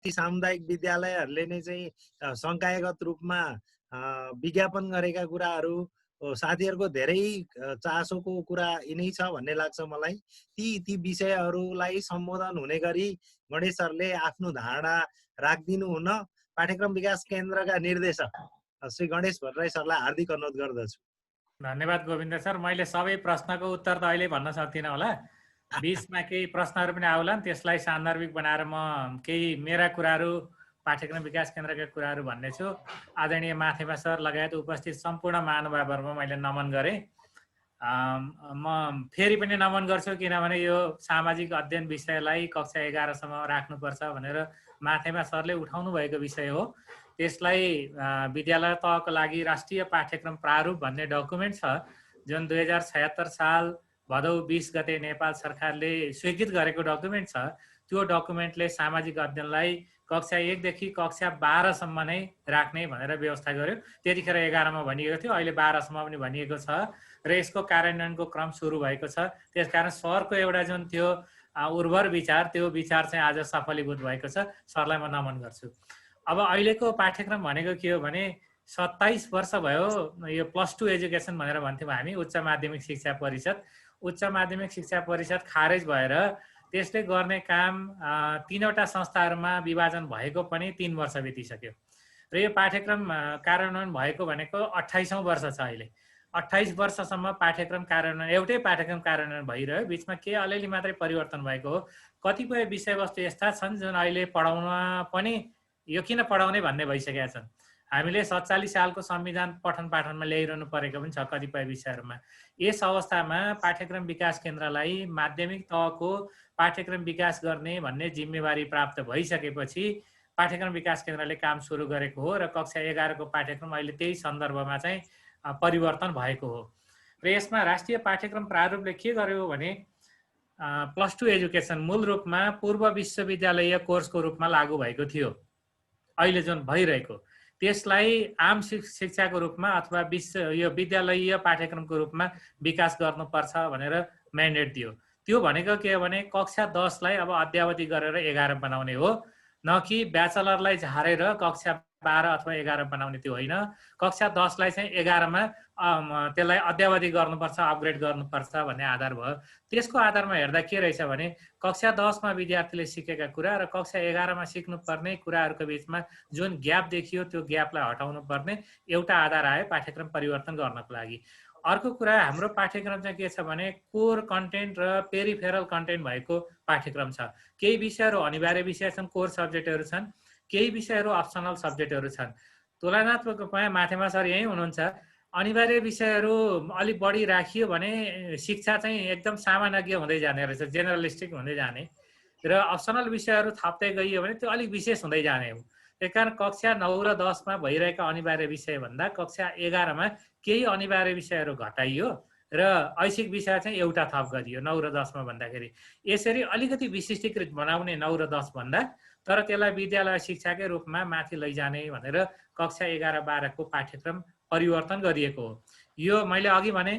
ती सामुदायिक विद्यालयहरूले नै चाहिँ संकायगत रूपमा विज्ञापन गरेका कुराहरू साथीहरूको धेरै चासोको कुरा यिनै छ भन्ने लाग्छ मलाई। ती विषयहरूलाई सम्बोधन हुने गरी गणेश सरले आफ्नो धारणा राखिदिनु हुन पाठ्यक्रम विकास केन्द्रका निर्देशक श्री गणेश भट्टराई सरलाई हार्दिक अनुरोध गर्दछु। धन्यवाद गोविन्द सर। मैले सबै प्रश्नको उत्तर त अहिले भन्न सक्दिनँ होला, बिचमा केही प्रश्नहरू पनि आउलान्, त्यसलाई सान्दर्भिक बनाएर म केही मेरा कुराहरू पाठ्यक्रम विकास केन्द्रका कुराहरू भन्ने छु। आदरणीय माथेमा सर लगायत उपस्थित सम्पूर्ण महानुभावहरूमा मैले नमन गरेँ। म फेरि पनि नमन गर्छु, किनभने यो सामाजिक अध्ययन विषयलाई कक्षा 11सम्म राख्नुपर्छ भनेर माथेमा सरले उठाउनु भएको विषय हो। त्यसलाई विद्यालय तहको लागि राष्ट्रिय पाठ्यक्रम प्रारूप भन्ने डकुमेन्ट छ, जुन 2076 साल भदौ 20 गते नेपाल सरकारले स्वीकृत गरेको डकुमेन्ट छ। त्यो डकुमेन्टले सामाजिक अध्ययनलाई कक्षा 1 देखि कक्षा 12सम्म नै राख्ने भनेर व्यवस्था गर्यो। त्यतिखेर 11मा भनिएको थियो, अहिले 12सम्म पनि भनिएको छ र यसको कार्यान्वयनको क्रम सुरु भएको छ। त्यसकारण सरको एउटा जुन थियो उर्वर विचार, त्यो विचार चाहिँ आज सफलीभूत भएको छ। सरलाई म नमन गर्छु। अब अहिलेको पाठ्यक्रम भनेको के हो भने 27 वर्ष भयो यो +2 एजुकेसन भनेर भन्थ्यौँ हामी, उच्च माध्यमिक शिक्षा परिषद। उच्च माध्यमिक शिक्षा परिषद खारेज भएर त्यसले गर्ने काम 3वटा संस्थाहरूमा विभाजन भएको पनि 3 वर्ष बितिसक्यो र यो पाठ्यक्रम कार्यान्वयन भएको भनेको 28औं वर्ष छ। अहिले 28 वर्षसम्म पाठ्यक्रम कार्यान्वयन, एउटै पाठ्यक्रम कार्यान्वयन भइरह्यो। बिचमा के अलिअलि मात्रै परिवर्तन भएको हो। कतिपय विषयवस्तु यस्ता छन् जुन अहिले पढाउन पनि यो किन पढाउने भन्ने भइसकेका छन्। हामीले 47 सालको संविधान पठन पाठनमा ल्याइरहनु परेको पनि छ कतिपय विषयहरूमा। यस अवस्थामा पाठ्यक्रम विकास केन्द्रलाई माध्यमिक तहको पाठ्यक्रम विकास गर्ने भन्ने जिम्मेवारी प्राप्त भइसकेपछि पाठ्यक्रम विकास केन्द्रले काम सुरु गरेको हो र कक्षा 11को पाठ्यक्रम अहिले त्यही सन्दर्भमा चाहिँ परिवर्तन भएको हो। र यसमा राष्ट्रिय पाठ्यक्रम प्रारूपले के गर्यो भने +2 एजुकेसन मूल रूपमा पूर्व विश्वविद्यालय कोर्सको रूपमा लागू भएको थियो। अहिले जुन भइरहेको त्यसलाई आम शिक्षाको रूपमा अथवा यो विद्यालयीय पाठ्यक्रमको रूपमा विकास गर्नुपर्छ भनेर म्यान्डेट दियो। त्यो भनेको के हो भने कक्षा 10लाई अब अद्यावधि गरेर 11 बनाउने हो, न कि ब्याचलरलाई झारेर कक्षा 12 अथवा 11 बनाउने त्यो होइन। कक्षा 10लाई चाहिँ 11मा त्यसलाई अद्यावधि गर्नुपर्छ, अपग्रेड गर्नुपर्छ भन्ने आधार भयो। त्यसको आधारमा हेर्दा के रहेछ भने कक्षा 10मा विद्यार्थीले सिकेका कुरा र कक्षा 11मा सिक्नुपर्ने कुराहरूको बिचमा जुन ग्याप देखियो त्यो ग्यापलाई हटाउनु पर्ने एउटा आधार आयो पाठ्यक्रम परिवर्तन गर्नको लागि। अर्को कुरा हाम्रो पाठ्यक्रम चाहिँ के छ भने कोर कन्टेन्ट र पेरिफेरल कन्टेन्ट भएको पाठ्यक्रम छ। केही विषयहरू अनिवार्य विषय छन्, कोर सब्जेक्टहरू छन्, केही विषयहरू अप्सनल सब्जेक्टहरू छन्। तुलनात्मक रूपमा माथेमा सर यहीँ हुनुहुन्छ, अनिवार्य विषयहरू अलिक बढी राखियो भने शिक्षा चाहिँ एकदम सामान्य हुँदै जाने रहेछ, जेनरलिस्टिक हुँदै जाने, र अप्सनल विषयहरू थप्दै गइयो भने त्यो अलिक विशेष हुँदै जाने हो। त्यही कारण कक्षा 9 र 10मा भइरहेका अनिवार्य विषयभन्दा कक्षा 11मा केही अनिवार्य विषयहरू घटाइयो र ऐच्छिक विषय चाहिँ एउटा थप गरियो 9 र 10मा भन्दाखेरि। यसरी अलिकति विशिष्टीकृत बनाउने 9 र 10 भन्दा, तर त्यसलाई विद्यालय शिक्षाकै रूपमा माथि लैजाने भनेर कक्षा 11-12को पाठ्यक्रम परिवर्तन गरिएको हो। यो मैले अघि भने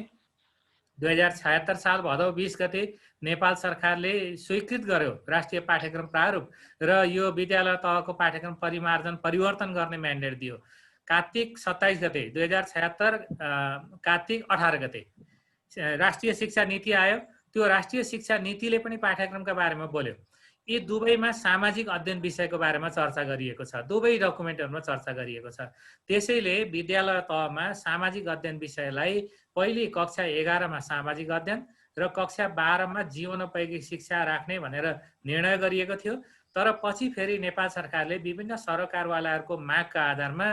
2076 साल भदौ 20 गते नेपाल सरकारले स्वीकृत गर्यो राष्ट्रिय पाठ्यक्रम प्रारूप र यो विद्यालय तहको पाठ्यक्रम परिमार्जन परिवर्तन गर्ने म्यान्डेट दियो। कार्तिक 27 गते 2076 कार्तिक 18 गते राष्ट्रिय शिक्षा नीति आयो। त्यो राष्ट्रिय शिक्षा नीतिले पनि पाठ्यक्रमका बारेमा बोल्यो। यी दुवैमा सामाजिक अध्ययन विषयको बारेमा चर्चा गरिएको छ, दुवै डकुमेन्टहरूमा चर्चा गरिएको छ। त्यसैले विद्यालय तहमा सामाजिक अध्ययन विषयलाई पहिले कक्षा 11मा सामाजिक अध्ययन र कक्षा 12मा जीवनोपयोगी शिक्षा राख्ने भनेर निर्णय गरिएको थियो। तर पछि फेरि नेपाल सरकारले विभिन्न सरकारवालाहरूको मागका आधारमा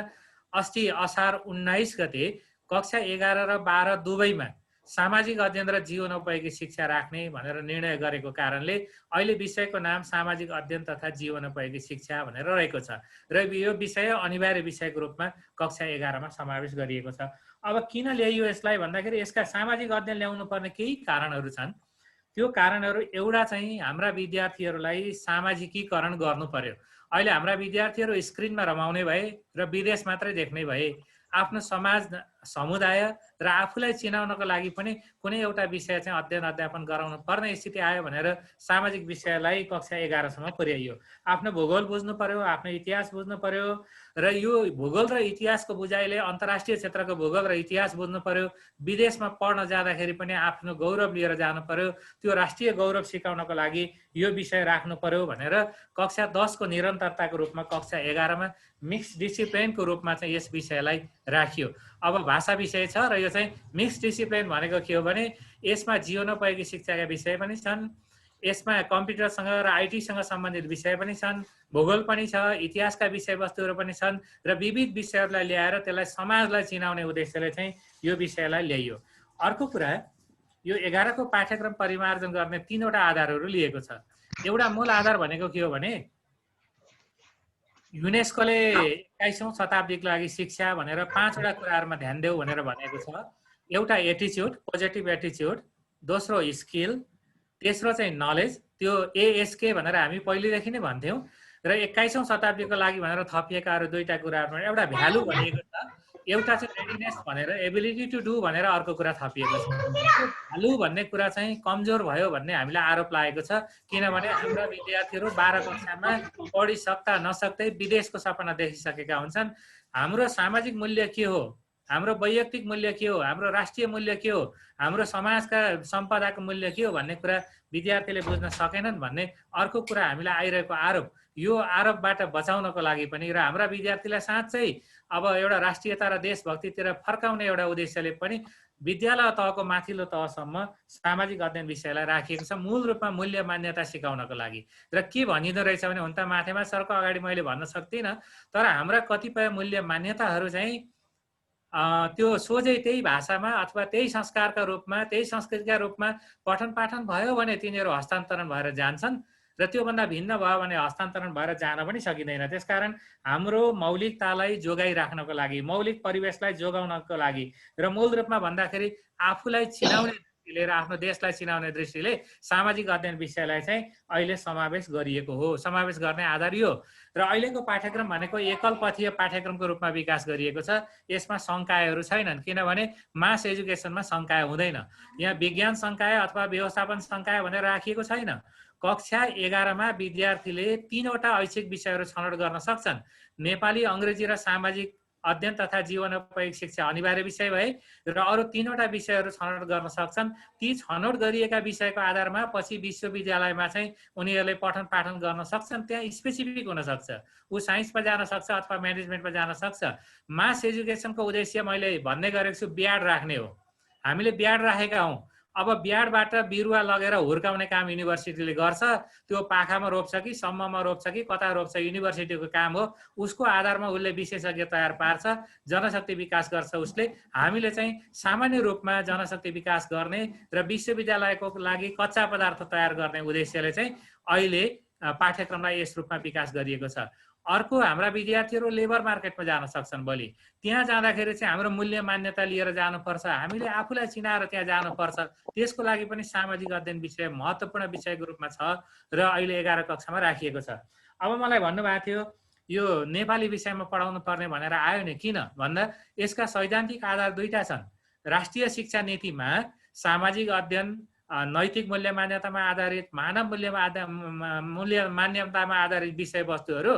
अस्ति असार 19 गते कक्षा 11 र 12 दुवैमा सामाजिक अध्ययन र जीवनोपयोगी शिक्षा राख्ने भनेर निर्णय गरेको कारणले अहिले विषयको नाम सामाजिक अध्ययन तथा जीवनोपयोगी शिक्षा भनेर रहेको छ र यो विषय अनिवार्य विषयको रूपमा कक्षा 11मा समावेश गरिएको छ। अब किन ल्याइयो यसलाई भन्दाखेरि यसका सामाजिक अध्ययन ल्याउनु पर्ने केही कारणहरू छन्। त्यो कारणहरू एउटा चाहिँ हाम्रा विद्यार्थीहरूलाई सामाजिकीकरण गर्नु पर्यो। अहिले हाम्रा विद्यार्थीहरू स्क्रिनमा रमाउने भए र विदेश मात्रै देख्ने भए, आफ्नो समाज, समुदाय र आफूलाई चिनाउनको लागि पनि कुनै एउटा विषय चाहिँ अध्ययन अध्यापन गराउनु पर्ने स्थिति आयो भनेर सामाजिक विषयलाई कक्षा 11 सम्म पुर्याइयो। आफ्नो भूगोल बुझ्नु पर्यो, आफ्नो इतिहास बुझ्नु पर्यो र यो भूगोल र इतिहासको बुझाइले अन्तर्राष्ट्रिय क्षेत्रको भूगोल र इतिहास बुझ्नु पर्यो। विदेशमा पढ्न जाँदाखेरि पनि आफ्नो गौरव लिएर जानु पर्यो, त्यो राष्ट्रिय गौरव सिकाउनको लागि यो विषय राख्नु पर्यो भनेर कक्षा 10 को निरन्तरताको रूपमा कक्षा 11 मा मिक्स डिसिप्लिनको रूपमा चाहिँ यस विषयलाई राखियो। अब भाषा विषय छ र यो चाहिँ मिक्स डिसिप्लिन भनेको के हो भने यसमा जीवनोपयोगी शिक्षाका विषय पनि छन्, यसमा कम्प्युटरसँग र आइटीसँग सम्बन्धित विषय पनि छन्, भूगोल पनि छ, इतिहासका विषयवस्तुहरू पनि छन् र विविध विषयहरूलाई ल्याएर त्यसलाई समाजलाई चिनाउने उद्देश्यले चाहिँ यो विषयलाई ल्याइयो। अर्को कुरा, यो 11 को पाठ्यक्रम परिमार्जन गर्ने 3 वटा आधारहरू लिएको छ। एउटा मूल आधार भनेको के हो भने युनेस्कोले 21औं शताब्दीको लागि शिक्षा भनेर 5 वटा कुराहरूमा ध्यान देऊ भनेर भनेको छ। एउटा एटिच्युड, पोजिटिभ एटिच्युड, दोस्रो स्किल, तेस्रो चाहिँ नलेज, त्यो एएसके भनेर हामी पहिलेदेखि नै भन्थ्यौँ र 21औं शताब्दीको लागि भनेर थपिएका अरू 2टा कुराहरूमा एउटा भ्यालु भनिएको छ, एउटा चाहिँ रेडिनेस भनेर एबिलिटी टु डु भनेर अर्को कुरा थपिएको छ। भ्यालु भन्ने कुरा चाहिँ कमजोर भयो भन्ने हामीलाई आरोप लागेको छ, किनभने हाम्रा विद्यार्थीहरू 12 कक्षामा पढिसक्दा नसक्दै विदेशको सपना देखिसकेका हुन्छन्। हाम्रो सामाजिक मूल्य के हो, हाम्रो वैयक्तिक मूल्य के हो, हाम्रो राष्ट्रिय मूल्य के हो, हाम्रो समाजका सम्पदाको मूल्य के हो भन्ने कुरा विद्यार्थीले बुझ्न सकेनन् भन्ने अर्को कुरा हामीलाई आइरहेको आरोप। यो आरोपबाट बचाउनको लागि पनि र हाम्रा विद्यार्थीलाई साँच्चै अब एउटा राष्ट्रियता र देशभक्तितिर फर्काउने एउटा उद्देश्यले पनि विद्यालय तहको माथिल्लो तहसम्म सामाजिक अध्ययन विषयलाई राखिएको छ, मूल रूपमा मूल्य मान्यता सिकाउनको लागि। र के भनिँदो रहेछ भने हुन त माथेमा सरको अगाडि मैले भन्न सक्दिनँ, तर हाम्रा कतिपय मूल्य मान्यताहरू चाहिँ त्यो सोझै त्यही भाषामा अथवा त्यही संस्कारका रूपमा, त्यही संस्कृतिका रूपमा पठन पाठन भयो भने तिनीहरू हस्तान्तरण भएर जान्छन् र त्योभन्दा भिन्न भयो भने हस्तान्तरण भएर जान पनि सकिँदैन। त्यसकारण हाम्रो मौलिकतालाई जोगाइराख्नको लागि, मौलिक परिवेशलाई जोगाउनको लागि र मूल रूपमा भन्दाखेरि आफूलाई चिनाउने दृष्टिले र आफ्नो देशलाई चिनाउने दृष्टिले सामाजिक अध्ययन विषयलाई चाहिँ अहिले समावेश गरिएको हो। समावेश गर्ने आधार यो र अहिलेको पाठ्यक्रम भनेको एकल पथीय पाठ्यक्रमको रूपमा विकास गरिएको छ। यसमा संकायहरू छैनन्, किनभने मास एजुकेसनमा संकाय हुँदैन। यहाँ विज्ञान संकाय अथवा व्यवस्थापन संकाय भनेर राखिएको छैन। कक्षा 11 मा विद्यार्थीले 3 वटा ऐच्छिक विषयहरू छनौट गर्न सक्छन्। नेपाली, अङ्ग्रेजी र सामाजिक अध्ययन तथा जीवनोपयोगी शिक्षा अनिवार्य विषय भए र अरू 3 वटा विषयहरू छनौट गर्न सक्छन्। ती छनौट गरिएका विषयको आधारमा पछि विश्वविद्यालयमा चाहिँ उनीहरूले पठन पाठन गर्न सक्छन्। त्यहाँ स्पेसिफिक हुन सक्छ, ऊ साइन्समा जान सक्छ अथवा म्यानेजमेन्टमा जान सक्छ। मास एजुकेसनको उद्देश्य मैले भन्ने गरेको छु ब्याड राख्ने हो। हामीले ब्याड राखेका हौँ। अब ब्याडबाट बिरुवा लगेर हुर्काउने काम युनिभर्सिटीले गर्छ। त्यो पाखामा रोप्छ कि सम्ममा रोप्छ कि कता रोप्छ, युनिभर्सिटीको काम हो। उसको आधारमा उसले विशेषज्ञ तयार पार्छ, जनशक्ति विकास गर्छ उसले। हामीले चाहिँ सामान्य रूपमा जनशक्ति विकास गर्ने र विश्वविद्यालयको लागि कच्चा पदार्थ तयार गर्ने उद्देश्यले चाहिँ अहिले पाठ्यक्रमलाई यस रूपमा विकास गरिएको छ। अर्को, हाम्रा विद्यार्थीहरू लेबर मार्केटमा जान सक्छन् भोलि। त्यहाँ जाँदाखेरि चाहिँ हाम्रो मूल्य मान्यता लिएर जानुपर्छ, हामीले आफूलाई चिनाएर त्यहाँ जानुपर्छ। त्यसको लागि पनि सामाजिक अध्ययन विषय महत्त्वपूर्ण विषयको रूपमा छ र अहिले 11 कक्षामा राखिएको छ। अब मलाई भन्नुभएको थियो यो नेपाली विषयमा पढाउनु पर्ने भनेर आयो नि, किन भन्दा यसका सैद्धान्तिक आधार 2टा छन्। राष्ट्रिय शिक्षा नीतिमा सामाजिक अध्ययन, नैतिक मूल्य मान्यतामा आधारित, मानव मूल्य मान्यतामा आधारित विषयवस्तुहरू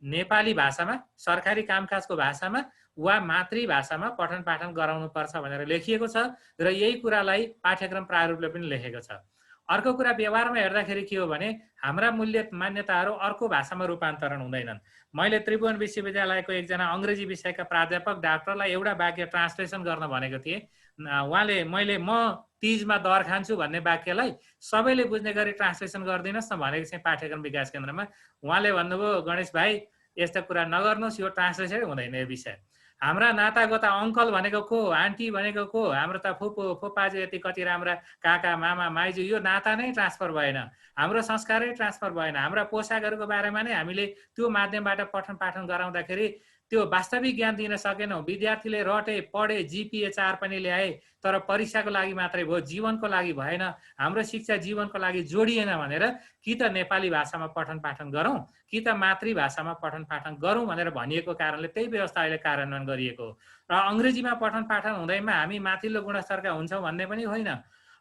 नेपाली भाषामा, सरकारी कामकाजको भाषामा वा मातृभाषामा पठन पाठन गराउनुपर्छ भनेर लेखिएको छ र यही कुरालाई पाठ्यक्रम प्रारूपले पनि लेखेको छ। अर्को कुरा, व्यवहारमा हेर्दाखेरि के हो भने हाम्रा मूल्य मान्यताहरू अर्को भाषामा रूपान्तरण हुँदैनन्। मैले त्रिभुवन विश्वविद्यालयको एकजना अङ्ग्रेजी विषयका प्राध्यापक डाक्टरलाई एउटा वाक्य ट्रान्सलेसन गर्न भनेको थिएँ। उहाँले म तीजमा दर खान्छु भन्ने वाक्यलाई सबैले बुझ्ने गरी ट्रान्सलेसन गरिदिनुहोस् न भनेको चाहिँ पाठ्यक्रम विकास केन्द्रमा। उहाँले भन्नुभयो, गणेश भाइ यस्ता कुरा नगर्नुहोस्, यो ट्रान्सलेसनै हुँदैन यो विषय। हाम्रा नातागोता अङ्कल भनेको को, आन्टी भनेको को, हाम्रो त फुपू फुपाजु यति कति राम्रा काका मामा माइजू, यो नाता नै ट्रान्सफर भएन, हाम्रो संस्कारै ट्रान्सफर भएन। हाम्रा पोसाकहरूको बारेमा नै हामीले त्यो माध्यमबाट पठन पाठन गराउँदाखेरि त्यो वास्तविक ज्ञान दिन सकेनौँ, विद्यार्थीले रटे पढे जिपिए 4 पनि ल्याए तर परीक्षाको लागि मात्रै भयो, जीवनको लागि भएन, हाम्रो शिक्षा जीवनको लागि जोडिएन भनेर कि त नेपाली भाषामा पठन पाठन गरौँ कि त मातृभाषामा पठन पाठन गरौँ भनेर भनिएको कारणले त्यही व्यवस्था अहिले कार्यान्वयन गरिएको हो। र अङ्ग्रेजीमा पठन पाठन हुँदैमा हामी माथिल्लो गुणस्तरका हुन्छौँ भन्ने पनि होइन।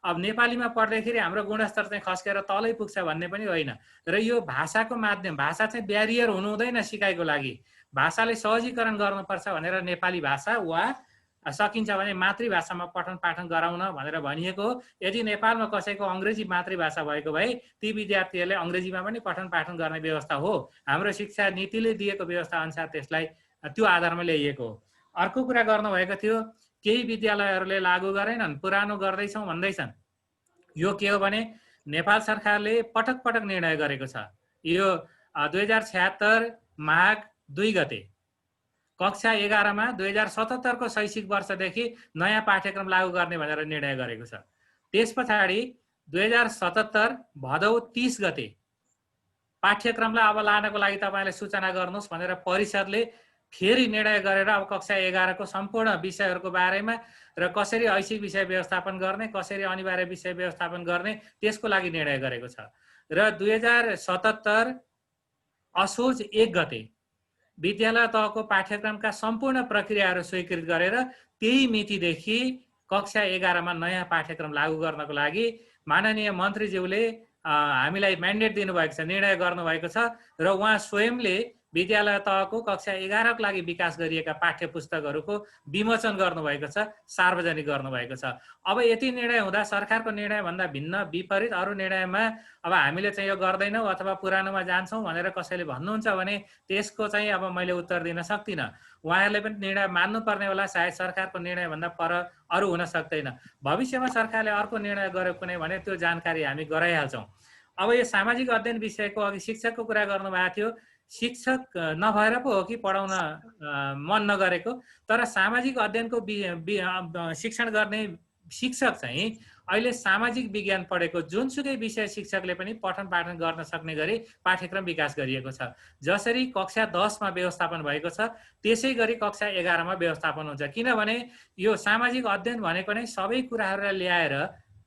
अब नेपालीमा पढ्दाखेरि हाम्रो गुणस्तर चाहिँ खस्केर तलै पुग्छ भन्ने पनि होइन। र यो भाषाको माध्यम, भाषा चाहिँ ब्यारियर हुनु हुँदैन सिकाइको लागि, भाषाले सहजीकरण गर्नुपर्छ भनेर नेपाली भाषा वा सकिन्छ भने मातृभाषामा पठन पाठन गराउन भनेर भनिएको हो। यदि नेपालमा कसैको अङ्ग्रेजी मातृभाषा भएको भए ती विद्यार्थीहरूले अङ्ग्रेजीमा पनि पठन पाठन गर्ने व्यवस्था हो। हाम्रो शिक्षा नीतिले दिएको व्यवस्था अनुसार त्यसलाई त्यो आधारमा ल्याइएको हो। अर्को कुरा गर्नुभएको थियो, केही विद्यालयहरूले लागू गरेनन्, पुरानो गर्दैछौँ भन्दैछन्। यो के हो भने नेपाल सरकारले पटक पटक निर्णय गरेको छ। यो 2076 माघ 2 गते कक्षा 11 मा 2077 को शैक्षिक वर्षदेखि नयाँ पाठ्यक्रम लागू गर्ने भनेर निर्णय गरेको छ। त्यस पछाडि 2077 भदौ 30 गते पाठ्यक्रमलाई अब लानको लागि तपाईले सूचना गर्नुहोस् भनेर परिषदले फेरि निर्णय गरेर अब कक्षा 11 को सम्पूर्ण विषयहरूको बारेमा र कसरी ऐच्छिक विषय व्यवस्थापन गर्ने, कसरी अनिवार्य विषय व्यवस्थापन गर्ने त्यसको लागि निर्णय गरेको छ। र 2077 असोज 1 गते विद्यालय तहको पाठ्यक्रमका सम्पूर्ण प्रक्रियाहरू स्वीकृत गरेर त्यही मितिदेखि कक्षा 11 मा नयाँ पाठ्यक्रम लागू गर्नको लागि माननीय मन्त्रीज्यूले हामीलाई म्यान्डेट दिनुभएको छ, निर्णय गर्नुभएको छ र उहाँ स्वयंले विद्यालय तहको कक्षा 11 को लागि विकास गरिएका पाठ्य पुस्तकहरूको विमोचन गर्नुभएको छ, सार्वजनिक गर्नुभएको छ। अब यति निर्णय हुँदा सरकारको निर्णय भन्दा भिन्न विपरीत अरू निर्णयमा अब हामीले चाहिँ यो गर्दैनौँ अथवा पुरानोमा जान्छौँ भनेर कसैले भन्नुहुन्छ भने त्यसको चाहिँ अब मैले उत्तर दिन सक्दिनँ। उहाँहरूले पनि निर्णय मान्नुपर्ने होला, सायद सरकारको निर्णय भन्दा पर अरू हुन सक्दैन। भविष्यमा सरकारले अर्को निर्णय गर्यो कुनै भने त्यो जानकारी हामी गराइहाल्छौँ। अब यो सामाजिक अध्ययन विषयको अघि शिक्षकको कुरा गर्नुभएको थियो। शिक्षक नभएर पो हो कि पढाउन मन नगरेको, तर सामाजिक अध्ययनको शिक्षण गर्ने शिक्षक चाहिँ अहिले सामाजिक विज्ञान पढेको जुनसुकै विषय शिक्षकले पनि पठन पाठन गर्न सक्ने गरी पाठ्यक्रम विकास गरिएको छ। जसरी कक्षा 10 मा व्यवस्थापन भएको छ त्यसै गरी कक्षा 11 मा व्यवस्थापन हुन्छ। किनभने यो सामाजिक अध्ययन भनेको नै सबै कुराहरूलाई ल्याएर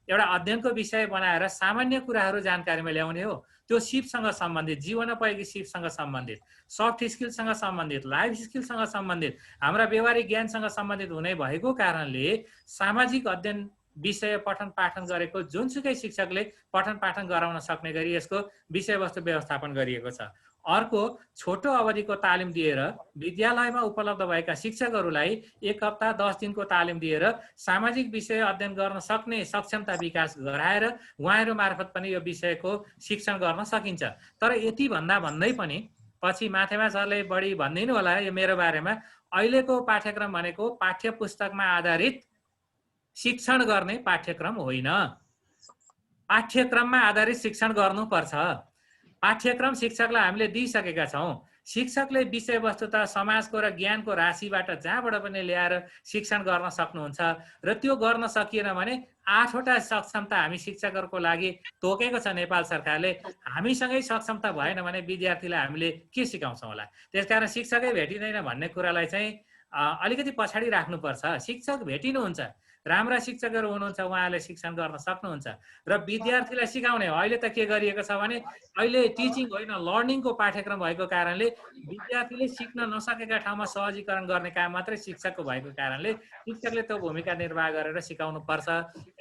एउटा अध्ययनको विषय बनाएर सामान्य कुराहरू जानकारीमा ल्याउने हो। त्यो सिपसँग सम्बन्धित, जीवनोपयोगी सिपसँग सम्बन्धित, सफ्ट स्किलसँग सम्बन्धित, लाइफ स्किलसँग सम्बन्धित, हाम्रा व्यवहारिक ज्ञानसँग सम्बन्धित हुने भएको कारणले सामाजिक अध्ययन विषय पठन पाठन गरेको जुनसुकै शिक्षकले पठन पाठन गराउन सक्ने गरी यसको विषयवस्तु व्यवस्थापन गरिएको छ। अर्को, छोटो अवधिको तालिम दिएर विद्यालयमा उपलब्ध भएका शिक्षकहरूलाई 1 हप्ता 10 दिनको तालिम दिएर सामाजिक विषय अध्ययन गर्न सक्ने सक्षमता विकास गराएर उहाँहरू मार्फत पनि यो विषयको शिक्षण गर्न सकिन्छ। तर यति भन्दै पनि पछि माथेमा सरले बढी भनिदिनु होला यो मेरो बारेमा, अहिलेको पाठ्यक्रम भनेको पाठ्य पुस्तकमा आधारित शिक्षण गर्ने पाठ्यक्रम होइन। पाठ्यक्रममा आधारित शिक्षण गर्नुपर्छ। पाठ्यक्रम शिक्षकलाई हामीले दिइसकेका छौँ। शिक्षकले विषयवस्तु त समाजको र ज्ञानको राशिबाट जहाँबाट पनि ल्याएर शिक्षण गर्न सक्नुहुन्छ र त्यो गर्न सकिएन भने 8 वटा सक्षमता हामी शिक्षकहरूको लागि तोकेको छ नेपाल सरकारले। हामीसँगै सक्षमता भएन भने विद्यार्थीलाई हामीले के सिकाउँछौँ होला। त्यसकारण शिक्षकै भेटिँदैन भन्ने कुरालाई चाहिँ अलिकति पछाडि राख्नुपर्छ। शिक्षक भेटिनुहुन्छ, राम्रा शिक्षकहरू हुनुहुन्छ, उहाँले शिक्षण गर्न सक्नुहुन्छ र विद्यार्थीलाई सिकाउने हो। अहिले त के गरिएको छ भने अहिले टिचिङ होइन लर्निङको पाठ्यक्रम भएको कारणले विद्यार्थीले सिक्न नसकेका ठाउँमा सहजीकरण गर्ने काम मात्रै शिक्षकको भएको कारणले शिक्षकले त्यो भूमिका निर्वाह गरेर सिकाउनु पर्छ।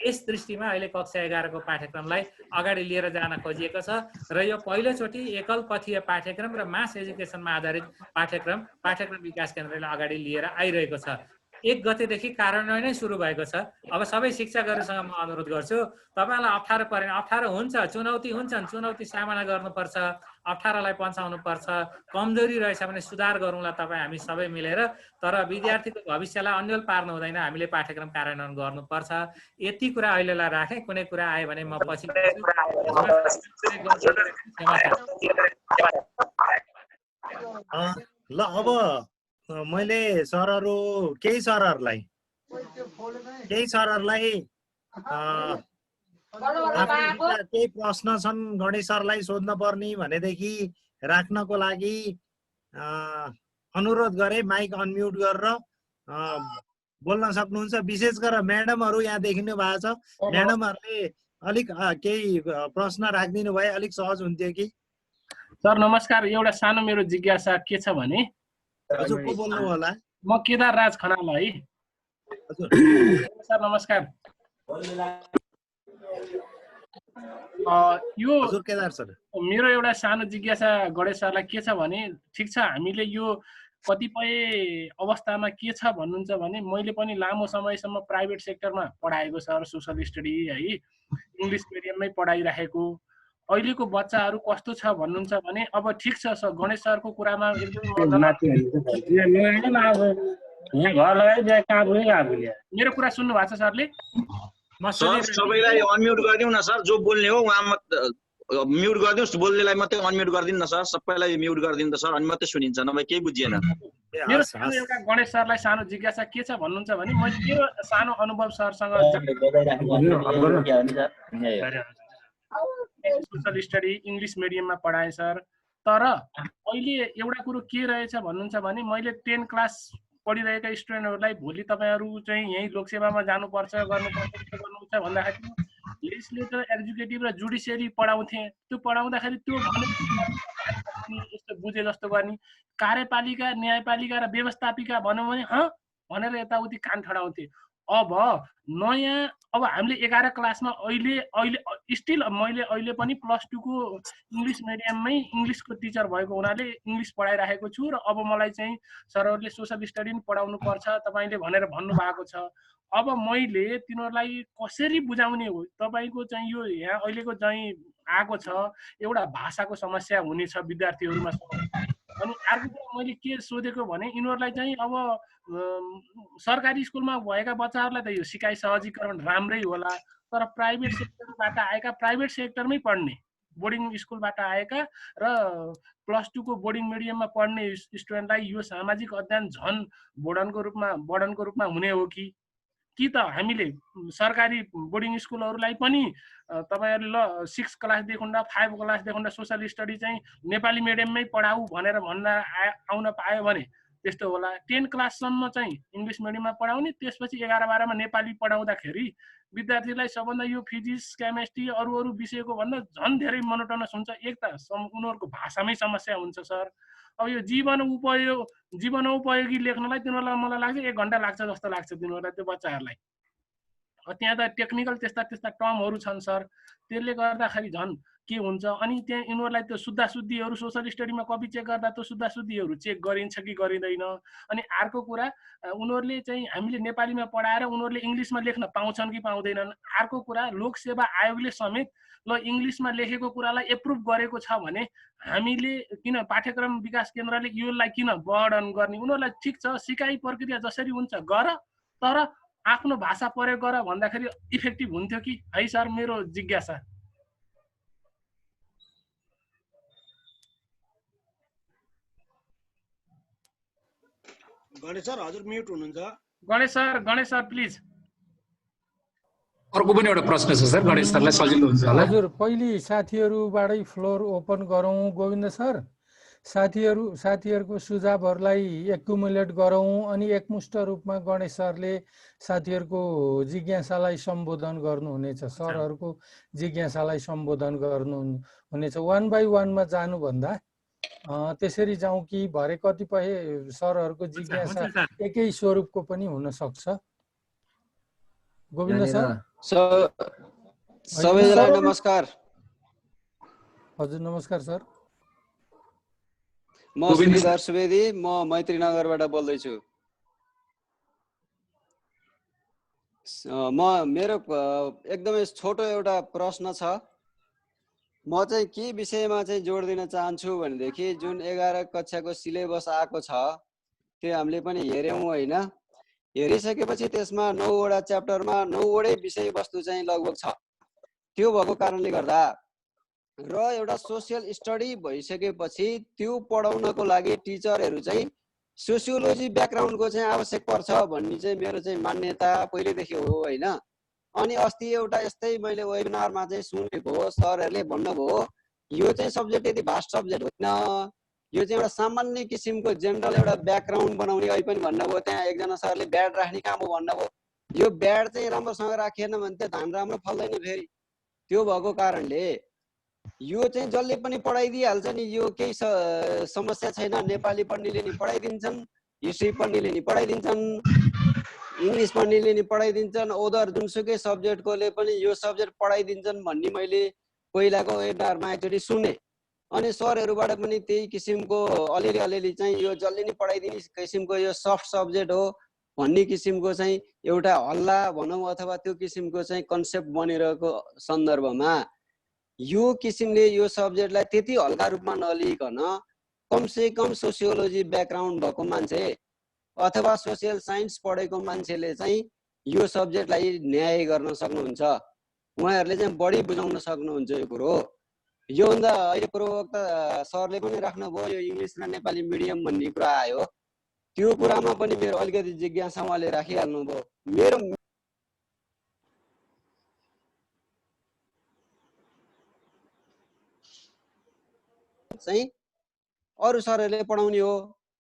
यस दृष्टिमा अहिले कक्षा 11 को पाठ्यक्रमलाई अगाडि लिएर जान खोजिएको छ र यो पहिलोचोटि एकल पथीय पाठ्यक्रम र मास एजुकेसनमा आधारित पाठ्यक्रम विकास केन्द्रले अगाडि लिएर आइरहेको छ। 1 गतेदेखि कार्यान्वयन नै सुरु भएको छ। अब सबै शिक्षकहरूसँग म अनुरोध गर्छु, तपाईलाई अप्ठ्यारो परेन, अप्ठ्यारो हुन्छ, चुनौती हुन्छन्, चुनौती सामना गर्नुपर्छ, अप्ठ्यारोलाई पन्छाउनुपर्छ, कमजोरी रहेछ भने सुधार गरौँला तपाईँ हामी सबै मिलेर। तर विद्यार्थीको भविष्यलाई अन्यल पार्नु हुँदैन, हामीले पाठ्यक्रम कार्यान्वयन गर्नुपर्छ। यति कुरा अहिलेलाई राखेँ, कुनै कुरा आयो भने म पछि ल अब मैले केही सरहरूलाई केही प्रश्न छन् गणेश सरलाई सोध्न पर्ने भनेदेखि राख्नको लागि अनुरोध गरे माइक अनम्युट गरेर बोल्न सक्नुहुन्छ। विशेष गरेर म्याडमहरू यहाँ देखिनु भएको छ, म्याडमहरूले अलिक केही प्रश्न राखिदिनु भए अलिक सहज हुन्थ्यो कि। सर नमस्कार, एउटा सानो मेरो जिज्ञासा के छ भने हजुर को बोल्नु होला? म केदार राज खनाल है। हजुर सर नमस्कार। यो हजुर केदार सर, मेरो एउटा सानो जिज्ञासा गणेश सरलाई के छ भने, ठिक छ हामीले यो कतिपय अवस्थामा के छ भन्नुहुन्छ भने, मैले पनि लामो समयसम्म प्राइभेट सेक्टरमा पढाएको सर, सोसल स्टडी है, इङ्ग्लिस मिडियममै पढाइराखेको। अहिलेको बच्चाहरू कस्तो छ भन्नुहुन्छ भने, अब ठिक छ सर गणेश सरको कुरामा मेरो कुरा सुन्नु भएको छ सरले? सबैलाई अनम्युट गरिदिउँ न सर, जो बोल्ने हो उहाँ म्युट गरिदिउँ, बोल्नेलाई मात्रै अनम्युट गरिदिनु न सर, सबैलाई म्युट गरिदिनु त सर, अनि मात्रै सुनिन्छ, नभए केही बुझिएन। मेरो सानो एउटा गणेश सरलाई सानो जिज्ञासा के छ भन्नुहुन्छ भने, मैले मेरो सानो अनुभव सरसँग सोसल स्टडी इङ्ग्लिस मिडियममा पढाएँ सर। तर अहिले एउटा कुरो के रहेछ भन्नुहुन्छ भने, मैले 10 क्लास पढिरहेका स्टुडेन्टहरूलाई भोलि तपाईँहरू चाहिँ यहीँ लोकसेवामा जानुपर्छ, गर्नुहुन्छ भन्दाखेरि लेजिस्लेटर, एक्जिक्युटिभ र जुडिसियरी पढाउँथेँ। त्यो पढाउँदाखेरि त्यो यस्तो बुझे जस्तो गर्ने, कार्यपालिका, न्यायपालिका र व्यवस्थापिका भनौँ भने भनेर यताउति कान ठडाउँथे। अब नयाँ अब हामीले 11 क्लासमा अहिले स्टिल मैले अहिले पनि +2 को इङ्ग्लिस मिडियममै इङ्ग्लिसको टिचर भएको हुनाले इङ्ग्लिस पढाइराखेको छु र अब मलाई चाहिँ सरहरूले सोसल स्टडी पनि पढाउनु पर्छ तपाईँले भनेर भन्नुभएको छ। अब मैले तिनीहरूलाई कसरी बुझाउने हो? तपाईँको चाहिँ यो यहाँ अहिलेको चाहिँ आएको छ एउटा भाषाको समस्या हुनेछ विद्यार्थीहरूमा। अनि अर्को कुरा मैले के सोधेको भने, यिनीहरूलाई चाहिँ अब सरकारी स्कुलमा भएका बच्चाहरूलाई त यो सिकाइ सहजीकरण राम्रै होला, तर प्राइभेट सेक्टरबाट आएका, प्राइभेट सेक्टरमै पढ्ने, बोर्डिङ स्कुलबाट आएका र +2 को बोर्डिङ मिडियममा पढ्ने स्टुडेन्टलाई यो सामाजिक अध्ययन झन् बर्डनको रूपमा हुने हो कि त हामीले सरकारी बोर्डिङ स्कुलहरूलाई पनि तपाईँहरूले ल 6 क्लासदेखि 5 क्लासदेखि सोसल स्टडी चाहिँ नेपाली मिडियममै पढाऊ भनेर आउन पायो भने त्यस्तो होला। 10 क्लाससम्म चाहिँ इङ्ग्लिस मिडियममा पढाउने, त्यसपछि 11-12 मा नेपाली पढाउँदाखेरि विद्यार्थीलाई सबभन्दा यो फिजिक्स, केमिस्ट्री अरू विषयको भन्दा झन् धेरै मोनोटोनस हुन्छ। एक त उनीहरूको भाषामै समस्या हुन्छ सर। अब यो जीवनोपयोगी लेख्नलाई तिनीहरूलाई मलाई लाग्छ 1 घन्टा लाग्छ जस्तो लाग्छ तिनीहरूलाई, त्यो बच्चाहरूलाई। त्यहाँ त टेक्निकल त्यस्ता टर्महरू छन् सर, त्यसले गर्दाखेरि झन् के हुन्छ। अनि त्यहाँ यिनीहरूलाई त्यो शुद्धाशुद्धिहरू सोसल स्टडीमा कपी चेक गर्दा त्यो शुद्धाशुद्धिहरू चेक गरिन्छ कि गरिँदैन। अनि अर्को कुरा, उनीहरूले चाहिँ हामीले नेपालीमा पढाएर उनीहरूले इङ्ग्लिसमा लेख्न पाउँछन् कि पाउँदैनन्। अर्को कुरा, लोकसेवा आयोगले समेत ल इङ्ग्लिसमा लेखेको कुरालाई एप्रुभ गरेको छ भने हामीले किन पाठ्यक्रम विकास केन्द्रले योलाई किन बर्डन गर्ने? उनीहरूलाई ठिक छ सिकाइ प्रक्रिया जसरी हुन्छ गर, तर आफ्नो भाषा प्रयोग गर भन्दाखेरि इफेक्टिभ हुन्थ्यो कि है सर? मेरो जिज्ञासा। गणेश सर हजुर म्युट हुनुहुन्छ। Ganesh sir please. अर्को पनि एउटा प्रश्न छ सर, गणेश सरलाई सजिलो हुन्छ होला। हजुर, पहिले साथीहरूबाटै फ्लोर ओपन गरौँ गोविन्द सर। साथीहरूको सुझावहरूलाई एक्युमुलेट गरौँ, अनि एकमुष्ट रूपमा गणेश सरले साथीहरूको जिज्ञासालाई सम्बोधन गर्नुहुनेछ, सरहरूको जिज्ञासालाई सम्बोधन गर्नुहुनेछ। 1 बाई 1 मा जानुभन्दा त्यसरी जाउँ कि भरे कतिपय सरहरूको जिज्ञासा एकै स्वरूपको पनि हुन सक्छ। गोविन्द सर सबैजनालाई नमस्कार। हजुर नमस्कार सर। म श्रीधर सुवेदी, म मैत्रीनगरबाट बोल्दैछु। मेरो एकदमै छोटो एउटा प्रश्न छ। म चाहिँ के विषयमा चाहिँ जोड दिन चाहन्छु भनेदेखि जुन 11 कक्षाको सिलेबस आएको छ त्यो हामीले पनि हेर्यौँ होइन। हेरिसकेपछि त्यसमा 9 वटा च्याप्टरमा 9 वटै विषयवस्तु चाहिँ लगभग छ। त्यो भएको कारणले गर्दा र एउटा सोसियल स्टडी भइसकेपछि त्यो पढाउनको लागि टिचरहरू चाहिँ सोसियोलोजी ब्याकग्राउन्डको चाहिँ आवश्यक पर्छ भन्ने चाहिँ मेरो चाहिँ मान्यता पहिलेदेखि हो होइन। अनि अस्ति एउटा यस्तै मैले वेबिनारमा चाहिँ सुनेको, सरहरूले भन्नुभयो यो चाहिँ सब्जेक्ट यति भास्ट सब्जेक्ट होइन, यो चाहिँ एउटा सामान्य किसिमको जेनरल एउटा ब्याकग्राउन्ड बनाउने अहिले पनि भन्नुभयो त्यहाँ एकजना सरले ब्याड राख्ने काम हो भन्नुभयो। यो ब्याड चाहिँ राम्रोसँग राखिएन भने त्यो धान राम्रो फल्दैन फेरि। त्यो भएको कारणले यो चाहिँ जसले पनि पढाइदिइहाल्छ नि, यो केही समस्या छैन। नेपाली पढ्नेले नि पढाइदिन्छन्, हिस्ट्री पढ्नेले नि पढाइदिन्छन्, इङ्ग्लिस पढ्नेले नि पढाइदिन्छन्, अदर जुनसुकै सब्जेक्टकोले पनि यो सब्जेक्ट पढाइदिन्छन् भन्ने मैले पहिलाको वेबिनारमा एकचोटि सुने। अनि सरहरूबाट पनि त्यही किसिमको अलिअलि चाहिँ यो जसले नि पढाइदिने किसिमको यो सफ्ट सब्जेक्ट हो भन्ने किसिमको चाहिँ एउटा हल्ला भनौँ अथवा त्यो किसिमको चाहिँ कन्सेप्ट बनिरहेको सन्दर्भमा यो किसिमले यो सब्जेक्टलाई त्यति हल्का रूपमा नलिकन कमसे कम सोसियोलोजी ब्याकग्राउन्ड भएको मान्छे अथवा सोसियल साइन्स पढेको मान्छेले चाहिँ यो सब्जेक्टलाई न्याय गर्न सक्नुहुन्छ, उहाँहरूले चाहिँ बढी बुझाउन सक्नुहुन्छ यो कुरो। योभन्दा अहिले पूर्ववक्ता सरले पनि राख्नुभयो यो इङ्ग्लिस र नेपाली मिडियम भन्ने कुरा आयो, त्यो कुरामा पनि मेरो अलिकति जिज्ञासा उहाँले राखिहाल्नुभयो। मेरो चाहिँ अरू सरहरूले पढाउने हो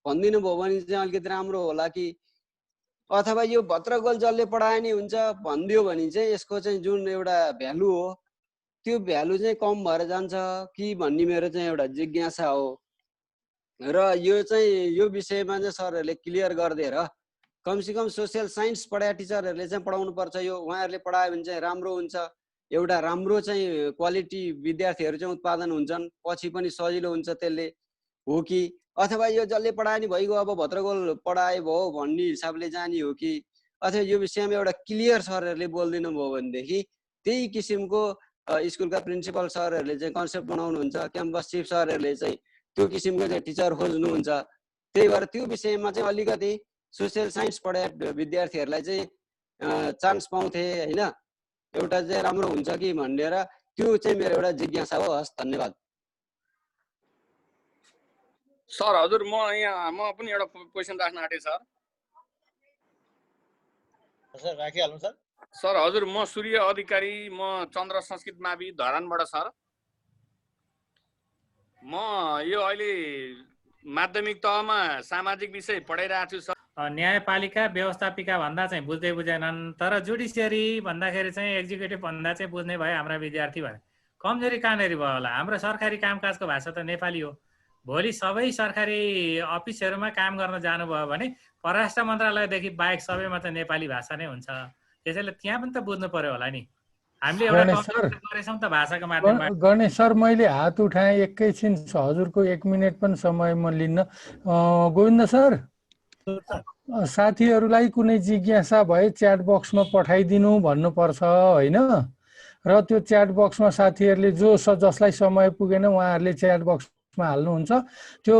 भनिदिनु भयो भने चाहिँ अलिकति राम्रो होला कि, अथवा यो भद्रगोल जसले पढाए नि हुन्छ भनिदियो भने चाहिँ यसको चाहिँ जुन एउटा भ्यालु हो त्यो भ्यालु चाहिँ कम भएर जान्छ कि भन्ने मेरो चाहिँ एउटा जिज्ञासा हो। र यो चाहिँ यो विषयमा चाहिँ सरहरूले क्लियर गरिदिएर कमसेकम सोसियल साइन्स पढाए टिचरहरूले चाहिँ पढाउनु पर्छ। यो उहाँहरूले पढायो भने चाहिँ राम्रो हुन्छ, एउटा राम्रो चाहिँ क्वालिटी विद्यार्थीहरू चाहिँ उत्पादन हुन्छन्, पछि पनि सजिलो हुन्छ त्यसले हो कि, अथवा यो जसले पढाए नि भइगयो अब भद्रगोल पढाए भयो भन्ने हिसाबले जाने हो कि, अथवा यो विषयमा एउटा क्लियर सरहरूले बोलिदिनु भयो भनेदेखि त्यही किसिमको स्कुलका प्रिन्सिपल सरहरूले चाहिँ कन्सेप्ट बनाउनुहुन्छ, क्याम्पस चिफ सरहरूले चाहिँ त्यो किसिमको चाहिँ टिचर खोज्नुहुन्छ। त्यही भएर त्यो विषयमा चाहिँ अलिकति सोसियल साइन्स पढाए विद्यार्थीहरूलाई चाहिँ चान्स पाउँथे होइन, एउटा चाहिँ राम्रो हुन्छ कि भनेर त्यो चाहिँ मेरो एउटा जिज्ञासा हो। हस्, धन्यवाद सर। हजुर म पनि एउटा क्वेसन राख्न आँटेँ सर। सर राखिहाल्नु सर। सर हजुर, म सूर्य अधिकारी, म चन्द्र संस्कृत मावि धरानबाट सर। म यो अहिले माध्यमिक तहमा सामाजिक विषय पढाइरहेको छु सर। न्यायपालिका व्यवस्थापिका भन्दा चाहिँ बुझ्दै बुझेनन्, तर जुडिसियरी भन्दाखेरि चाहिँ एक्जिक्युटिभ भन्दा चाहिँ बुझ्ने भयो हाम्रा विद्यार्थी भने। कमजोरी कहाँनिर भयो होला? हाम्रो सरकारी कामकाजको भाषा त नेपाली हो। भोलि सबै सरकारी अफिसहरूमा काम गर्न जानुभयो भने परराष्ट्र मन्त्रालयदेखि बाहेक सबैमा त नेपाली भाषा नै हुन्छ। त्यसैले त्यहाँ पनि त बुझ्नु पर्यो होला नि। हामीले एउटा गरेछौँ त भाषाको माध्यमबाट। गणेश सर, मैले हात उठाएँ एकैछिन, हजुरको 1 मिनट पनि समय म लिन्न। गोविन्द सर, साथीहरूलाई कुनै जिज्ञासा भए च्याट बक्समा पठाइदिनु भन्नुपर्छ होइन, र त्यो च्याट बक्समा साथीहरूले जसलाई समय पुगेन उहाँहरूले च्याट बक्समा हाल्नुहुन्छ। त्यो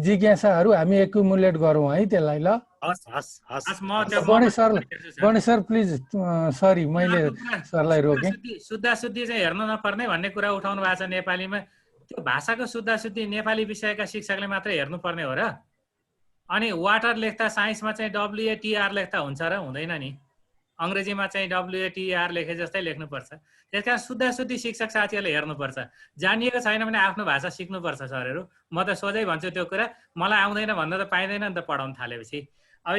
जिज्ञासाहरू हामी एक्युमुलेट गरौँ है त्यसलाई। ल गणेश सर प्लिज, सरी मैले सरलाई रोकेँ। शुद्धाशुद्धि चाहिँ हेर्नु नपर्ने भन्ने कुरा उठाउनु भएको छ नेपालीमा। त्यो भाषाको शुद्धाशुद्धि नेपाली विषयका शिक्षकले मात्रै हेर्नुपर्ने हो र? अनि वाटर लेख्दा साइन्समा चाहिँ WATR लेख्दा हुन्छ र? हुँदैन नि। अङ्ग्रेजीमा चाहिँ WATR लेखे जस्तै लेख्नुपर्छ। त्यस कारण शुद्धाशुद्धि शिक्षक साथीहरूले हेर्नुपर्छ। जानिएको छैन भने आफ्नो भाषा सिक्नुपर्छ सरहरू। म त सोझै भन्छु त्यो कुरा। मलाई आउँदैन भन्न त पाइँदैन नि त पढाउन थालेपछि। अब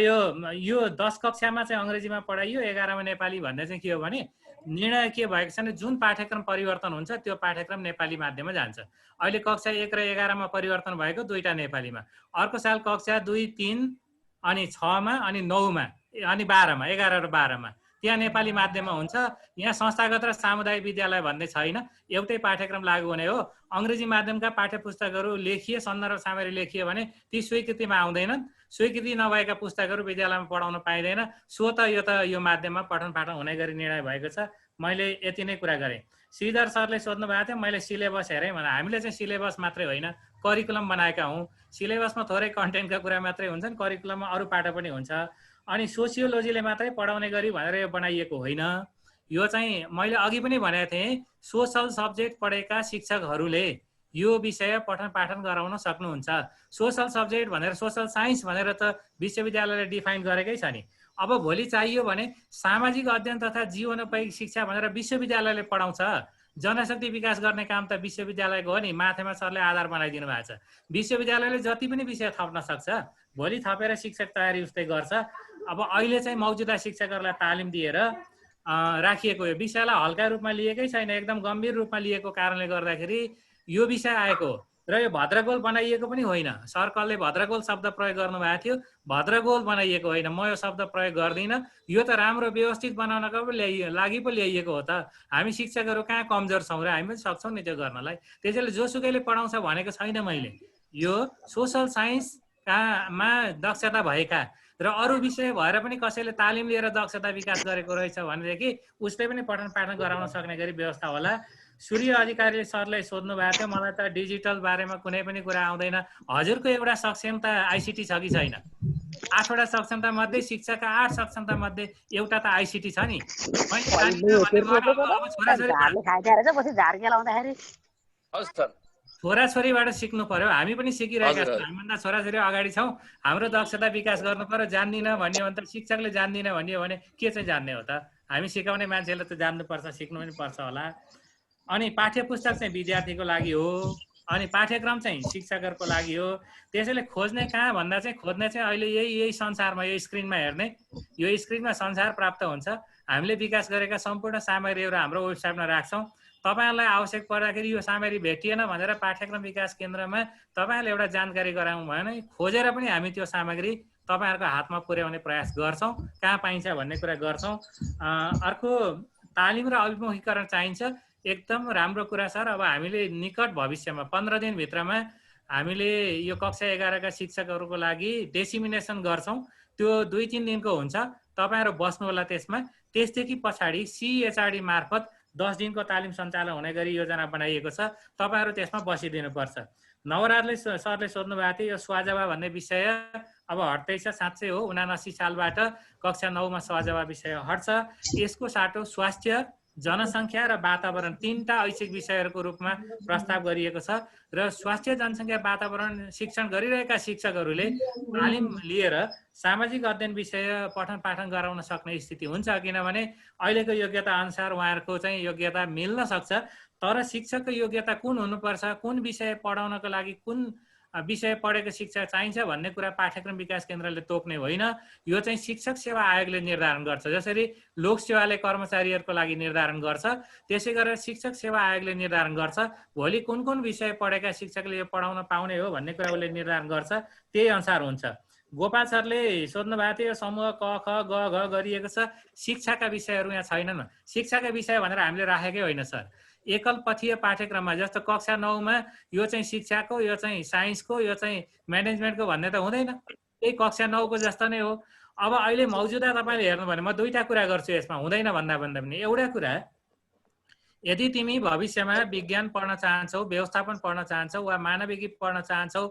यो 10 कक्षामा चाहिँ अङ्ग्रेजीमा पढाइयो, 11मा नेपाली भन्ने चाहिँ के हो भने निर्णय के भएको छ भने जुन पाठ्यक्रम परिवर्तन हुन्छ त्यो पाठ्यक्रम नेपाली माध्यममा जान्छ। अहिले कक्षा 1 र 11मा परिवर्तन भएको 2टा नेपालीमा, अर्को साल कक्षा 2, 3 अनि 6मा अनि 9मा अनि 12मा, 11 र 12मा त्यहाँ नेपाली माध्यममा हुन्छ। यहाँ संस्थागत र सामुदायिक विद्यालय भन्ने छैन, एउटै पाठ्यक्रम लागू हुने हो। अङ्ग्रेजी माध्यमका पाठ्यपुस्तकहरू लेखिए, सन्दर्भ सामग्री लेखियो भने ती स्वीकृतिमा आउँदैनन्। स्वीकृति नभएका पुस्तकहरू विद्यालयमा पढाउन पाइँदैन। सो त यो माध्यममा पठन पाठन हुने गरी निर्णय भएको छ। मैले यति नै कुरा गरेँ। श्रीधर सरले सोध्नु भएको थियो, मैले सिलेबस हेरेँ भने हामीले चाहिँ सिलेबस मात्रै होइन करिकुलम बनाएका हौँ। सिलेबसमा थोरै कन्टेन्टका कुरा मात्रै हुन्छन्, करिकुलममा अरू पाठ पनि हुन्छ। अनि सोसियोलोजीले मात्रै पढाउने गरी भनेर यो बनाइएको होइन। यो चाहिँ मैले अघि पनि भनेको थिएँ, सोसल सब्जेक्ट पढेका शिक्षकहरूले यो विषय पठन पाठन गराउन सक्नुहुन्छ। सोसल सब्जेक्ट भनेर सोसल साइन्स भनेर त विश्वविद्यालयले डिफाइन गरेकै छ नि। अब भोलि चाहियो भने सामाजिक अध्ययन तथा जीवनोपयोगी शिक्षा भनेर विश्वविद्यालयले पढाउँछ। जनशक्ति विकास गर्ने काम त विश्वविद्यालयको हो नि, माथिमा सरले आधार बनाइदिनु भएको छ। विश्वविद्यालयले जति पनि विषय थप्न सक्छ, भोलि थपेर शिक्षक तयारी उस्तै गर्छ। अब अहिले चाहिँ मौजुदा शिक्षकहरूलाई तालिम दिएर राखिएको यो विषयलाई हल्का रूपमा लिएकै छैन, एकदम गम्भीर रूपमा लिएको कारणले गर्दाखेरि यो विषय आएको हो। र यो भद्रगोल बनाइएको पनि होइन। सर कलले भद्रगोल शब्द प्रयोग गर्नुभएको थियो, भद्रगोल बनाइएको होइन, म यो शब्द प्रयोग गर्दिनँ। यो त राम्रो व्यवस्थित बनाउनको लागि पो ल्याइएको हो त। हामी शिक्षकहरू कहाँ कमजोर छौँ र हामी पनि सक्छौँ नि त्यो गर्नलाई। त्यसैले जोसुकैले पढाउँछ भनेको छैन मैले। यो सोसल साइन्समा दक्षता भएका र अरू विषय भएर पनि कसैले तालिम लिएर दक्षता विकास गरेको रहेछ भनेदेखि उसले पनि पठन पाठन गराउन सक्ने गरी व्यवस्था होला। सूर्य अधिकारीले सरले सोध्नु भएको थियो, मलाई त डिजिटल बारेमा कुनै पनि कुरा आउँदैन। हजुरको एउटा सक्षमता आइसिटी छ कि छैन? 8वटा सक्षमता मध्ये शिक्षाका 8 सक्षमता मध्ये एउटा त आइसिटी छ नि। छोराछोरीबाट सिक्नु पर्यो। हामी पनि सिकिरहेका छौँ, हामीभन्दा छोराछोरी अगाडि छौँ। हाम्रो दक्षता विकास गर्नु पर्यो। जान्दिनँ भन्यो भने त शिक्षकले जान्दिनँ भन्यो भने के चाहिँ जान्ने हो त? हामी सिकाउने मान्छेले त जान्नुपर्छ, सिक्नु पनि पर्छ होला। अनि पाठ्य पुस्तक चाहिँ विद्यार्थीको लागि हो, अनि पाठ्यक्रम चाहिँ शिक्षकहरूको लागि हो। त्यसैले खोज्ने कहाँ भन्दा चाहिँ खोज्ने चाहिँ अहिले यही संसारमा, यो स्क्रिनमा हेर्ने, यो स्क्रिनमा संसार प्राप्त हुन्छ। हामीले विकास गरेका सम्पूर्ण सामग्रीहरू हाम्रो वेबसाइटमा राख्छौँ। तपाईँहरूलाई आवश्यक पर्दाखेरि यो सामग्री भेटिएन भनेर पाठ्यक्रम विकास केन्द्रमा तपाईँहरूले एउटा जानकारी गराउँ भने खोजेर पनि हामी त्यो सामग्री तपाईँहरूको हातमा पुर्याउने प्रयास गर्छौँ, कहाँ पाइन्छ भन्ने कुरा गर्छौँ। अर्को तालिम र अभिमुखीकरण चाहिन्छ, एकदम राम्रो कुरा सर। अब हामीले निकट भविष्यमा 15 दिनभित्रमा हामीले यो कक्षा 11का शिक्षकहरूको लागि डेसिमिनेसन गर्छौँ। त्यो 2-3 दिनको हुन्छ, तपाईँहरू बस्नु होला त्यसमा। त्यसदेखि पछाडि CHRD मार्फत 10 दिनको तालिम सञ्चालन हुने गरी योजना बनाइएको छ, तपाईँहरू त्यसमा बसिदिनुपर्छ। नवराजले सरले सोध्नु भएको थियो, यो स्वाजवा भन्ने विषय अब हट्दैछ, साँच्चै हो। 79 सालबाट कक्षा 9मा स्वाजवा विषय हट्छ। यसको साटो स्वास्थ्य, जनसङ्ख्या र वातावरण 3टा ऐच्छिक विषयहरूको रूपमा प्रस्ताव गरिएको छ। र स्वास्थ्य, जनसङ्ख्या, वातावरण शिक्षण गरिरहेका शिक्षकहरूले तालिम लिएर सामाजिक अध्ययन विषय पठन पाठन गराउन सक्ने स्थिति हुन्छ, किनभने अहिलेको योग्यता अनुसार उहाँहरूको चाहिँ योग्यता मिल्न सक्छ। तर शिक्षकको योग्यता कुन हुनुपर्छ, कुन विषय पढाउनको लागि कुन विषय पढेको शिक्षा चाहिन्छ भन्ने कुरा पाठ्यक्रम विकास केन्द्रले तोक्ने होइन। यो चाहिँ शिक्षक सेवा आयोगले निर्धारण गर्छ। जसरी लोक सेवाले कर्मचारीहरूको लागि निर्धारण गर्छ, त्यसै गरेर शिक्षक सेवा आयोगले निर्धारण गर्छ। भोलि कुन कुन विषय पढेका शिक्षकले यो पढाउन पाउने हो भन्ने कुरा उसले निर्धारण गर्छ, त्यही अनुसार हुन्छ। गोपाल सरले सोध्नु भएको थियो, समूह क ख ग घ गरिएको छ, शिक्षाका विषयहरू यहाँ छैनन्। शिक्षाका विषय भनेर हामीले राखेकै होइन सर। एकल पथीय पाठ्यक्रममा जस्तो कक्षा 9मा यो चाहिँ शिक्षाको, यो चाहिँ साइन्सको, यो चाहिँ म्यानेजमेन्टको भन्ने त हुँदैन। त्यही कक्षा 9को जस्तो नै हो। अब अहिले मौजुदा तपाईँले हेर्नु भने म 2टा कुरा गर्छु यसमा, हुँदैन भन्दा पनि। एउटा कुरा, यदि तिमी भविष्यमा विज्ञान पढ्न चाहन्छौ, व्यवस्थापन पढ्न चाहन्छौ वा मानविकी पढ्न चाहन्छौ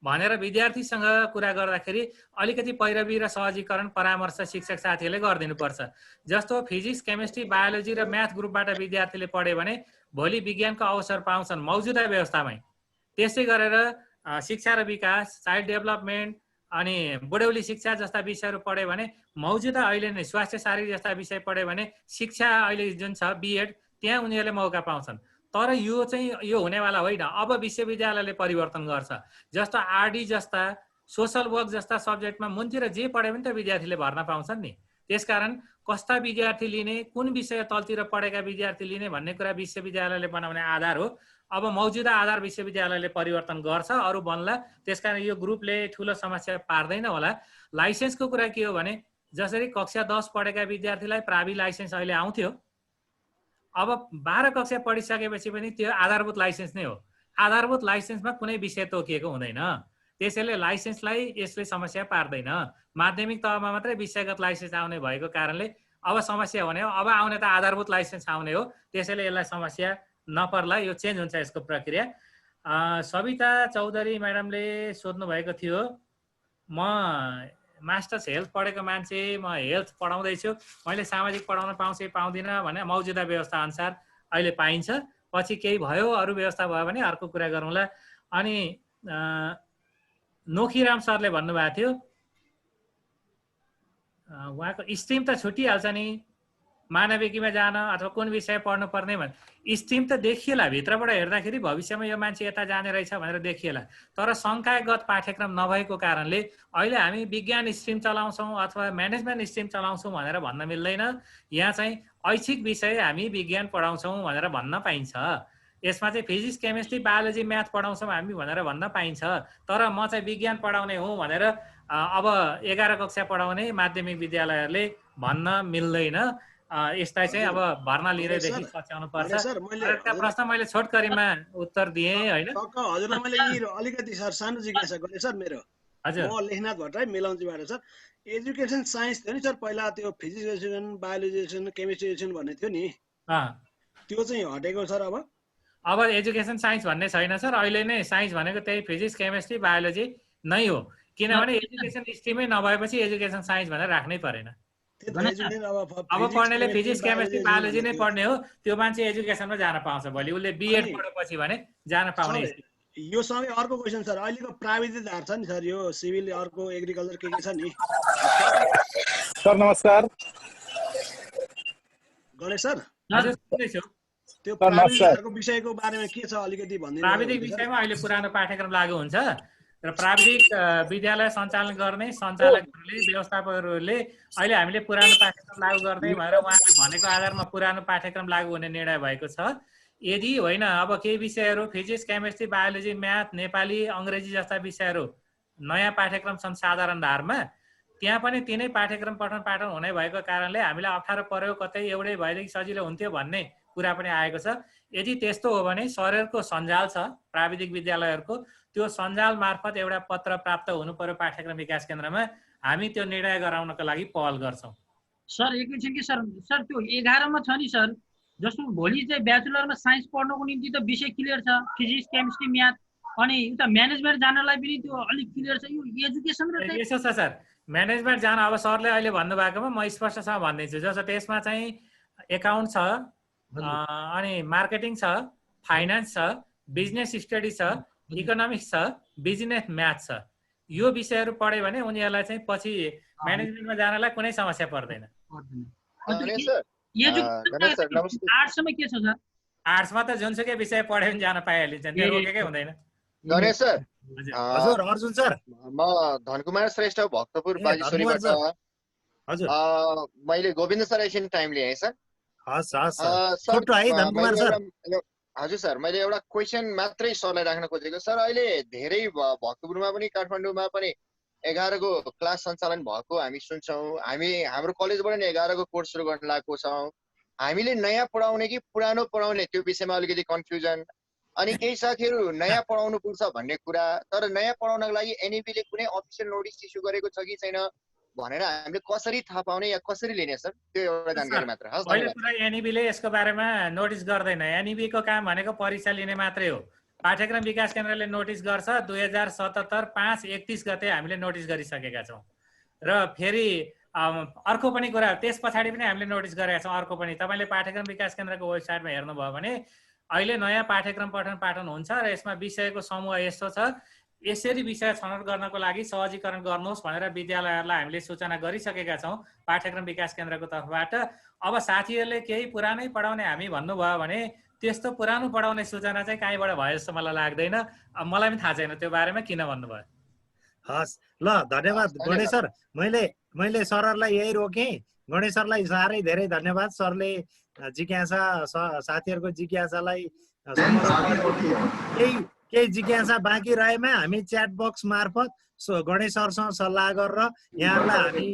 भनेर विद्यार्थीसँग कुरा गर्दाखेरि अलिकति पैरवी र सहजीकरण परामर्श शिक्षक साथीहरूले गरिदिनुपर्छ। जस्तो फिजिक्स, केमिस्ट्री, बायोलोजी र म्याथ ग्रुपबाट विद्यार्थीले पढ्यो भने भोलि विज्ञानको अवसर पाउँछन् मौजुदा व्यवस्थामै। त्यसै गरेर शिक्षा र विकास, चाइल्ड डेभलपमेन्ट अनि बुढौली शिक्षा जस्ता विषयहरू पढ्यो भने मौजुदा अहिले नै स्वास्थ्य शारीरिक जस्ता विषय पढ्यो भने शिक्षा अहिले जुन छ B.Ed, त्यहाँ उनीहरूले मौका पाउँछन्। तर यो चाहिँ यो हुनेवाला होइन। अब विश्वविद्यालयले परिवर्तन गर्छ। जस्तो RD जस्ता, सोसल वर्क जस्ता सब्जेक्टमा मुनतिर जे पढ्यो भने त विद्यार्थीले भर्न पाउँछन् नि। त्यसकारण कस्ता विद्यार्थी लिने, कुन विषय तलतिर पढेका विद्यार्थी लिने भन्ने कुरा विश्वविद्यालयले बनाउने आधार हो। अब मौजुदा आधार विश्वविद्यालयले परिवर्तन गर्छ, अरू बन्ला। त्यसकारण यो ग्रुपले ठुलो समस्या पार्दैन होला। लाइसेन्सको कुरा के हो भने जसरी कक्षा 10 पढेका विद्यार्थीलाई प्रावि लाइसेन्स अहिले आउँथ्यो, अब 12 कक्षा पढिसकेपछि पनि त्यो आधारभूत लाइसेन्स नै हो। आधारभूत लाइसेन्समा कुनै विषय तोकिएको हुँदैन। त्यसैले लाइसेन्सलाई यसले समस्या पार्दैन। माध्यमिक तहमा मात्रै विषयगत लाइसेन्स आउने भएको कारणले अब समस्या हुने हो। अब आउने त आधारभूत लाइसेन्स आउने हो। त्यसैले यसलाई समस्या नपर्ला, यो चेन्ज हुन्छ यसको प्रक्रिया। सविता चौधरी म्याडमले सोध्नु भएको थियो, म मास्टर्स हेल्थ पढेको मान्छे, म हेल्थ पढाउँदैछु, मैले सामाजिक पढाउन पाउँछ पाउँदिनँ भने मौजुदा व्यवस्था अनुसार अहिले पाइन्छ। पछि केही भयो, अरू व्यवस्था भयो भने अर्को कुरा गरौँला। अनि नोखीराम सरले भन्नुभएको थियो, उहाँको स्ट्रिम त छुटिहाल्छ नि, मानविकीमा जान अथवा कुन विषय पढ्नुपर्ने भने स्ट्रिम त देखिएला, भित्रबाट हेर्दाखेरि भविष्यमा यो मान्छे यता जाने रहेछ भनेर देखिएला। तर संकायगत पाठ्यक्रम नभएको कारणले अहिले हामी विज्ञान स्ट्रिम चलाउँछौँ अथवा म्यानेजमेन्ट स्ट्रिम चलाउँछौँ भनेर भन्न मिल्दैन। यहाँ चाहिँ ऐच्छिक विषय हामी विज्ञान पढाउँछौँ भनेर भन्न पाइन्छ। यसमा चाहिँ फिजिक्स केमिस्ट्री बायोलोजी म्याथ पढाउँछौँ हामी भनेर भन्न पाइन्छ। तर म चाहिँ विज्ञान पढाउने हुँ भनेर अब 11 कक्षा पढाउने माध्यमिक विद्यालयहरूले भन्न मिल्दैन। यसलाई चाहिँ अब भर्ना लिएरदेखि सच्याउनु पर्छ। प्रश्न मैले छोटकरीमा उत्तर दिएँ होइन? हजुरलाई मैले अलिकति सर सानो जिज्ञासा गरेँ सर मेरो। म लेखनाथ भट्टराई मेलौँचीबाट सर। एजुकेसन साइन्स थियो नि सर पहिला, त्यो physics education biology education chemistry education भन्ने थियो नि, त्यो चाहिँ हटेको सर अब एजुकेसन साइन्स भन्ने छैन सर। अहिले नै साइन्स भनेको त्यही फिजिक्स केमिस्ट्री बायोलोजी नै हो, किनभने एजुकेसन स्ट्रिमै नभएपछि एजुकेसन साइन्स भनेर राख्नै परेन। अब पढ्नेले फिजिक्स केमिस्ट्री बायोलोजी नै पढ्ने हो, त्यो मान्छे एजुकेसनमा जान पाउँछ भोलि। उसले बिएड पढेपछि भने जान पाउने। यो सँगै अर्को क्वेसन सर, अहिलेको प्राविधिक आधार छ नि सर, यो सिभिल अर्को एग्रिकल्चर के छ नि सर। नमस्कार गणेश सर। हजुर सुन्दैछु। त्यो प्राविधिकको विषयको बारेमा के छ अलिकति भनिदिनु। प्राविधिक विषयमा अहिले पुरानो पाठ्यक्रम लागू हुन्छ र प्राविधिक विद्यालय सञ्चालन गर्ने सञ्चालकहरूले व्यवस्थापकहरूले अहिले हामीले पुरानो पाठ्यक्रम लागू गर्ने भनेर उहाँले भनेको आधारमा पुरानो पाठ्यक्रम लागू हुने निर्णय भएको छ। यदि होइन अब केही विषयहरू physics chemistry biology math Nepali Angrezi जस्ता विषयहरू नयाँ पाठ्यक्रम छन् साधारण धारमा, त्यहाँ पनि तिनै पाठ्यक्रम पठन पाठन हुने भएको कारणले हामीलाई अप्ठ्यारो पर्यो, कतै एउटै भएदेखि सजिलो हुन्थ्यो भन्ने कुरा पनि आएको छ। यदि त्यस्तो हो भने शरीरको सञ्जाल छ प्राविधिक विद्यालयहरूको, त्यो सञ्जाल मार्फत एउटा पत्र प्राप्त हुनु पर्यो पाठ्यक्रम विकास केन्द्रमा। हामी त्यो निर्णय गराउनको लागि पहल गर्छौँ। सर एकैछिन कि सर त्यो 11 मा छ नि सर, जस्तो भोलि चाहिँ ब्याचलरमा साइन्स पढ्नको निम्ति त विषय क्लियर छ फिजिक्स केमिस्ट्री म्याथ, अनि उता म्यानेजमेन्ट जानलाई पनि त्यो अलिक क्लियर छ। यो एजुकेसन र यसो छ सर, म्यानेजमेन्ट जान अब सरले अहिले भन्नुभएकोमा म स्पष्टसँग भनिदिन्छु। जस्तो त्यसमा चाहिँ एकाउन्ट छ, अनि मार्केटिङ छ, फाइनान्स छ, बिजनेस स्टडी छ, इकोनोमिक्स छ, बिजनेस म्याथ छ। यो विषयहरू पढ्यो भने उनीहरूलाई चाहिँ पछि म्यानेजमेन्टमा जानलाई कुनै समस्या पर्दैन। आर्ट्समा के छ सर? आर्ट्समा त जुनसुकै विषय पढ्यो भने जान पाइहालिन्छ, त्यो रोकेकै हुँदैन। गणेश सर। हजुर अर्जुन सर। म धनकुमार श्रेष्ठ भक्तपुर बागेश्वरीबाट। हजुर मैले गोविन्द सर एकछिन टाइम लिएँ सर। हजुर सर, मैले एउटा क्वेसन मात्रै सरलाई राख्न खोजेको। सर अहिले धेरै भक्तपुरमा पनि काठमाडौँमा पनि 11 को क्लास सञ्चालन भएको हामी सुन्छौँ। हाम्रो कलेजबाट नि 11 को कोर्स सुरु गर्न लागेको छौँ। हामीले नयाँ पढाउने कि पुरानो पढाउने त्यो विषयमा अलिकति कन्फ्युजन। अनि केही साथीहरू नयाँ पढाउनु पर्छ भन्ने कुरा, तर नयाँ पढाउनको लागि एनइबीले कुनै अफिसियल नोटिस इस्यु गरेको छ कि छैन भनेर हामीले कसरी थाहा पाउने या कसरी लिने सर, त्यो एउटा जानकारी मात्र। अहिले पुरा एनइबीले यसको बारेमा नोटिस गर्दैन। एनइबीको काम भनेको परीक्षा लिने मात्रै हो। पाठ्यक्रम विकास केन्द्रले नोटिस गर्छ। 2077 5 31 गते हामीले नोटिस गरिसकेका छौँ। र फेरि अर्को पनि कुरा, त्यस पछाडि पनि हामीले नोटिस गरेका छौँ। अर्को पनि तपाईँले पाठ्यक्रम विकास केन्द्रको वेबसाइटमा हेर्नुभयो भने अहिले नयाँ पाठ्यक्रम पठन पाठन हुन्छ र यसमा विषयको समूह यस्तो छ, यसरी विषय छनौट गर्नको लागि सहजीकरण गर्नुहोस् भनेर विद्यालयहरूलाई हामीले सूचना गरिसकेका छौँ पाठ्यक्रम विकास केन्द्रको तर्फबाट। अब साथीहरूले केही पुरानै पढाउने हामी भन्नुभयो भने त्यस्तो पुरानो पढाउने सूचना चाहिँ कहीँबाट भयो जस्तो मलाई लाग्दैन। मलाई पनि थाहा छैन त्यो बारेमा किन भन्नुभयो। हस् ल, धन्यवाद गणेश सर। मैले सरहरूलाई यही रोकेँ। गणेश सरलाई साह्रै धेरै धन्यवाद। सरले जिज्ञासा साथीहरूको जिज्ञासालाई केही जिज्ञासा बाँकी रहेमा हामी च्याट बक्स मार्फत गणेश सरसँग सल्लाह गरेर यहाँहरूलाई हामी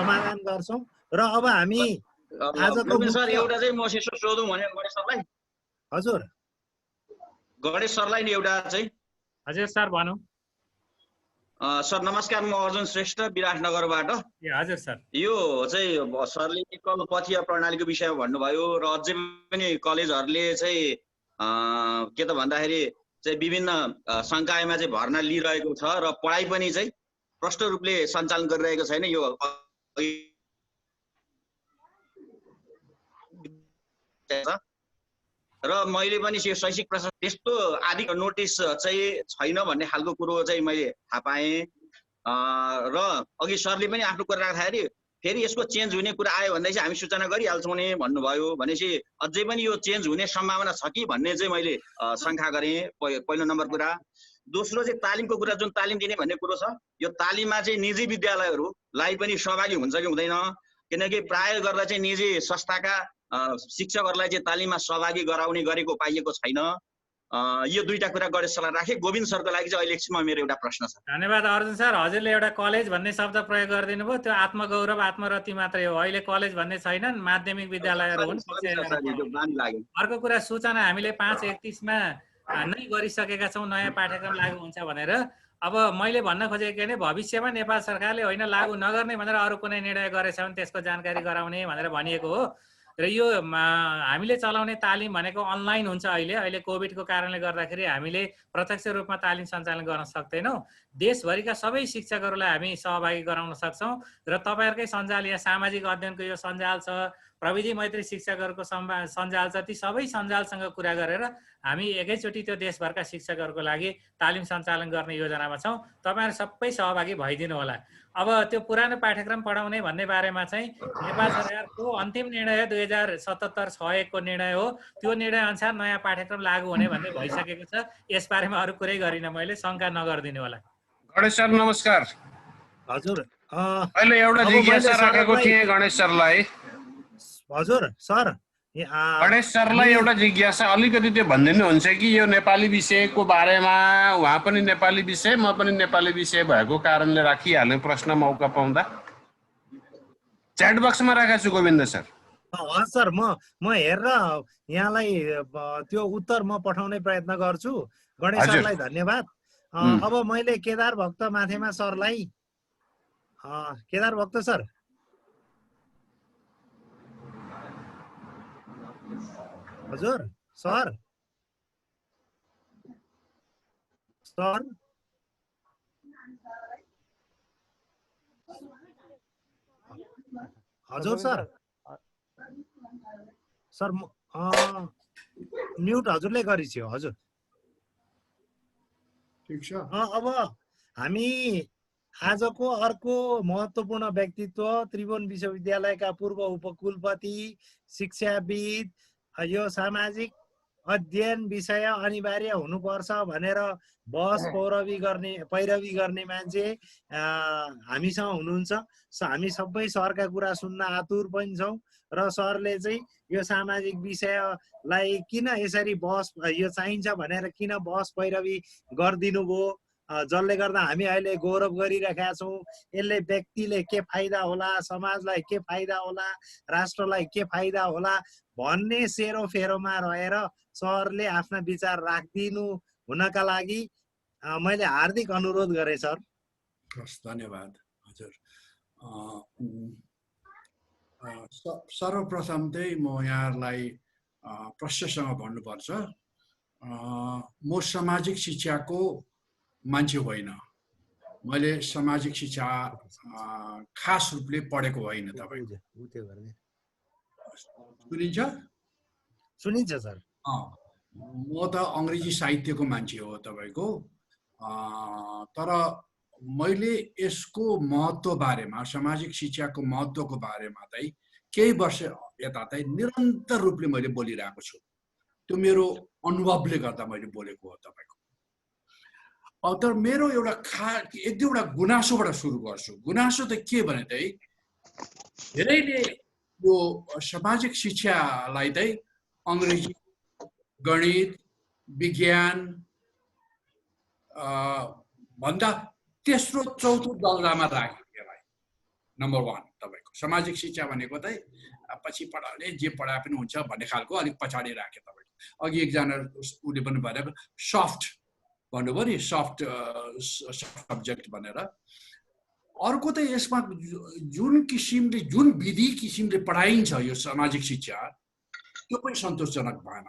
समाधान गर्छौँ। र अब हामी आजको सर एउटा चाहिँ म शिशु सोधौँ भने गणेश सरलाई। हजुर गणेश सरलाई नि एउटा चाहिँ। हजुर सर भनौँ। सर नमस्कार, म अर्जुन श्रेष्ठ विराटनगरबाट। हजुर सर। यो चाहिँ सरले कलपथीय प्रणालीको विषयमा भन्नुभयो र अझै पनि कलेजहरूले चाहिँ के त भन्दाखेरि चाहिँ विभिन्न संकायमा चाहिँ भर्ना लिइरहेको छ र पढाइ पनि चाहिँ प्रष्ट रूपले सञ्चालन गरिरहेको छैन। यो र मैले पनि यो शैक्षिक प्रशासन त्यस्तो आदि नोटिस चाहिँ छैन भन्ने खालको कुरो चाहिँ मैले थाहा पाएँ। र अघि सरले पनि आफ्नो कुरा राख्दाखेरि फेरि यसको चेन्ज हुने कुरा आयो भने चाहिँ हामी सूचना गरिहाल्छौँ नि भन्नुभयो। भनेपछि अझै पनि यो चेन्ज हुने सम्भावना छ कि भन्ने चाहिँ मैले शङ्का गरेँ, पहिलो नम्बर कुरा। दोस्रो चाहिँ तालिमको कुरा, जुन तालिम दिने भन्ने कुरो छ, यो तालिममा चाहिँ निजी विद्यालयहरूलाई पनि सहभागी हुन्छ कि हुँदैन, किनकि प्राय गर्दा चाहिँ निजी संस्थाका शिक्षकहरूलाई चाहिँ तालिममा सहभागी गराउने गरेको पाइएको छैन। यो दुईटा कुरा गणेश सरलाई राखेँ। गोविन्द सरको लागि चाहिँ अहिले एकछिनमा मेरो एउटा प्रश्न छ। धन्यवाद अर्जुन सर। हजुरले एउटा कलेज भन्ने शब्द प्रयोग गरिदिनु भयो, त्यो आत्मगौरव आत्मरति मात्रै हो। अहिले कलेज भन्ने छैनन्, माध्यमिक विद्यालयहरू हुन्। अर्को कुरा सूचना हामीले 5:31मा नै गरिसकेका छौँ नयाँ पाठ्यक्रम लागू हुन्छ भनेर। अब मैले भन्न खोजेको के भने भविष्यमा नेपाल सरकारले होइन लागू नगर्ने भनेर अरू कुनै निर्णय गरेछ भने त्यसको जानकारी गराउने भनेर भनिएको हो। र यो हामीले चलाउने तालिम भनेको अनलाइन हुन्छ। अहिले कोभिडको कारणले गर्दाखेरि हामीले प्रत्यक्ष रूपमा तालिम सञ्चालन गर्न सक्दैनौँ। देशभरिका सबै शिक्षकहरूलाई हामी सहभागी गराउन सक्छौँ र तपाईँहरूकै सञ्जाल, यहाँ सामाजिक अध्ययनको यो सञ्जाल छ, प्रविधि मैत्री शिक्षकहरूको सञ्जाल छ, ती सबै सञ्जालसँग कुरा गरेर हामी एकैचोटि त्यो देशभरका शिक्षकहरूको लागि तालिम सञ्चालन गर्ने योजनामा छौँ। तपाईँहरू सबै सहभागी भइदिनु होला। अब त्यो पुरानो पाठ्यक्रम पढाउने भन्ने बारेमा चाहिँ नेपाल सरकारको अन्तिम निर्णय 2077-61 को निर्णय हो। त्यो निर्णय अनुसार नयाँ पाठ्यक्रम लागू हुने भन्ने भइसकेको छ। यसबारेमा अरू कुरै गरिनँ मैले, शङ्का नगरिदिनु होला। गणेश सर नमस्कार। हजुर, अहिले एउटा जिज्ञासा राखेको थिएँ गणेश सरलाई। हजुर सर, गणेश सरलाई एउटा जिज्ञासा अलिकति त्यो भनिदिनुहुन्छ कि यो नेपाली विषयको बारेमा, उहाँ पनि नेपाली विषय म पनि नेपाली विषय भएको कारणले राखिहाल्ने प्रश्न मौका पाउँदा च्याट बक्समा राखेको छु गोविन्द सर। हस् सर, म हेरेर यहाँलाई त्यो उत्तर म पठाउने प्रयत्न गर्छु। गणेश सरलाई धन्यवाद। अब मैले केदार भक्त माथेमा सरलाई, केदार भक्त सर, हजुर सर, सर हजुर सर, सर म्युट हजुरले गरिछ्यो। हजुर ठीक छ। अब हामी आजको अर्को महत्त्वपूर्ण व्यक्तित्व त्रिभुवन विश्वविद्यालयका पूर्व उपकुलपति, शिक्षाविद, यो सामाजिक अध्ययन विषय अनिवार्य हुनुपर्छ भनेर बहस पैरवी गर्ने मान्छे हामीसँग हुनुहुन्छ। हामी सबै सरका कुरा सुन्न आतुर पनि छौँ र सरले चाहिँ यो सामाजिक विषयलाई किन यसरी बहस यो चाहिन्छ भनेर किन बहस पैरवी गरिदिनु भयो, जसले गर्दा हामी अहिले गौरव गरिरहेका छौँ। यसले व्यक्तिले के फाइदा होला, समाजलाई के फाइदा होला, राष्ट्रलाई के फाइदा होला भन्ने सेरोफेरोमा रहेर सरले आफ्ना विचार राखिदिनु हुनका लागि मैले हार्दिक अनुरोध गरेँ सर। हस्, धन्यवाद हजुर। सर्वप्रथम चाहिँ म यहाँहरूलाई प्रश्नसँग भन्नुपर्छ, म सामाजिक शिक्षाको मान्छे होइन। मैले सामाजिक शिक्षा खास रूपले पढेको होइन। तपाईको सुनिन्छ? सुनिन्छ सर। म त अङ्ग्रेजी साहित्यको मान्छे हो तपाईँको। तर मैले यसको महत्त्व बारेमा, सामाजिक शिक्षाको महत्त्वको बारेमा चाहिँ केही वर्ष यता चाहिँ निरन्तर रूपले मैले बोलिरहेको छु। त्यो मेरो अनुभवले गर्दा मैले बोलेको हो तपाईँको। तर मेरो एउटा एक दुईवटा गुनासोबाट सुरु गर्छु। गुनासो त के भने चाहिँ धेरैले यो सामाजिक शिक्षालाई चाहिँ अङ्ग्रेजी, गणित, विज्ञान भन्दा तेस्रो चौथो दर्जामा राख्यो। यसलाई नम्बर 1 तपाईँको सामाजिक शिक्षा भनेको चाहिँ पछि पढाउने जे पढाए पनि हुन्छ भन्ने खालको अलिक पछाडि राख्यो तपाईँको। अघि एकजना उसले पनि भनेको सफ्ट भन्नुभयो नि, सफ्ट सब्जेक्ट भनेर। अर्को त यसमा जुन किसिमले, जुन विधि किसिमले पढाइन्छ यो सामाजिक शिक्षा, त्यो पनि सन्तोषजनक भएन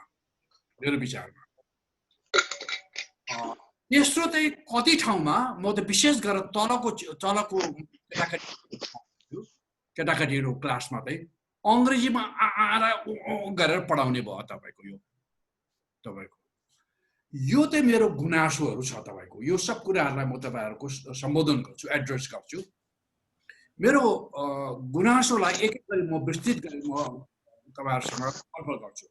मेरो विचारमा। तेस्रो चाहिँ कति ठाउँमा म त विशेष गरेर तलको केटाकेटीहरू क्लासमा चाहिँ अङ्ग्रेजीमा गरेर पढाउने भयो तपाईँको। यो चाहिँ मेरो गुनासोहरू छ तपाईँको। यो सब कुराहरूलाई म तपाईँहरूको सम्बोधन गर्छु, एड्रेस गर्छु। मेरो गुनासोलाई एक एक गरी म विस्तृत गरी म तपाईहरुसँग छलफल गर्छु।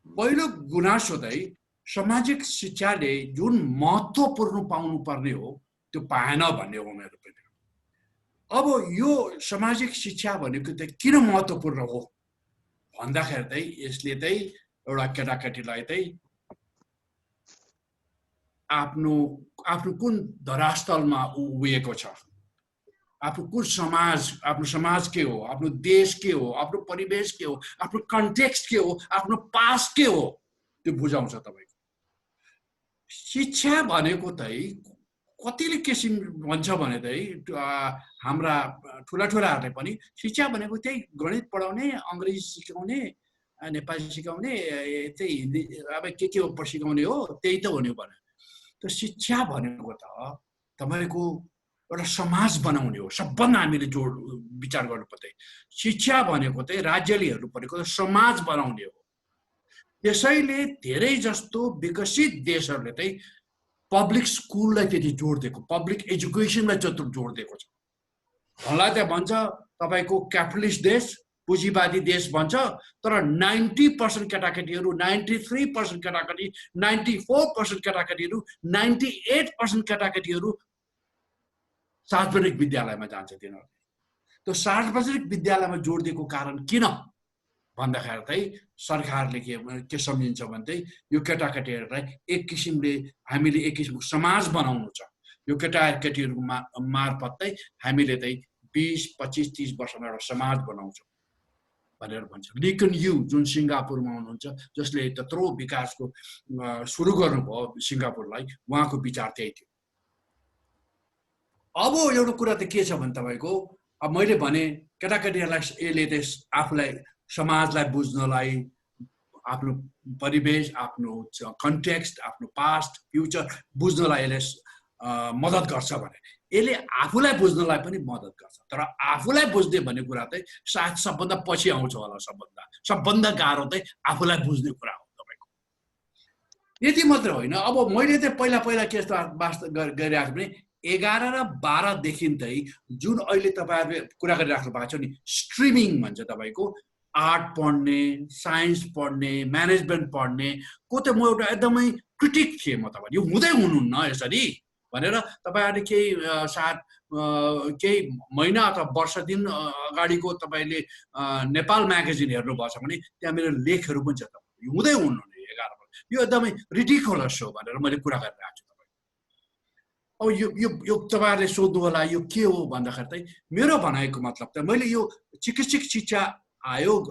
पहिलो गुनासो चाहिँ सामाजिक शिक्षाले जुन महत्त्वपूर्ण पाउनु पर्ने हो त्यो पाएन भन्ने हो मेरो पनि। अब यो सामाजिक शिक्षा भनेको चाहिँ किन महत्त्वपूर्ण हो भन्दाखेरि चाहिँ यसले चाहिँ एउटा केटाकेटीलाई चाहिँ आफ्नो आफ्नो कुन धरास्थलमा उभिएको छ, आफ्नो कुन समाज, आफ्नो समाज के हो, आफ्नो देश के हो, आफ्नो परिवेश के हो, आफ्नो कन्टेक्स्ट के हो, आफ्नो पास्ट के हो त्यो बुझाउँछ तपाईको। शिक्षा भनेको चाहिँ कतिले किसिम भन्छ भने चाहिँ हाम्रा ठुला ठुलाहरूले पनि शिक्षा भनेको त्यही गणित पढाउने, अंग्रेजी सिकाउने, नेपाली सिकाउने, त्यही हिन्दी अब के सिकाउने हो, त्यही त हो नि भने। त शिक्षा भनेको त तपाईको एउटा समाज बनाउने हो। सबभन्दा हामीले विचार गर्नुपर्छ। शिक्षा भनेको चाहिँ राज्यले हेर्नु परेको समाज बनाउने हो। त्यसैले धेरै जस्तो विकसित देशहरूले चाहिँ पब्लिक स्कुललाई त्यति जोड दिएको, पब्लिक एजुकेसनलाई जति जोड दिएको छ। भन्ला त भन्छ तपाईको क्यापिटलिस्ट देश, पुँजीवादी देश भन्छ, तर 90% केटाकेटीहरू, 93% केटाकेटी, 94% केटाकेटीहरू, 98% केटाकेटीहरू सार्वजनिक विद्यालयमा जान्छ। तिनीहरू त्यो सार्वजनिक विद्यालयमा जोड दिएको कारण किन भन्दाखेरि चाहिँ सरकारले के सम्झिन्छ भने चाहिँ यो केटाकेटीहरूलाई एक किसिमले हामीले एक किसिमको समाज बनाउनु छ। यो केटाकेटीहरू मार्फत चाहिँ हामीले चाहिँ 20, 25, 30 वर्षमा एउटा समाज बनाउँछौँ भनेर भन्छ। ली कुन यू जुन सिङ्गापुरमा हुनुहुन्छ, जसले त्यत्रो विकासको सुरु गर्नुभयो सिङ्गापुरलाई, उहाँको विचार त्यही थियो। अब एउटा कुरा त के छ भने तपाईको, अब मैले भने केटाकेटीहरूलाई यसले चाहिँ आफूलाई समाजलाई बुझ्नलाई, आफ्नो परिवेश, आफ्नो कन्टेक्स्ट, आफ्नो पास्ट, फ्युचर बुझ्नलाई यसले मद्दत गर्छ भने यसले आफूलाई बुझ्नलाई पनि मद्दत गर्छ। तर आफूलाई बुझ्ने भन्ने कुरा चाहिँ सायद सबभन्दा पछि आउँछ होला। सबभन्दा गाह्रो चाहिँ आफूलाई बुझ्ने कुरा हो तपाईको। यति मात्र होइन, अब मैले चाहिँ पहिला के वास्तव गरिरहेको भने 11 र 12 देखि चाहिँ जुन अहिले तपाईहरुले कुरा गरिराख्नु भएको छ नि, स्ट्रिमिङ भन्छ तपाईको, आर्ट पढ्ने, साइन्स पढ्ने, म्यानेजमेन्ट पढ्ने को त म एउटा एकदमै क्रिटिक थिएँ म। तपाईहरु यो हुँदै हुनुहुन्न यसरी भनेर तपाईहरुले केही महिना अथवा वर्ष दिन अगाडिको तपाईले नेपाल म्यागजिन हेर्नु भएछ भने त्यहाँ मेरो लेखहरू पनि छ। यो हुँदै हुनुहुन्न 11 वर्ष, यो एकदमै रिडिकुलस हो भनेर मैले कुरा गरिरहेको छु। अब यो तपाईहरुले सोध्नु होला यो के हो भन्दाखेरि चाहिँ मेरो भनाइको मतलब त मैले यो चिकित्सक शिक्षा आयोग,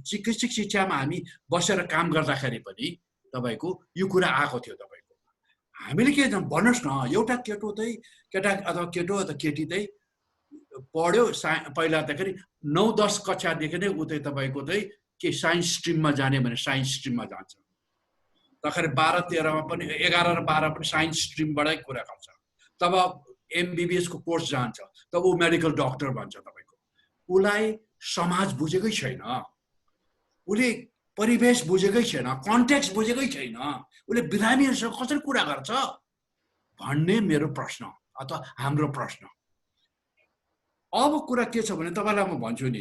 चिकित्सक शिक्षामा हामी बसेर काम गर्दाखेरि पनि तपाईको यो कुरा आएको थियो। तपाईको हामीले के भन्नुस् न, एउटा केटो चाहिँ केटा अथवा केटो अथवा केटी चाहिँ पढ्यो पहिला त 9-10 कक्षादेखि नै उ चाहिँ तपाईको चाहिँ के साइन्स स्ट्रिममा जाने भने साइन्स स्ट्रिममा जान्छ। तखर 12-13 मा पनि 11 र 12 पनि साइन्स स्ट्रिमबाटै कुरा गर्छ। तब एमबीबीएस को कोर्स जान्छ, तब ऊ मेडिकल डक्टर भन्छ। तपाईको उलाई समाज बुझेकै छैन, उले परिवेश बुझेकै छैन, कन्टेक्स्ट बुझेकै छैन, उले बिरामीहरुसँग कसरी कुरा गर्छ भन्ने मेरो प्रश्न अथवा हाम्रो प्रश्न। अब कुरा के छ भने तपाईलाई म भन्छु नि,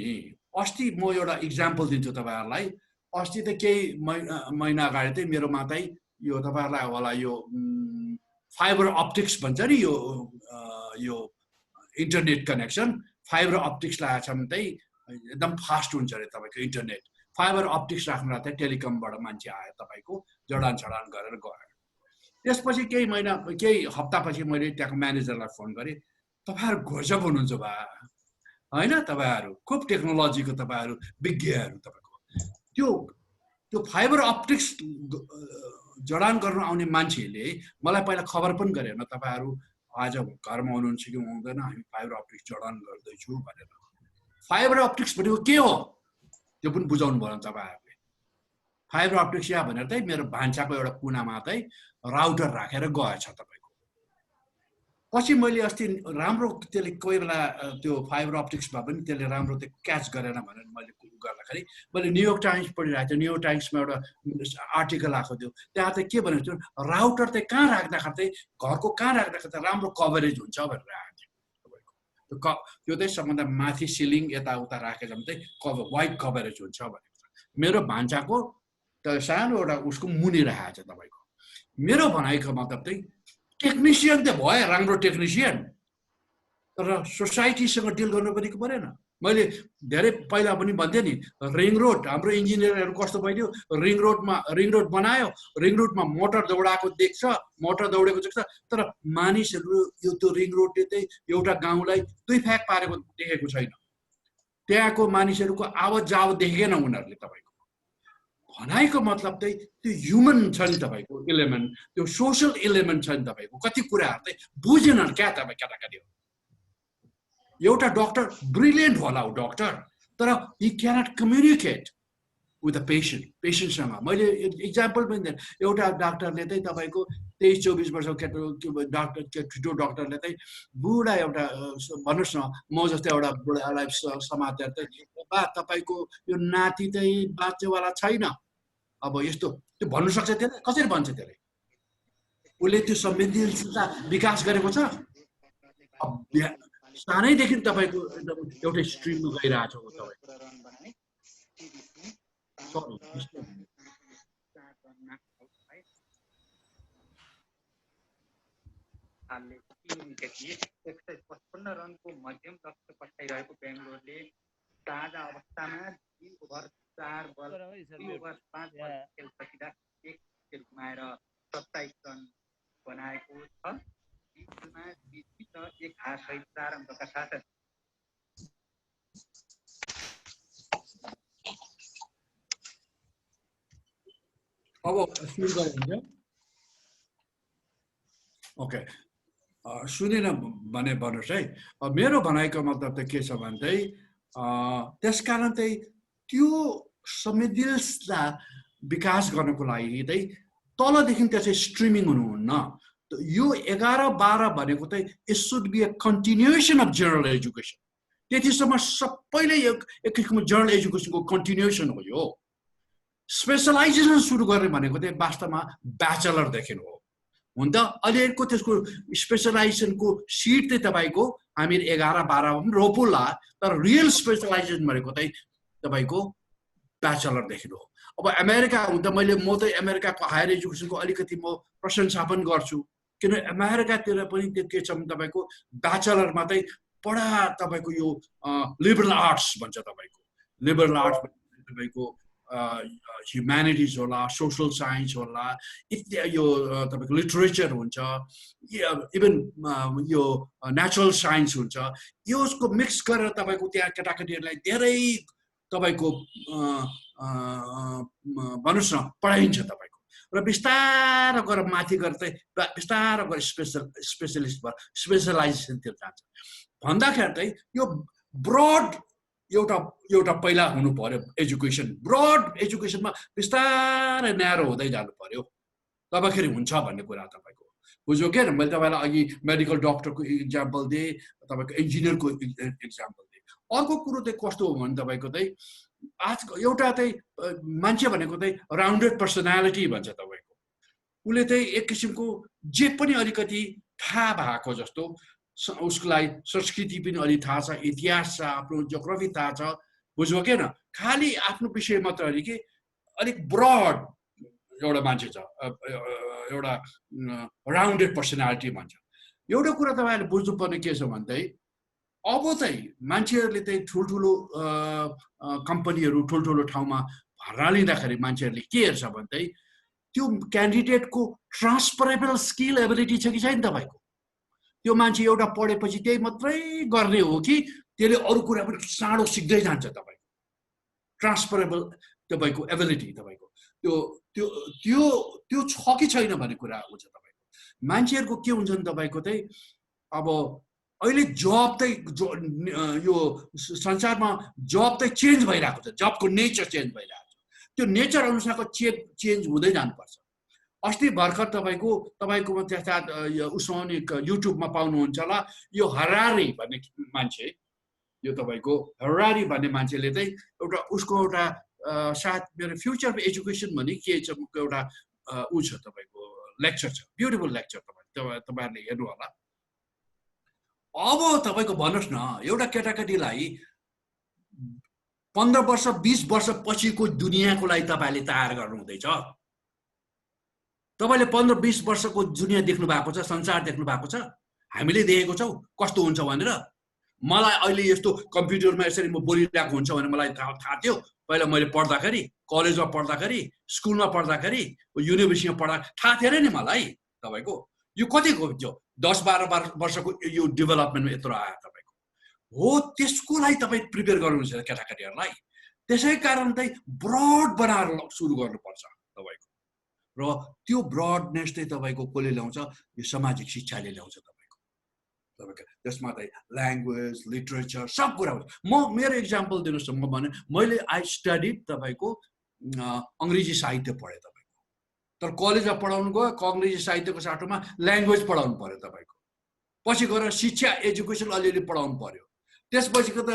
अस्ति म एउटा इक्जाम्पल दिन्छु तपाईहरुलाई। अस्ति त केही महिना अगाडि चाहिँ मेरोमा चाहिँ यो तपाईहरुलाई होला यो फाइबर अप्टिक्स भन्छ नि, यो इन्टरनेट कनेक्सन, फाइबर अप्टिक्स लगाएको छ भने चाहिँ एकदम फास्ट हुन्छ अरे तपाईको इन्टरनेट। फाइबर अप्टिक्स राख्नु चाहिँ टेलिकमबाट मान्छे आयो, तपाईको जडान छडान गरेर गयो। त्यसपछि केही हप्तापछि मैले त्यहाँको म्यानेजरलाई फोन गरेँ, तपाईहरु गजब हुनुहुन्छ बा हैन, तपाईहरु खूब टेक्नोलोजीको तपाईहरु विज्ञहरू। तपाईको त्यो फाइबर अप्टिक्स जडान गर्न आउने मान्छेले मलाई पहिला खबर पनि गरेन, तपाईहरु आज घरमा हुनुहुन्छ कि हुँदैन, हामी फाइबर अप्टिक्स जडान गर्दैछु भनेर। फाइबर अप्टिक्स भनेको के हो त्यो पनि बुझाउनु पर्यो तपाईहरुले। फाइबर अप्टिक्स या भनेर चाहिँ मेरो भान्साको एउटा कुनामा चाहिँ राउटर राखेर गएछ तपाईको। पछि मैले अस्ति राम्रो त्यसले कोही बेला त्यो फाइबर अप्टिक्समा पनि त्यसले राम्रो त्यो क्याच गरेन भनेर मैले गर्दाखेरि मैले न्युयोर्क टाइम्स पढिरहेको थिएँ। न्युयोर्क टाइम्समा एउटा आर्टिकल आएको थियो, त्यहाँ चाहिँ के भनेको थियो, राउटर चाहिँ कहाँ राख्दाखेरि चाहिँ घरको कहाँ राख्दाखेरि चाहिँ राम्रो कभरेज हुन्छ भनेर आएको थियो। त्यो चाहिँ सबभन्दा माथि सिलिङ यताउता राखेर चाहिँ वाइड कभरेज हुन्छ भनेको छ। मेरो भान्साको त सानो एउटा उसको मुनि राखेको छ तपाईँको। मेरो भनाइको मतलब चाहिँ टेक्निसियन त भयो राम्रो टेक्निसियन, तर सोसाइटीसँग डिल गर्नु पनि परेन। मैले धेरै पहिला पनि भन्थेँ नि, रिङ रोड हाम्रो इन्जिनियरहरू कस्तो भइदियो, रिङ रोड बनायो, रिङ रोडमा मोटर दौडाएको देख्छ, मोटर दौडेको देख्छ, तर मानिसहरू यो त्यो रिङ रोडले चाहिँ एउटा गाउँलाई दुई फ्याक पारेको देखेको छैन। त्यहाँको मानिसहरूको आवत जावत देखेन उनीहरूले। तपाईँको भनाइको मतलब चाहिँ त्यो ह्युमन छ नि तपाईँको इलिमेन्ट, त्यो सोसल इलिमेन्ट छ नि तपाईँको। कति कुराहरू चाहिँ बुझेनन् क्या तपाईँ केटाकेटी। एउटा डक्टर ब्रिलियन्ट होला ऊ डक्टर, तर he can't communicate with the पेसेन्टसँग। मैले इक्जाम्पल पनि दिएँ, एउटा डाक्टरले चाहिँ तपाईँको 23-24 वर्षको ठुलो डक्टरले चाहिँ बुढा एउटा भन्नुहोस् न म जस्तै एउटा बुढालाई समातेर चाहिँ बा तपाईँको यो नाति चाहिँ बाँच्नेवाला छैन, अब यस्तो त्यो भन्नु सक्छ त्यसले? कसरी भन्छ त्यसले? उसले त्यो संवेदनशीलता विकास गरेको छ। सानैदेखि तपाईँको एउटै स्ट्रिममा गइरहेको छ तपाईँ। हालले 3 विकेटले 155 रनको मध्यम लक्ष्य पठाइरहेको बेंगलोरले ताजा अवस्थामा 2 ओभर 4 बल 2 ओभर 5 बल खेल सकिँदा 1 विकेट गुमाएर 27 रन बनाएको छ। खेलमा जित र 1 हार सहित 4 अङ्कका साथ अब सुरु गर्नुहुन्छ। ओके, सुनेन भने भन्नुहोस् है। मेरो भनाइको मतलब त के छ भने चाहिँ त्यसकारण चाहिँ त्यो संवेदनशीलता विकास गर्नको लागि चाहिँ तलदेखि त्यसै स्ट्रिमिङ हुनुहुन्न। यो 11-12 भनेको चाहिँ it should be a continuation of general education. त्यतिसम्म सबैले एक किसिमको जनरल एजुकेसनको कन्टिन्युएसन हो। यो स्पेसलाइजेसन सुरु गर्ने भनेको चाहिँ वास्तवमा ब्याचलरदेखि हो। हुन त अहिलेको त्यसको स्पेसलाइजेसनको सिट चाहिँ तपाईँको हामी 11-12 पनि रोपुला, तर रियल स्पेसलाइजेसन भनेको चाहिँ तपाईँको ब्याचलरदेखि हो। अब अमेरिका हुन त म त अमेरिकाको हायर एजुकेसनको अलिकति म प्रशंसा पनि गर्छु, किन अमेरिकातिर पनि त्यो के छ भने तपाईँको ब्याचलरमा चाहिँ बडा तपाईँको यो लिबरल आर्ट्स भन्छ, तपाईँको लिबरल आर्ट्स तपाईँको ह्युम्यानिटिज होला, सोसल साइन्स होला, इत्यादि यो तपाईँको लिटरेचर हुन्छ, इभन यो नेचुरल साइन्स हुन्छ। यसको मिक्स गरेर तपाईँको त्यहाँ केटाकेटीहरूलाई धेरै तपाईँको भन्नुहोस् न पढाइन्छ तपाईँको, र बिस्तारो गरेर माथि गरेर चाहिँ बिस्तारो गरेर स्पेसलाइजेसनतिर जान्छ। भन्दाखेरि चाहिँ यो ब्रड एउटा पहिला हुनु पर्यो एजुकेसन। ब्रड एजुकेसनमा बिस्तारै न्यारो हुँदै जानु पर्यो, तबखेरि हुन्छ भन्ने कुरा तपाईँको बुझ्यो के? मैले तपाईँलाई अघि मेडिकल डक्टरको इक्जाम्पल दिएँ, तपाईँको इन्जिनियरको इक्जाम्पल दिएँ। अर्को कुरो चाहिँ कस्तो हो भने तपाईँको चाहिँ आजको एउटा चाहिँ मान्छे भनेको चाहिँ राउन्डेड पर्सनालिटी भन्छ तपाईँको। उसले चाहिँ एक किसिमको जे पनि अलिकति थाहा भएको जस्तो, उसलाई संस्कृति पनि अलि थाहा छ, इतिहास छ, आफ्नो जियोग्राफी थाहा छ, बुझ्यो के न? खालि आफ्नो विषय मात्र अलिक कि अलिक ब्रड एउटा मान्छे छ, एउटा राउन्डेड पर्सनालिटी भन्छ। एउटा कुरा तपाईँहरूले बुझ्नुपर्ने के छ भने चाहिँ अब चाहिँ मान्छेहरूले चाहिँ ठुल्ठुलो कम्पनीहरू ठुल्ठुलो ठाउँमा भर्ना लिँदाखेरि मान्छेहरूले के हेर्छ भने चाहिँ त्यो क्यान्डिडेटको ट्रान्सफरेबल स्किल एबिलिटी छ कि छैन तपाईँको। त्यो मान्छे एउटा पढेपछि त्यही मात्रै गर्ने हो कि त्यसले अरू कुरा पनि चाँडो सिक्दै जान्छ तपाईँको। ट्रान्सफरेबल तपाईँको एबिलिटी तपाईँको त्यो त्यो त्यो त्यो छ कि छैन भन्ने कुरा हुन्छ तपाईँको। मान्छेहरूको के हुन्छ नि तपाईँको चाहिँ अब अहिले जब चाहिँ यो संसारमा जब चाहिँ चेन्ज भइरहेको छ, जबको नेचर चेन्ज भइरहेको छ, त्यो नेचर अनुसारको चेन्ज हुँदै जानुपर्छ। अस्ति भर्खर तपाईँकोमा त्यहाँ उसमा युट्युबमा पाउनुहुन्छ होला, यो हरारी भन्ने मान्छे, यो तपाईँको हरारी भन्ने मान्छेले चाहिँ एउटा उसको एउटा सायद मेरो फ्युचर एजुकेसन भन्ने के छ एउटा ऊ छ तपाईँको लेक्चर छ, ब्युटिफुल लेक्चर, तपाईँहरूले हेर्नु होला। अब तपाईँको भन्नुहोस् न, एउटा केटाकेटीलाई 15 वर्ष 20 वर्ष पछिको दुनियाँको लागि तपाईँले तयार गर्नु हुँदैछ। तपाईँले 15-20 वर्षको दुनियाँ देख्नु भएको छ, संसार देख्नु भएको छ, हामीले देखेको छौँ कस्तो हुन्छ भनेर। मलाई अहिले यस्तो कम्प्युटरमा यसरी म बोलिरहेको हुन्छ भने मलाई थाहा थियो पहिला मैले पढ्दाखेरि, कलेजमा पढ्दाखेरि, स्कुलमा पढ्दाखेरि, युनिभर्सिटीमा पढ्दा थाहा थिएन नि मलाई। तपाईँको यो कतिको थियो 10-12 वर्षको यो डेभलपमेन्टमा यत्रो आयो तपाईँको हो। त्यसको लागि तपाईँ प्रिपेयर गर्नुहुन्छ केटाकेटीहरूलाई। त्यसै कारण चाहिँ ब्रड बनाएर सुरु गर्नुपर्छ तपाईँको। र त्यो ब्रडनेस चाहिँ तपाईँको कसले ल्याउँछ? यो सामाजिक शिक्षाले ल्याउँछ तपाईँको। त्यसमा चाहिँ ल्याङ्ग्वेज, लिटरेचर सब कुरा हुन्छ। मेरो इक्जाम्पल दिनुहोस् न, म भने मैले आई स्टडी तपाईँको अङ्ग्रेजी साहित्य पढेँ तपाईँको। तर कलेजमा पढाउनु गयो, अङ्ग्रेजी साहित्यको साटोमा ल्याङ्ग्वेज पढाउनु पर्यो तपाईँको। पछि गएर शिक्षा एजुकेसन अलिअलि पढाउनु पर्यो। त्यसपछिको त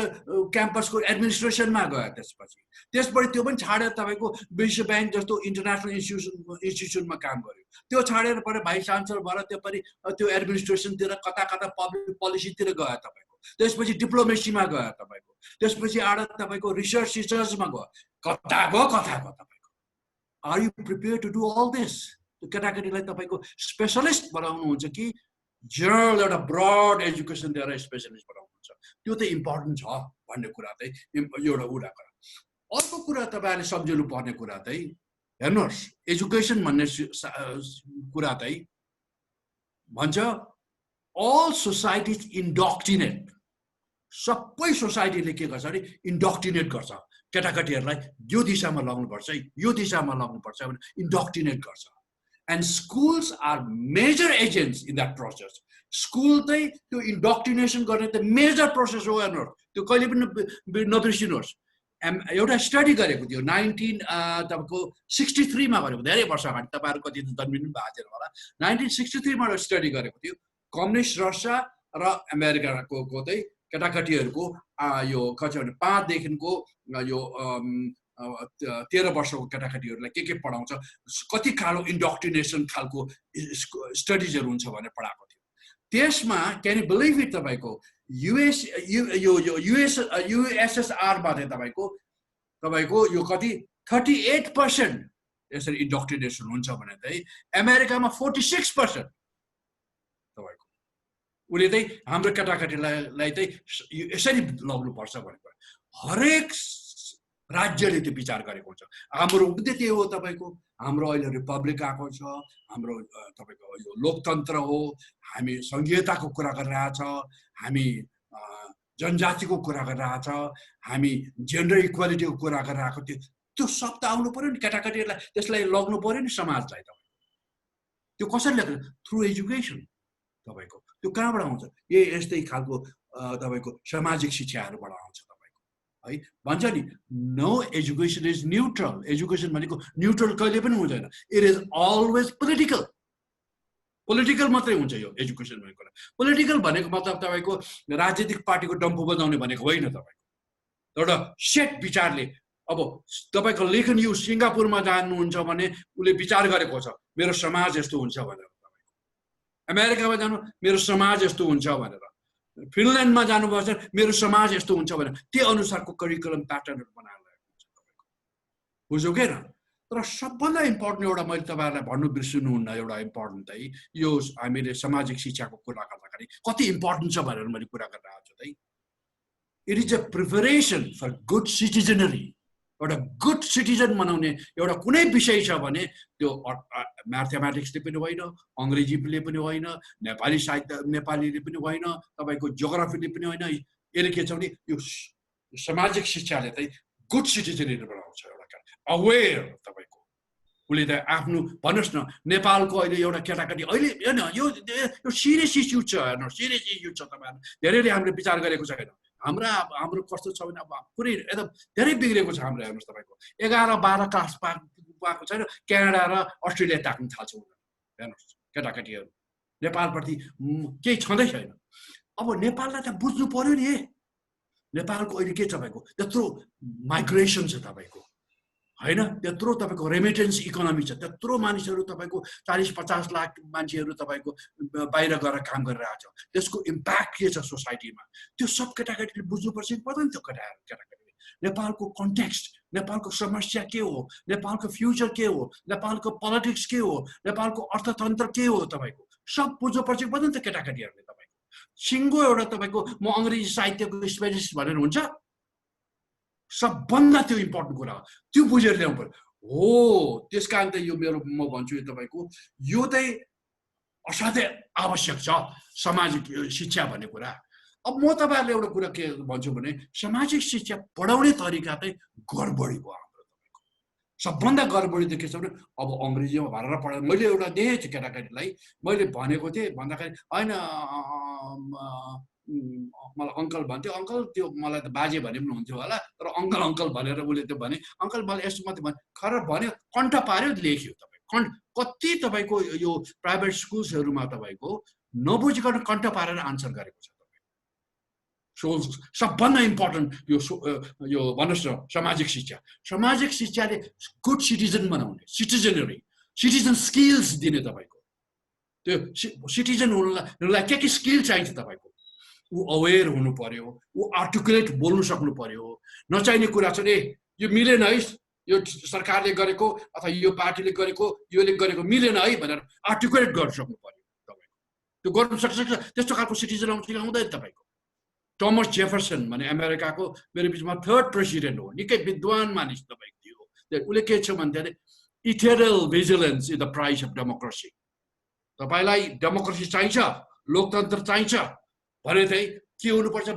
क्याम्पसको एडमिनिस्ट्रेसनमा गयो। त्यसपछि त्यो पनि छाडेर तपाईँको विश्व ब्याङ्क जस्तो इन्टरनेसनल इन्स्टिट्युसनमा काम गर्यो। त्यो छाडेर पऱ्यो भाइस चान्सलर भएर त्यो एडमिनिस्ट्रेसनतिर कता कता पब्लिक पोलिसीतिर गयो तपाईँको। त्यसपछि डिप्लोमेसीमा गयो तपाईँको। त्यसपछि आएर तपाईँको रिसर्चमा गयो। कता गयो तपाईँको। Are you prepare to do all this? केटाकेटीलाई तपाईँको स्पेसलिस्ट बनाउनुहुन्छ कि जनरल एउटा ब्रड एजुकेसन दिएर स्पेसलिस्ट बनाउनुहुन्छ? त्यो त इम्पोर्टेन्ट छ भन्ने कुरा चाहिँ एउटा कुरा। अर्को कुरा तपाईँहरूले सम्झिनु पर्ने कुरा चाहिँ हेर्नुहोस्, एजुकेसन भन्ने कुरा चाहिँ भन्छ अल सोसाइटिज इन्डक्टिनेट। सबै सोसाइटीले के गर्छ भने इन्डक्टिनेट गर्छ केटाकेटीहरूलाई। यो दिशामा लग्नुपर्छ, यो दिशामा लग्नुपर्छ भने इन्डक्टिनेट गर्छ। And schools are major agents in that process. School चाहिँ त्यो इन्डक्टिनेसन गर्ने त मेजर प्रोसेस हो। हेर्नुहोस्, त्यो कहिले पनि नबिर्सिनुहोस्। एउटा स्टडी गरेको थियो 1963 मा गरेको, धेरै वर्ष अगाडि। तपाईँहरू कति जन्मिनु भएको छैन होला। 1963 मा स्टडी गरेको थियो। कम्युनिस्ट रसिया र अमेरिकाको चाहिँ केटाकेटीहरूको यो कति भने 5 देखिको यो 13 वर्षको केटाकेटीहरूलाई के पढाउँछ, कति खालको इन्डक्टिनेसन खालको स्टडिजहरू हुन्छ भनेर पढाएको थियो। त्यसमा क्यान यु बिलिभ इट तपाईँको युएसएसआरमा चाहिँ तपाईँको यो कति 38% यसरी इन्डक्टिनेसन हुन्छ भने चाहिँ अमेरिकामा 46% तपाईँको। उसले चाहिँ हाम्रो केटाकेटीलाई चाहिँ यसरी लग्नुपर्छ भनेको हरेक राज्यले त्यो विचार गरेको हुन्छ। हाम्रो उद्देश्य त्यही हो तपाईँको। हाम्रो अहिले रिपब्लिक आएको छ, हाम्रो तपाईँको यो लोकतन्त्र हो, हामी संघीयताको कुरा गरिरहेछ, हामी जनजातिको कुरा गरिरहेछ, हामी जेन्डर इक्वालिटीको कुरा गरिरहेको थियो। त्यो सब त आउनु पर्यो नि केटाकेटीहरूलाई, त्यसलाई लग्नु पर्यो नि समाजलाई। तपाईँको त्यो कसरी लाग्छ? थ्रु एजुकेसन तपाईँको। त्यो कहाँबाट आउँछ? यस्तै खालको तपाईँको सामाजिक शिक्षाहरूबाट आउँछ तपाईँको है। भन्छ नि no education is neutral. Education भनेको न्युट्रल कहिले पनि हुँदैन। It is always political. Political मात्रै हुन्छ यो एजुकेसन भनेको। पोलिटिकल भनेको मतलब तपाईँको राजनीतिक पार्टीको डम्फु बजाउने भनेको होइन तपाईँको। एउटा सेट विचारले अब तपाईँको लेखन यो सिङ्गापुरमा जानुहुन्छ भने उसले विचार गरेको छ मेरो समाज यस्तो हुन्छ भनेर। अमेरिकामा जानु मेरो समाज यस्तो हुन्छ भनेर। फिनल्यान्डमा जानुपर्छ मेरो समाज यस्तो हुन्छ भनेर। त्यो अनुसारको करिकुलम प्याटर्नहरू बनाएर ल्याएको हुन्छ तपाईँको। बुझ्यो के न? तर सबभन्दा इम्पोर्टेन्ट एउटा मैले तपाईँहरूलाई भन्नु बिर्सिनुहुन्न, एउटा इम्पोर्टेन्ट चाहिँ यो हामीले सामाजिक शिक्षाको कुरा गर्दाखेरि कति इम्पोर्टेन्ट छ भनेर मैले कुरा गरिरहेको छु है। It is a preparation for good citizenry. एउटा गुड सिटिजन बनाउने एउटा कुनै विषय छ भने त्यो म्याथमेटिक्सले पनि होइन, अङ्ग्रेजीले पनि होइन, नेपाली साहित्य नेपालीले पनि होइन, तपाईँको जियोग्राफीले पनि होइन। यसले के छ भने यो सामाजिक शिक्षाले चाहिँ गुड सिटिजनरी बनाउँछ। एउटा अवेर तपाईँको उसले त आफ्नो भन्नुहोस् न नेपालको अहिले एउटा केटाकेटी अहिले होइन यो सिरियस इस्यु छ। हेर्नुहोस् सिरियस इस्यु छ। तपाईँहरू धेरैले हामीले विचार गरेको छैन। हाम्रो कस्तो छ भने अब पुरै एकदम धेरै बिग्रेको छ हाम्रो। हेर्नुहोस् तपाईँको 11-12 क्लास पाएको छैन, क्यानाडा र अस्ट्रेलिया ताक्न थाल्छ उनीहरू। हेर्नुहोस् केटाकेटीहरू नेपालप्रति केही छँदै छैन। अब नेपाललाई त बुझ्नु पर्यो नि। नेपालको अहिले के छ तपाईँको त्यत्रो माइग्रेसन छ तपाईँको होइन, त्यत्रो तपाईँको रेमिटेन्स इकोनोमी छ, त्यत्रो मानिसहरू तपाईँको 40-50 लाख मान्छेहरू तपाईँको बाहिर गएर काम गरिरहेछ, त्यसको इम्प्याक्ट के छ सोसाइटीमा, त्यो सब केटाकेटीले बुझ्नुपर्छ कि पर्दैन। त्यो केटाकेटीले नेपालको कन्टेक्स्ट, नेपालको समस्या के हो, नेपालको फ्युचर के हो, नेपालको पोलिटिक्स के हो, नेपालको अर्थतन्त्र के हो, तपाईँको सब बुझ्नुपर्छ कि पर्दैन। त्यो केटाकेटीहरूले तपाईँको सिङ्गो एउटा तपाईँको म अङ्ग्रेजी साहित्यको स्पेलिस्ट भनेर हुन्छ, सबभन्दा त्यो इम्पोर्टेन्ट कुरा हो, त्यो बुझेर ल्याउनु पर्यो। हो, त्यस कारण त यो मेरो म भन्छु तपाईँको यो चाहिँ असाध्यै आवश्यक छ सामाजिक शिक्षा भन्ने कुरा। अब म तपाईँहरूले एउटा कुरा के भन्छु भने सामाजिक शिक्षा पढाउने तरिका चाहिँ गडबडी भयो हाम्रो तपाईँको। सबभन्दा गडबडी त के छ भने अब अङ्ग्रेजीमा भनेर पढाएर मैले एउटा देखेको छु केटाकेटीलाई, मैले भनेको थिएँ भन्दाखेरि होइन मलाई अङ्कल भन्थ्यो, अङ्कल त्यो मलाई त बाजे भने पनि हुन्थ्यो होला, तर अङ्कल अङ्कल भनेर उसले त्यो भने, अङ्कल मलाई यस्तो मात्रै भने खर भन्यो, कण्ठ पार्यो, लेख्यो। तपाईँ कति तपाईँको यो प्राइभेट स्कुल्सहरूमा तपाईँको नबुझिकन कण्ठ पारेर आन्सर गरेको छ। सो सबभन्दा इम्पोर्टेन्ट यो भन्नुहोस् न सामाजिक शिक्षा। सामाजिक शिक्षाले गुड सिटिजन बनाउने, सिटिजन स्किल्स दिने तपाईँको। त्यो सिटिजन हुनुलाई के स्किल चाहिन्छ तपाईँको? ऊ अवेर हुनु पर्यो, ऊ आर्टिकुलेट बोल्नु सक्नु पर्यो। नचाहिने कुरा छ ए यो मिलेन है, यो सरकारले गरेको अथवा यो पार्टीले गरेको योले गरेको मिलेन है भनेर आर्टिकुलेट गर्न सक्नु पर्यो तपाईँको। त्यो गर्नु सक्छ, त्यस्तो खालको सिटिजन आउँछ कि आउँदैन तपाईँको? थोमस जेफरसन भने अमेरिकाको मेरो बिचमा 3rd प्रेसिडेन्ट हो, निकै विद्वान मानिस तपाईँको थियो। उसले के छ भन्दाखेरि eternal vigilance is the price of democracy. तपाईँलाई डेमोक्रेसी चाहिन्छ, लोकतन्त्र चाहिन्छ भने चाहिँ के हुनुपर्छ?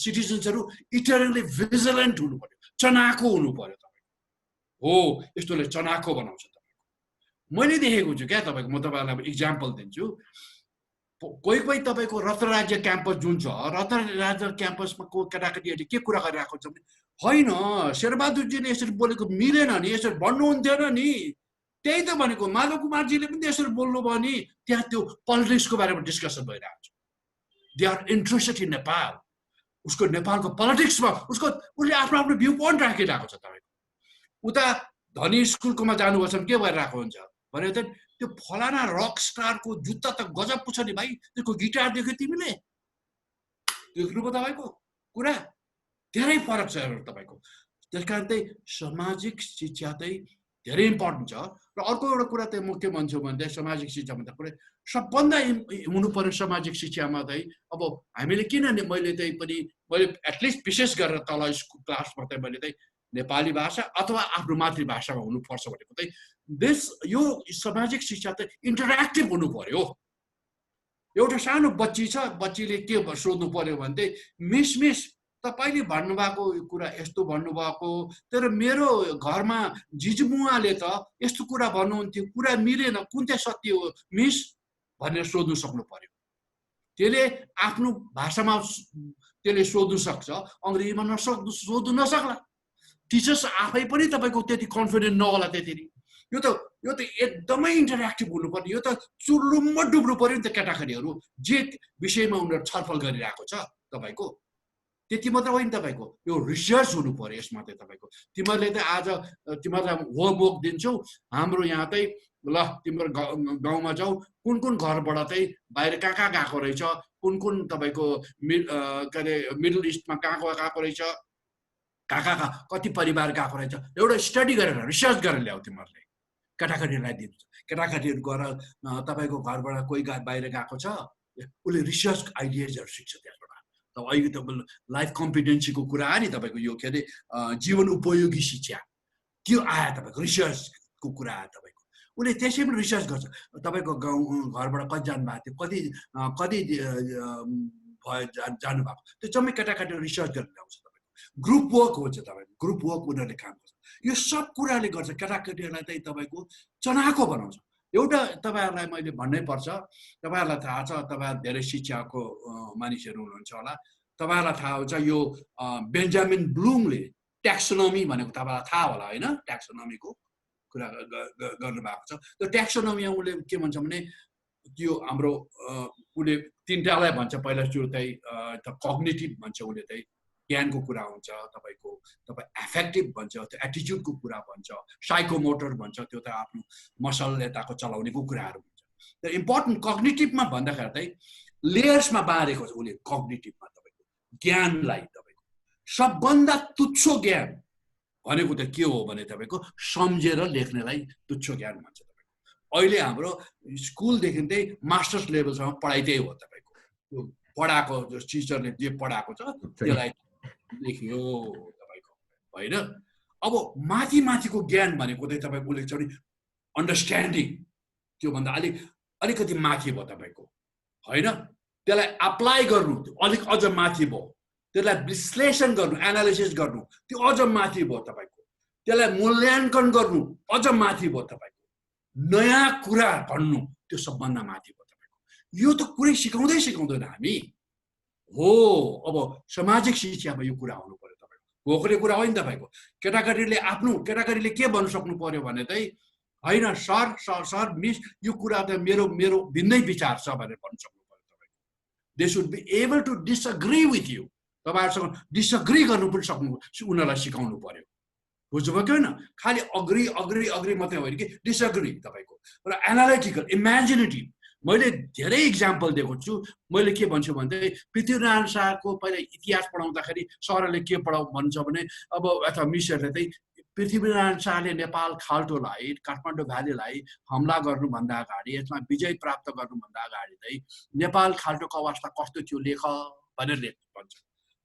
सिटिजन्सहरू इटरनली भिजिलेन्ट हुनु पर्यो, चनाखो हुनु पर्यो तपाईँको। हो, यस्तोले चनाखो बनाउँछ तपाईँको। मैले देखेको छु क्या तपाईँको, म तपाईँहरूलाई इक्जाम्पल दिन्छु। कोही कोही तपाईँको रत्नराज्य क्याम्पस जुन छ, रत्नराज्य क्याम्पसमा को केटाकेटीहरूले के कुरा गरिरहेको छ भने होइन शेरबहादुरजीले यसरी बोलेको मिलेन नि, यसरी भन्नुहुन्थेन नि। त्यही त भनेको माधव कुमारजीले पनि यसरी बोल्नुभयो नि। त्यहाँ त्यो पोलिटिक्सको बारेमा डिस्कसन भइरहेको छ। They are interested in Nepal. उसको नेपालको पोलिटिक्समा उसले आफ्नो आफ्नो भ्यू पोइन्ट राखिरहेको छ तपाईँको। उता धनी स्कुलकोमा जानुभएछ भने के भइरहेको हुन्छ भने त त्यो फलाना रक स्टारको जुत्ता त गजब पुछ नि भाइ, त्यसको गिटार देख्यो तिमीले, देख्नुभयो तपाईँको कुरा। धेरै फरक छ तपाईँको। त्यस कारण चाहिँ सामाजिक शिक्षा चाहिँ धेरै इम्पोर्टेन्ट छ। र अर्को एउटा कुरा चाहिँ म के भन्छु भने सामाजिक शिक्षा भन्दाखेरि सबभन्दा हुनु पर्ने सामाजिक शिक्षामा चाहिँ अब हामीले किन मैले एटलिस्ट विशेष गरेर तल स्कुल क्लासमा चाहिँ मैले चाहिँ नेपाली भाषा अथवा आफ्नो मातृभाषामा हुनुपर्छ भनेको चाहिँ यो सामाजिक शिक्षा चाहिँ इन्टरेक्टिभ हुनु पर्यो। एउटा सानो बच्ची छ, बच्चीले के सोध्नु पर्यो भने चाहिँ मिस तपाईँले भन्नुभएको कुरा यस्तो भन्नुभएको, तर मेरो घरमा जिजुमुवाले त यस्तो कुरा भन्नुहुन्थ्यो, कुरा मिलेन, कुन चाहिँ सत्य हो मिस भनेर सोध्नु सक्नु पर्यो। त्यसले आफ्नो भाषामा त्यसले सोध्नु सक्छ, अङ्ग्रेजीमा सोध्नु नसक्ला। टिचर्स आफै पनि तपाईँको त्यति कन्फिडेन्ट नहोला त्यति। यो त एकदमै इन्टरेक्टिभ हुनुपर्ने। यो त चुल्लुम्म डुब्नु पर्यो नि त केटाकेटीहरू जे विषयमा उनीहरू छलफल गरिरहेको छ तपाईँको। त्यति मात्र होइन तपाईँको, यो रिसर्च हुनु पर्यो यसमा चाहिँ तपाईँको। तिमीहरूले त आज तिमीहरूलाई होमवर्क दिन्छौ, हाम्रो यहाँ चाहिँ ल तिम्रो गाउँमा जाऊ, कुन कुन घरबाट चाहिँ बाहिर कहाँ गएको रहेछ, कुन कुन तपाईँको के अरे मिडल इस्टमा कहाँ गएको रहेछ, कहाँ कति परिवार गएको रहेछ, एउटा स्टडी गरेर रिसर्च गरेर ल्याऊ तिमीहरूले केटाकेटीलाई दिन्छ। केटाकेटीहरू गएर तपाईँको घरबाट कोही बाहिर गएको छ, उसले रिसर्च आइडियाजहरू सिक्छ त्यसबाट। त अहिले त लाइफ कम्पिटेन्सीको कुरा आयो नि तपाईँको, यो के अरे जीवन उपयोगी शिक्षा त्यो आयो तपाईँको, रिसर्चको कुरा आयो तपाईँको। उसले त्यसै पनि रिसर्च गर्छ। तपाईँको गाउँ घरबाट कति जानुभएको थियो, कति भयो जानुभएको, त्यो जम्मै केटाकेटीहरू रिसर्च गरेर ल्याउँछ तपाईँको। ग्रुप वर्क हुन्छ तपाईँको, ग्रुप वर्क उनीहरूले काम गर्छ। यो सब कुराले गर्छ केटाकेटीहरूलाई चाहिँ तपाईँको चनाखो बनाउँछ। एउटा तपाईँहरूलाई मैले भन्नै पर्छ, तपाईँहरूलाई थाहा छ, तपाईँहरू धेरै शिक्षाको मानिसहरू हुनुहुन्छ होला, तपाईँहरूलाई थाहा हुन्छ यो बेन्जामिन ब्लुमले ट्याक्सोनोमी भनेको तपाईँलाई थाहा होला होइन, ट्याक्सोनोमीको कुरा गर्नुभएको छ। त्यो ट्याक्सोनोमीमा उसले के भन्छ भने त्यो हाम्रो उसले 3टालाई भन्छ। पहिला सुरु चाहिँ कग्निटिभ भन्छ उसले चाहिँ, ज्ञानको कुरा हुन्छ, तपाईँ एफेक्टिभ भन्छ, त्यो एटिच्युडको कुरा भन्छ, साइकोमोटर भन्छ, त्यो त आफ्नो मसल यताको चलाउनेको कुराहरू हुन्छ। तर इम्पोर्टेन्ट कग्निटिभमा भन्दाखेरि चाहिँ लेयर्समा बाँडेको छ उसले कग्निटिभमा तपाईँको ज्ञानलाई। तपाईँको सबभन्दा तुच्छ ज्ञान भनेको त के हो भने तपाईँको सम्झेर लेख्नेलाई तुच्छ ज्ञान भन्छ। तपाईँको अहिले हाम्रो स्कुलदेखि चाहिँ मास्टर्स लेभलसम्म पढाइ त्यही हो। तपाईँको पढाएको टिचरले जे पढाएको छ त्यसलाई लेखियो तपाईँको होइन। अब माथि माथिको ज्ञान भनेको चाहिँ तपाईँको उसले चाहिँ अन्डरस्ट्यान्डिङ त्योभन्दा अलिकति माथि भयो तपाईँको होइन। त्यसलाई अप्लाई गर्नु अलिक अझ माथि भयो, त्यसलाई विश्लेषण गर्नु एनालिसिस गर्नु त्यो अझ माथि भयो तपाईँको, त्यसलाई मूल्याङ्कन गर्नु अझ माथि भयो तपाईँको, नयाँ कुरा भन्नु त्यो सबभन्दा माथि भयो तपाईँको। यो त कुरै सिकाउँदैन हामी हो। अब सामाजिक शिक्षामा यो कुरा हुनु पर्यो तपाईँको, भोकले कुरा होइन तपाईँको। केटाकेटीले के भन्नु सक्नु पर्यो भने चाहिँ होइन सर मिस यो कुरा त मेरो भिन्नै विचार छ भनेर भन्नु सक्नु पर्यो तपाईँको। They should be able to disagree with you. तपाईँहरूसँग डिसएग्री गर्नु पनि सक्नु उनीहरूलाई सिकाउनु पर्यो। बुझ्नुभयो कि होइन? खालि अग्री मात्रै होइन कि डिसएग्री तपाईँको र एनालिटिकल इमेजिनेटिभ। मैले धेरै इक्जाम्पल दिएको छु। मैले के भन्छु भने चाहिँ पृथ्वीनारायण शाहको पहिला इतिहास पढाउँदाखेरि सरले के भन्छ भने अब अथवा मिसहरूले चाहिँ पृथ्वीनारायण शाहले नेपाल खाल्टोलाई काठमाडौँ भ्यालीलाई हमला गर्नुभन्दा अगाडि यसमा विजय प्राप्त गर्नुभन्दा अगाडि चाहिँ नेपाल खाल्टोको अवस्था कस्तो थियो लेख भनेर भन्छ।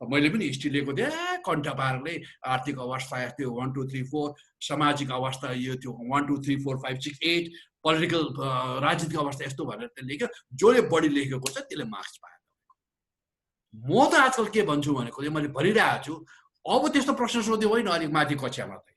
मैले पनि हिस्ट्री लिएको थिएँ कण्ठ पारले। आर्थिक अवस्था यस्तो 1 2 3 4, सामाजिक अवस्था यो थियो 1 2 3 4 5 6 8, पोलिटिकल राजनीतिक अवस्था यस्तो भनेर त्यो लेख्यो। जसले बढी लेखेको छ त्यसले मार्क्स पायो। म त आजकल के भन्छु भनेको मैले भनिरहेको छु अब त्यस्तो प्रश्न सोध्यो होइन अलिक माथि कक्षामा चाहिँ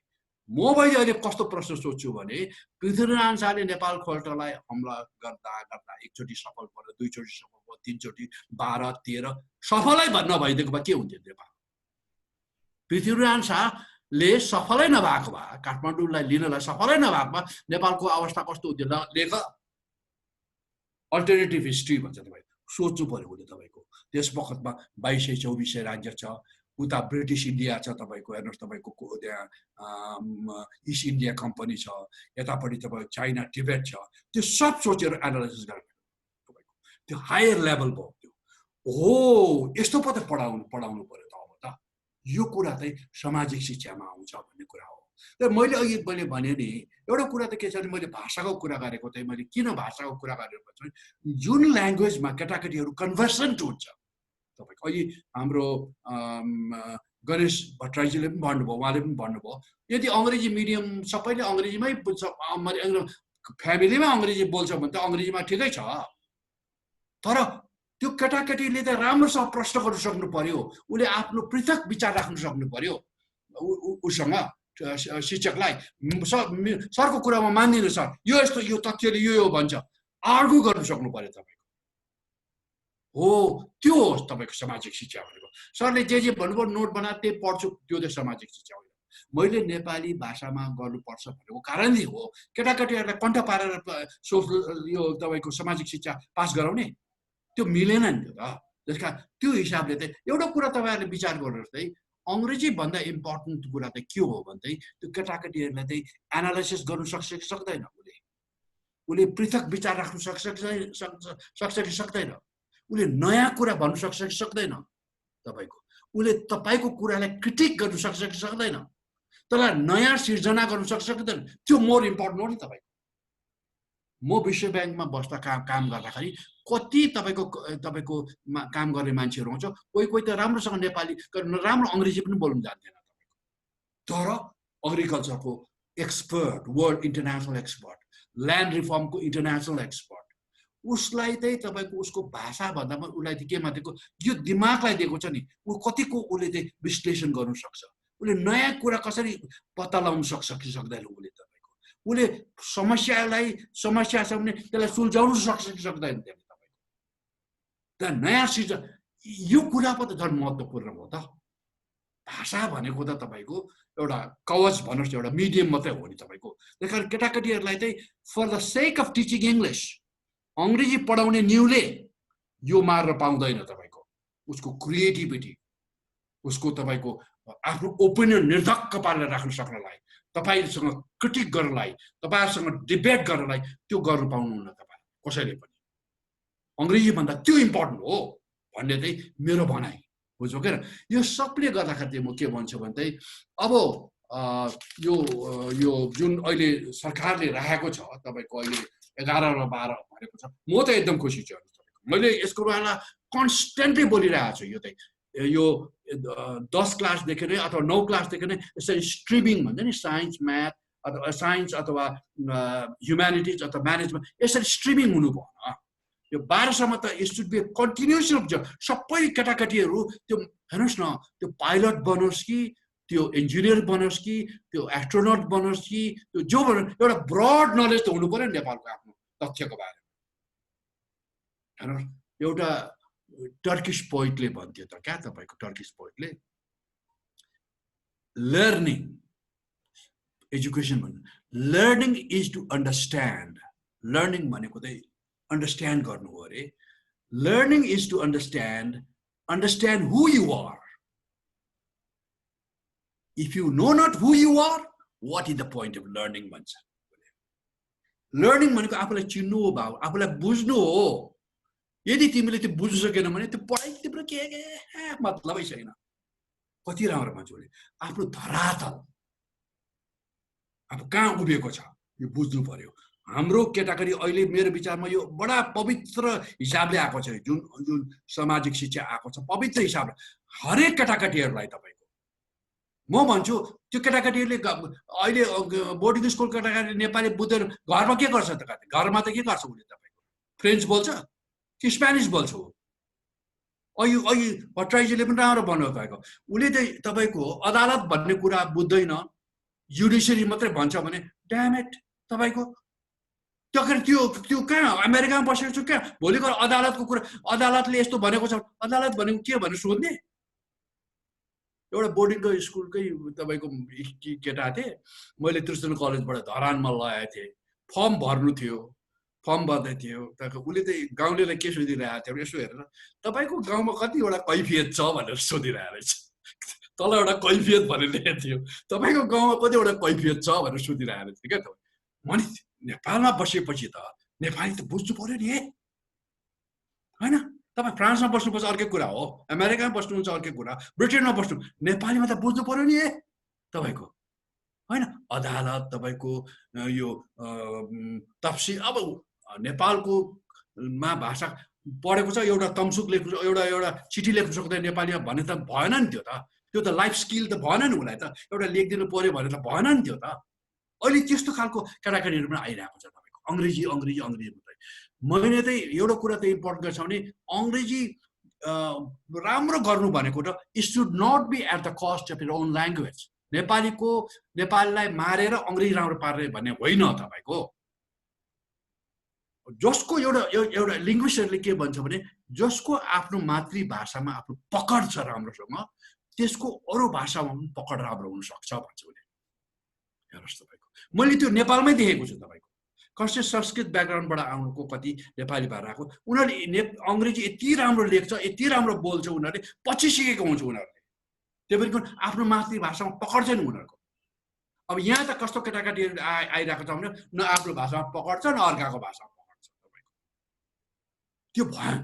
म अहिले कस्तो प्रश्न सोध्छु भने पृथ्वीनारायण शाहले नेपाल खाल्टोलाई हमला गर्दा एकचोटि सफल भयो, दुईचोटि सफल भयो, तीनचोटि 12 13 सफलै नभइदिएको भए के हुन्थ्यो नेपाल? पृथ्वीनारायण शाहले सफलै नभएको भए, काठमाडौँलाई लिनलाई सफलै नभएको भए नेपालको अवस्था कस्तो हुन्थ्यो? लेख अल्टरनेटिभ हिस्ट्री भन्छ। तपाईँ सोच्नु पर्यो उसले तपाईँको त्यस वखतमा 2200-2400 राज्य छ, उता ब्रिटिस इन्डिया छ तपाईँको, हेर्नुहोस् तपाईँको त्यहाँ इस्ट इन्डिया कम्पनी छ, यतापट्टि तपाईँ चाइना टिबेट छ। त्यो सब सोचेर एनालाइसिस गर्ने तपाईँको त्यो हायर लेभल भयो। त्यो हो यस्तो पो त पढाउनु पर्यो त। अब त यो कुरा चाहिँ सामाजिक शिक्षामा आउँछ भन्ने कुरा हो। तर मैले भने नि एउटा कुरा त के छ भने मैले भाषाको कुरा गरेको चाहिँ मैले किन भाषाको कुरा गरेको भने जुन ल्याङ्ग्वेजमा केटाकेटीहरू कन्भर्सेन्ट हुन्छ तपाईँको। अहिले हाम्रो गणेश भट्टराईजीले पनि भन्नुभयो, उहाँले पनि भन्नुभयो यदि अङ्ग्रेजी मिडियम सबैले अङ्ग्रेजीमै फ्यामिलीमा अङ्ग्रेजी बोल्छ भने त अङ्ग्रेजीमा ठिकै छ। तर त्यो केटाकेटीले त राम्रोसँग प्रश्न गर्नु सक्नु पर्यो, उसले आफ्नो पृथक विचार राख्नु सक्नु पर्यो। उसँग शिक्षकलाई सरको कुरामा मान्दिनँ सर, यो यस्तो यो तथ्यले यो भन्छ, आर्गु गर्नु सक्नु पर्यो तपाईँको। हो त्यो हो तपाईँको सामाजिक शिक्षा भनेको। सरले जे भन्नुभयो नोट बना त्यही पढ्छु, त्यो त सामाजिक शिक्षा होइन। मैले नेपाली भाषामा गर्नुपर्छ भनेको कारण हो केटाकेटीहरूलाई कण्ठ पारेर यो तपाईँको सामाजिक शिक्षा पास गराउने त्यो मिलेन नि त। त्यसका त्यो हिसाबले चाहिँ एउटा कुरा तपाईँहरूले विचार गर्नुहोस् चाहिँ अङ्ग्रेजी भन्दा इम्पोर्टेन्ट कुरा चाहिँ के हो भने चाहिँ त्यो केटाकेटीहरूलाई चाहिँ एनालाइसिस गर्नु सक्छ कि सक्दैन, उसले पृथक विचार राख्नु सक्छ कि सक्दैन, उसले नयाँ कुरा भन्नु सक्छ कि सक्दैन तपाईँको, उसले तपाईँको कुरालाई क्रिटिक गर्नु सक्छ कि सक्दैन, त्यसलाई नयाँ सिर्जना गर्नु सक्छ कि सक्दैन, त्यो मोर इम्पोर्टेन्ट हो नि तपाईँको। म विश्व ब्याङ्कमा बस्दा काम गर्दाखेरि कति तपाईँको काम गर्ने मान्छेहरू आउँछ, कोही त राम्रोसँग नेपाली राम्रो अङ्ग्रेजी पनि बोल्नु जान्दैन तपाईँको, तर एग्रिकल्चरको expert, world international expert, land रिफर्मको इन्टरनेसनल एक्सपर्ट, उसलाई चाहिँ तपाईँको उसको भाषा भन्दा पनि उसलाई के माथिको यो दिमागलाई दिएको छ नि, ऊ कतिको उसले चाहिँ विश्लेषण गर्नु सक्छ, उसले नयाँ कुरा कसरी पत्ता लगाउनु सक्छ कि सक्दैन, उसले समस्या छ भने त्यसलाई सुल्झाउनु सक्छ कि सक्दैन तपाईँको। त नयाँ सिर्जना यो कुरा पो त झन् महत्त्वपूर्ण हो त। भाषा भनेको त तपाईँको एउटा कवच भन्नुहोस् एउटा मिडियम मात्रै हो नि तपाईँको। त्यस कारण केटाकेटीहरूलाई चाहिँ for the sake of teaching English Angrezi पढाउने न्युले यो मार्न पाउँदैन तपाईँको उसको क्रिएटिभिटी। उसको तपाईँको आफ्नो ओपिनियन निर्धक्क पारेर राख्न सक्नलाई, तपाईँसँग क्रिटिक गर्नलाई, तपाईँहरूसँग डिबेट गर्नलाई त्यो गर्नु पाउनुहुन्न तपाईँ कसैले पनि। अङ्ग्रेजी भन्दा त्यो इम्पोर्टेन्ट हो भन्ने चाहिँ मेरो भनाइ, बुझ्नु के? यो सबले गर्दाखेरि म के भन्छु भने चाहिँ अब यो जुन अहिले सरकारले राखेको छ तपाईँको अहिले 11 र 12 भनेको छ, म त एकदम खुसी छु। मैले यसको बारेमा कन्स्टेन्टली बोलिरहेको छु। यो चाहिँ यो 10 क्लासदेखि नै अथवा 9 क्लासदेखि नै यसरी स्ट्रिमिङ भन्छ नि, साइन्स म्याथ अथवा साइन्स अथवा ह्युम्यानिटिज अथवा म्यानेजमेन्ट यसरी स्ट्रिमिङ हुनु भएन। यो 12 सम्म त it should be continuation of job. सबै केटाकेटीहरू त्यो हेर्नुहोस् न, त्यो पाइलट बनोस् कि त्यो इन्जिनियर बनोस् कि त्यो एस्ट्रोनट बनोस् कि त्यो जो बनोस्, एउटा ब्रड नलेज त हुनु पर्यो नि नेपालको आफ्नो तथ्यको बारेमा। हेर्नुहोस्, एउटा टर्किस पोइटले भन्थ्यो त क्या, तपाईँको टर्किस पोइटले लर्निङ एजुकेसन भन्नु, learning is to understand. Learning भनेको चाहिँ अन्डरस्ट्यान्ड गर्नु हो अरे। Learning is to understand who you are. If you know not who you are, what is the point of learning भन्छ। लर्निङ भनेको आफूलाई चिन्नु हो, भाउ आफूलाई बुझ्नु हो। यदि तिमीले त्यो बुझ्नु सकेन भने त्यो पढाइ तिम्रो के मतलबै छैन। कति राम्रो मान्छेले आफ्नो धरातल अब कहाँ उभिएको छ यो बुझ्नु पर्यो। हाम्रो केटाकेटी अहिले मेरो विचारमा यो बडा पवित्र हिसाबले आएको छ, जुन जुन सामाजिक शिक्षा आएको छ पवित्र हिसाबले हरेक केटाकेटीहरूलाई। तपाईँको म भन्छु त्यो केटाकेटीहरूले अहिले बोर्डिङ स्कुल केटाकेटी नेपाली बुझ्दैन, घरमा के गर्छ त? घरमा त के गर्छ उसले? तपाईँको फ्रेन्च बोल्छ कि स्पेनिस बोल्छ? अहिले भट्टराईजीले पनि राम्रो भन्नु भएको, उसले चाहिँ तपाईँको अदालत भन्ने कुरा बुझ्दैन, जुडिसियरी मात्रै भन्छ भने ड्याम इट तपाईँको त्यो कहाँ अमेरिकामा बसेको छु क्या, भोलि गएर अदालतको कुरा, अदालतले यस्तो भनेको छ, अदालत भनेको के भनेर सोध्ने? एउटा बोर्डिङको स्कुलकै तपाईँको केटा थिए, मैले त्रिशुल कलेजबाट धरानमा लगाएको थिएँ, फर्म भर्नु थियो, फर्म भर्दै थियो। उसले चाहिँ गाउँलेलाई के सोधिरहेको थियो, यसो हेरेर तपाईँको गाउँमा कतिवटा कैफियत छ भनेर सोधिरहेको रहेछ। तल एउटा कैफियत भनेर लेखेको थियो, तपाईँको गाउँमा कतिवटा कैफियत छ भनेर सोधिरहेको रहेछ क्या। तपाईँ भने नेपालमा बसेपछि त नेपाली त बुझ्नु पर्यो नि होइन? तपाईँ फ्रान्समा बस्नुपर्छ अर्कै कुरा हो, अमेरिकामा बस्नुहुन्छ अर्कै कुरा, ब्रिटेनमा बस्नु, नेपालीमा त बुझ्नु पर्यो नि तपाईँको होइन? अदालत तपाईँको यो तफसिल, अब नेपालको मा भाषा पढेको छ, एउटा तम्सुक लेख्नु, एउटा चिठी लेख्नु सक्दैन नेपालीमा भने त भएन नि। त्यो त लाइफ स्किल त भएन नि उसलाई त, एउटा लेखिदिनु पर्यो भने त भएन नि त्यो त। अहिले त्यस्तो खालको केटाकेटीहरू पनि आइरहेको छ तपाईँको, अङ्ग्रेजी अङ्ग्रेजी अङ्ग्रेजी मात्रै। मैले चाहिँ एउटा कुरा त इम्पोर्टेन्ट गर्छ भने अङ्ग्रेजी राम्रो गर्नु भनेको त it should not be at the cost of your own language. नेपालीलाई मारेर अङ्ग्रेजी राम्रो पार्ने भन्ने होइन तपाईँको। जसको एउटा लिङ्ग्विस्टहरूले के भन्छ भने जसको आफ्नो मातृभाषामा आफ्नो पकड छ राम्रोसँग, त्यसको अरू भाषामा पनि पकड राम्रो हुनसक्छ भन्छ उसले। हेर्नुहोस् तपाईँको, मैले त्यो नेपालमै देखेको छु। तपाईँको कसै संस्कृत ब्याकग्राउन्डबाट आउनुको कति नेपाली भएर आएको, उनीहरूले अङ्ग्रेजी यति राम्रो लेख्छ, यति राम्रो बोल्छ, उनीहरूले पछि सिकेको हुन्छ उनीहरूले। त्यो पनि आफ्नो मातृभाषामा पकड छैन उनीहरूको। अब यहाँ त कस्तो केटाकेटीहरू आइरहेको छ भने न आफ्नो भाषामा पकड छ न अर्काको भाषामा पकड छ। तपाईँको त्यो भएन,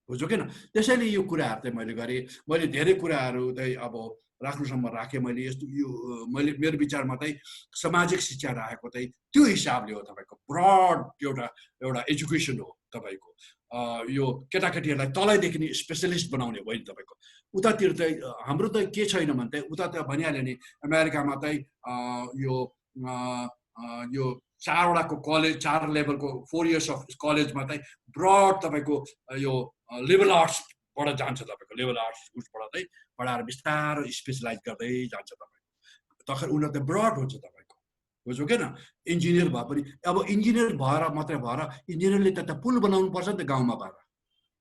बुझ्यो किन? त्यसैले यो कुराहरू चाहिँ मैले गरेँ। मैले धेरै कुराहरू चाहिँ अब राख्नुसम्म राखेँ मैले। यस्तो यो मैले मेरो विचारमा चाहिँ सामाजिक शिक्षा राखेको चाहिँ त्यो हिसाबले हो। तपाईँको ब्रड एउटा एजुकेसन हो तपाईँको। यो केटाकेटीहरूलाई तलैदेखि स्पेसलिस्ट बनाउने होइन तपाईँको। उतातिर चाहिँ हाम्रो त के छैन भने चाहिँ उता त भनिहाल्यो नि, अमेरिकामा चाहिँ यो 4वटाको कलेज, 4 लेभलको 4 इयर्स अफ कलेजमा चाहिँ ब्रड तपाईँको यो लिबरल आर्ट्सबाट जान्छ तपाईँको। लिबरल आर्ट्स स्कुल्सबाट चाहिँ पढाएर बिस्तारो स्पेसलाइज गर्दै जान्छ तपाईँको। तखर उनीहरू त ब्रड हुन्छ तपाईँको, बुझ्यो किन? इन्जिनियर भए पनि अब इन्जिनियर भएर मात्रै भएर इन्जिनियरले त पुल बनाउनु पर्छ नि त गाउँमा गएर,